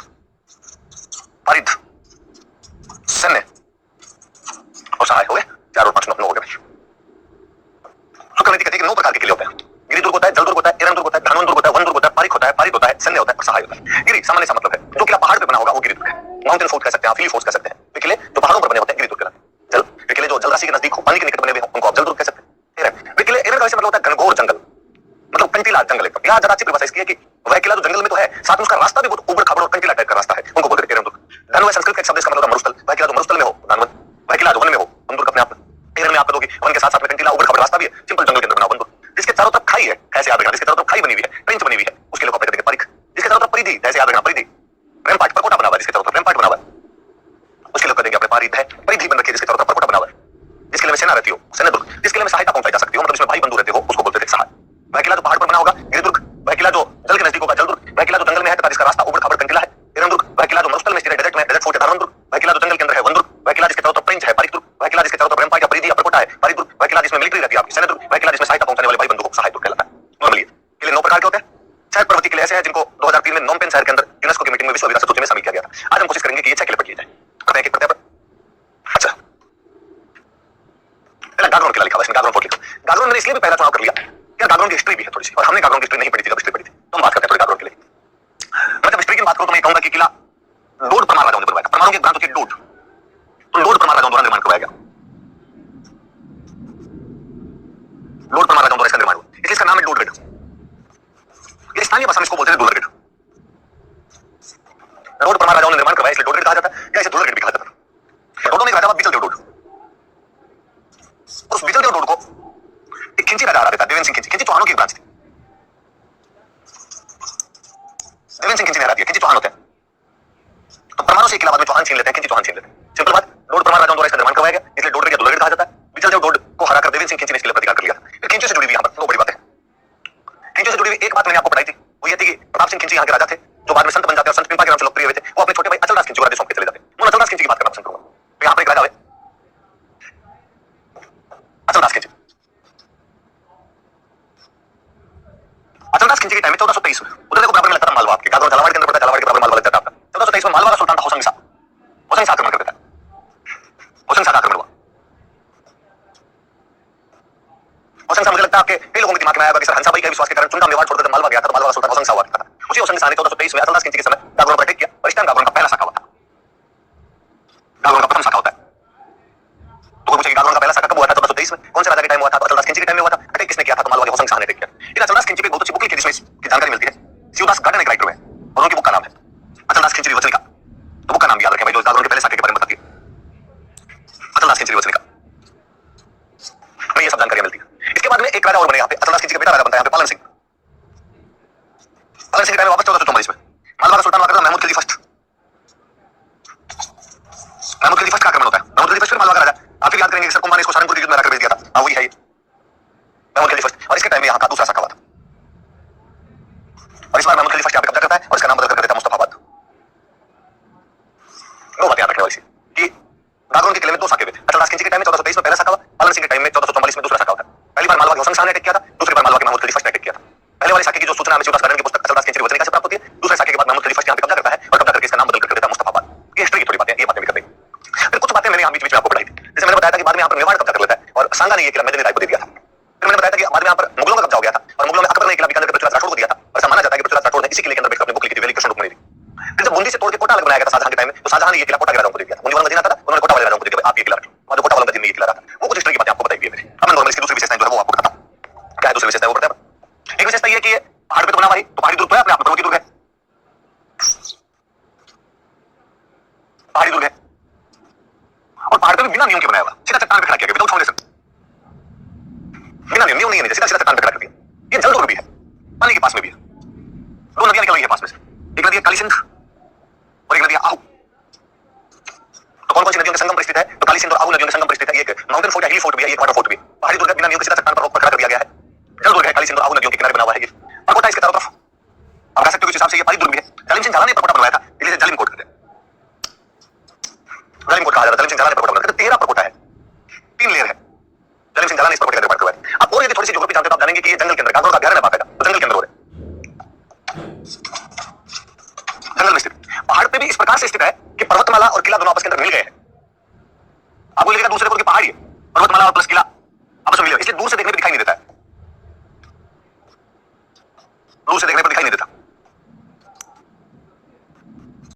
पारिद, सैन्य और सहाय। हो गए 4 और 5 9 हो गए। सुकरनीति कहते हैं कि 9 प्रकार के किले होते हैं। गिरी दुर्ग होता है, जल दुर्ग होता है, एरण दुर्ग होता है, धानवन दुर्ग होता है, वन दुर्ग होता है, पारिक होता है, पारिद होता है, सैन्य होता है और सहाय होता है। गिरी सामान्य सा मतलब है जो किला पहाड़ पे बना होगा वो गिरी दुर्ग है। माउंटेन फोर्ट कह सकते हैं, हिली फोर्ट कह सकते हैं। वे किले जो पहाड़ों पर बने होते हैं गिरी दुर्ग कहलाते हैं। जल, वे किले जो जलराशि के नजदीक हो, पानी के निकट बने हुए हो, उनको आप जल दुर्ग कह सकते हैं। एरण, वे किले, एरण का वैसे मतलब होता है घनघोर जंगल, मतलब कंटीला जंगल एकदम। यहाँ जरा अच्छी परिभाषा इसकी है कि वह किला जो जंगल में तो है, साथ में उसका रास्ता भी बहुत उबड़ खाबड़ और कंटीला टाइप का रास्ता है, उनको बोलते हैं एरण दुर्ग। धनवन संस्कृत का एक शब्द, इसका मतलब मरुस्थल। वह किला जो मरुस्थल में हो, धनवन। वह किला जो वन में हो, वन दुर्ग अपने आप में। एरण में आप कहोगे वन के साथ साथ में कंटीला उबड़ खाबड़ रास्ता भी है, सिंपल जंगल के अंदर बना वन दुर्ग। जिसके चारों तरफ खाई है, ऐसे याद रखना, जिसके चारों तरफ खाई बनी हुई है, ट्रेंच बनी हुई है, उसके लिए आप कहते हैं पारिक। जिसके चारों तरफ परिधि, ऐसे याद रखना, परिधि, रैम्पार्ट, परकोटा बना हुआ है, जिसके चारों तरफ रैम्पार्ट बना हुआ है, उसके लिए कहेंगे अपने पारिद है। परिधि बन रखी है, जिसके चारों तरफ परकोटा बना हुआ है, जिसके लिए सेना रहती हो, सैन्य दुर्ग। जिसके लिए सहायता पहुंचाई जा सकती हो, मतलब इसमें भाई बंधु रहते हो, उसको बोलते थे सहाय। वह किला जो पहाड़ पर बना होगा गिरी दुर्ग। वह किला जो जल के नजदीक होगा जल दुर्ग। वह किला जो जंगल में है तथा जिसका रास्ता उबड़ खाबड़ कंटीला है, एरण दुर्ग। वह किला जो मरुस्थल में स्थित है, डेजर्ट में, डेजर्ट फोर्ट है, धानवन दुर्ग। वह किला जो जंगल के अंदर है, वन दुर्ग। वह किला जिसके चारों तरफ प्लेन्स है, पारिक दुर्ग। वह किला जिसके चारों तरफ रैम्पार्ट या परिधि या परकोटा है, पारिक दुर्ग। वह किला जिसमें मिलिट्री रहती है आपकी, सैन्य दुर्ग। वह किला जिसमें सहायता पहुंचाने वाले भाई बंधु को सहाय दुर्ग कहलाता है। नॉर्मली किले 9 प्रकार के होते हैं। 6 पर्वतीय किले ऐसे हैं जिनको 2003 में नोमपेन शहर के अंदर यूनेस्को की मीटिंग में विश्व विरासत सूची में शामिल किया गया था। आज हम कोशिश करेंगे कि ये 6 किले पढ़ लिए जाए। करते हैं एक प्रत्यय पर। अच्छा, पहला गागरोन किला लिखा हुआ है, इसमें गागरोन फोर्ट लिखा। गागरोन मैंने इसलिए भी पहला चुनाव कर लिया यार, गागरोन की हिस्ट्री भी है थोड़ी सी, और हमने गागरोन की हिस्ट्री नहीं पढ़ी थी, जब हिस्ट्री पढ़ी थी तो हम बात करते हैं थोड़ी गागरोन किले। मैं जब हिस्ट्री की बात करूं तो मैं कहूंगा कि किला डोड परमार राजाओं ने बनवाया था। परमारों की ब्रांच होती है डोड, तो डोड परमार राजाओं द्वारा निर्माण करवाया गया। डोड परमार राजाओं द्वारा इसका निर्माण हुआ, इसलिए इसका नाम है डोडगढ़। ये स्थानीय भाषा में इसको बोलते हैं दुलरगढ़। डोड परमार राजाओं ने निर्माण करवाया, इसलिए डोडगढ़ कहा जाता है, या इसे दुलरगढ़ भी कहा जाता है। डोडों में एक राजा था बिचलदेव डोड। उस बिचलदेव डोड को एक खिंची राजा आ रहा था, देवेंद्र सिंह खिंची। खिंची चौहानों की ब्रांच थी। देवेंद्र सिंह खिंची ने हरा दिया, खिंची चौहान होते हैं, तो परमाणु से एक किला बाद में चौहान छीन लेते हैं, खिंची चौहान छीन लेते हैं। सिंपल बात, डोड परमार राजाओं द्वारा इसका निर्माण करवाया गया, इसलिए डोडगढ़ या दुलरगढ़ कहा जाता है। बिचलदेव डोड को हराकर देवेंद्र सिंह खिंची ने इसके लिए प्रतिकार कर लिया था। फिर खिंची से जुड़ी हुई यहाँ पर 2 बड़ी बातें। खिंची से जुड़ी हुई एक बात मैंने आपको बताई थी, वो ये थी कि प्रताप सिंह खिंची यहाँ के राजा थे, जो बाद में संत बन जाते हैं और संत पिंपा के नाम से लोकप्रिय हुए थे। वो अपने छोटे भाई अचलदास खिंची को राज्य सौंप के चले जाते हैं। मैं अचलदास खिंची की बात करना पसंद करूंगा। तो यहाँ पर एक राजा है अचलदास खिंची। अचलदास खिंची के टाइम में 1423 में, उधर देखो बराबर में लगता था मालवा, आपके गागरोन झालावाड़ के अंदर पड़ता है, झालावाड़ के बराबर मालवा लग जाता है आपका। 1423 में मालवा का सुल्तान था होशंग शाह। होशंग शाह आक्रमण कर देता है, होशंग शाह का आक्रमण हुआ। होशंग शाह मुझे लगता है आपके कई लोगों के दिमाग में आया होगा कि सर हंसा भाई के विश्वास के कारण चुनका मेवाड़ छोड़कर मालवा गया था, तो मालवा का सुल्तान होशंग शाह हुआ था। उसी होशंग शाह ने 1423 में अचलदास खिंची के समय गागरोन पर अटैक किया, और इस टाइम गागरोन का पहला शाखा हुआ था। गागरोन का प्रथम शाखा होता है, तो कोई पूछेगा गागरोन का पहला शाखा कब हुआ था? 1423 में। कौन से राजा के टाइम हुआ था? तो अचलदास खिंची के टाइम में हुआ था। अटैक किसने किया था? तो मालवा के होशंग शाह ने अटैक किया। इन अचलदास खिंची पे बहुत अच्छी बुक लिखी है जिसमें इसकी जानकारी मिलती है। शिवदास गार्डन एक राइटर है और उनकी बुक का नाम है अचलदास खिंची वचनिका। तो बुक का नाम याद रखें भाई, जो गागरोन के पहले शाखा के बारे में बताती है, अचलदास खिंची वचनिका में ये सब जानकारी मिलती है। इसके बाद में एक राजा और बने यहाँ पे, अचलदास खिंची का बेटा राजा बनता है यहाँ पे, पालन सिंह। पालन सिंह के टाइम में वापस 1444 में मालवा का सुल्तान हुआ करता है महमूद खिलजी फर्स्ट। महमूद खिलजी फर्स्ट का आक्रमण होता है। महमूद खिलजी फर्स्ट फिर मालवा का राजा। आप याद करेंगे कि सर कुंभा ने इसको सहारनपुर के युद्ध में हराकर भेज दिया था। हाँ वही है ये महमूद खिलजी फर्स्ट। और इसके टाइम में यहाँ का दूसरा शाखा हुआ था, और इस बार महमूद खिलजी फर्स्ट यहाँ पे कब्जा करता है और इसका नाम बदल कर देता है मुस्तफाबाद। 2 बातें याद रखने वाली कि गागरोन के किले में 2 शाखे हुए थे। अचलदास खिंची के टाइम में 1423 में पहला शाखा हुआ, पालन सिंह के टाइम में 1444 में दूसरा शाखा होता है। पहली बार मालवा के होशंग शाह ने अटैक किया था, दूसरी बार मालवा के महमूद खिलजी फर्स्ट ने अटैक किया था। पहले वाले शाखे की जो सूचना हमें शिवदास गार्डन की पुस्तक अचलदास खिंची वचनिका से प्राप्त होती है, दूसरे शाखे के बाद महमूद खिलजी फर्स्ट यहाँ पे कब्जा करता है और कब्जा करके इसका नाम बदल कर देता है मुस्तफाबाद। ये हिस्ट्री की थोड़ी बातें, ये बातें भी कर देंगे। फिर कुछ बातें मैंने यहाँ बीच में आपको पढ़ाई थी, जैसे मैंने बताया था कि बाद में यहाँ पर मेवाड़ कब्जा कर लेता है और सांगा ने ये किला मेदिनी राय को दे दिया था। फिर मैंने बताया था कि बाद में यहाँ पर मुगलों का कब्जा हो गया था और मुगलों में अकबर ने किला बीकानेर के पृथ्वीराज राठौड़ को दिया था। और ऐसा माना दुर्ग तो है अपने आप में, पर्वतीय दुर्ग है, पहाड़ी दुर्ग है, और पहाड़ पे भी बिना नियम के बनाया हुआ, सीधा चट्टान पे खड़ा किया गया, विदाउट फाउंडेशन, बिना नियम नहीं है, सीधा सीधा चट्टान पे खड़ा कर दिया। ये जल दुर्ग भी है, पानी के पास में भी है, दो नदियां निकल रही है पास में से, एक नदी है काली सिंध और एक नदी है आहू। तो कौन कौन सी नदियों के संगम पर स्थित है? तो काली सिंध और आहू नदियों के संगम पर स्थित है। ये एक माउंटेन फोर्ट है, हिल फोर्ट भी है, एक वाटर फोर्ट भी है। पहाड़ी दुर्ग बिना नियम के सीधा चट्टान पर खड़ा कर दिया गया है। जल दुर्ग है, काली सिंध और आहू नदियों के किनारे बना हुआ है। ये परकोटा है इसके चारों तरफ, आप कह सकते हो इस हिसाब से ये पहाड़ी दुर्ग भी है। जालिम सिंह झाला ने परकोटा बनवाया था, इसलिए जालिम कोट कहते हैं, जालिम कोट कहा जाता है। जालिम सिंह झाला ने परकोटा बनाया था। 13 परकोटा है, 3 लेयर है। जालिम सिंह झाला ने इस परकोटे के अंदर बनवाया है। अब और यदि थोड़ी सी ज्योग्राफी जानते हो तो आप जानेंगे कि ये जंगल के अंदर कांगड़ों का अभ्यारण्य बात है, तो जंगल के अंदर हो रहा है, जंगल में स्थित। पहाड़ पे भी इस प्रकार से स्थित है कि पर्वतमाला और किला दोनों आपस के अंदर मिल गए हैं। आपको लगेगा दूसरे की पहाड़ी है, पर्वतमाला और प्लस किला आपस में मिले, इसलिए दूर से देखने में दिखाई नहीं देता है।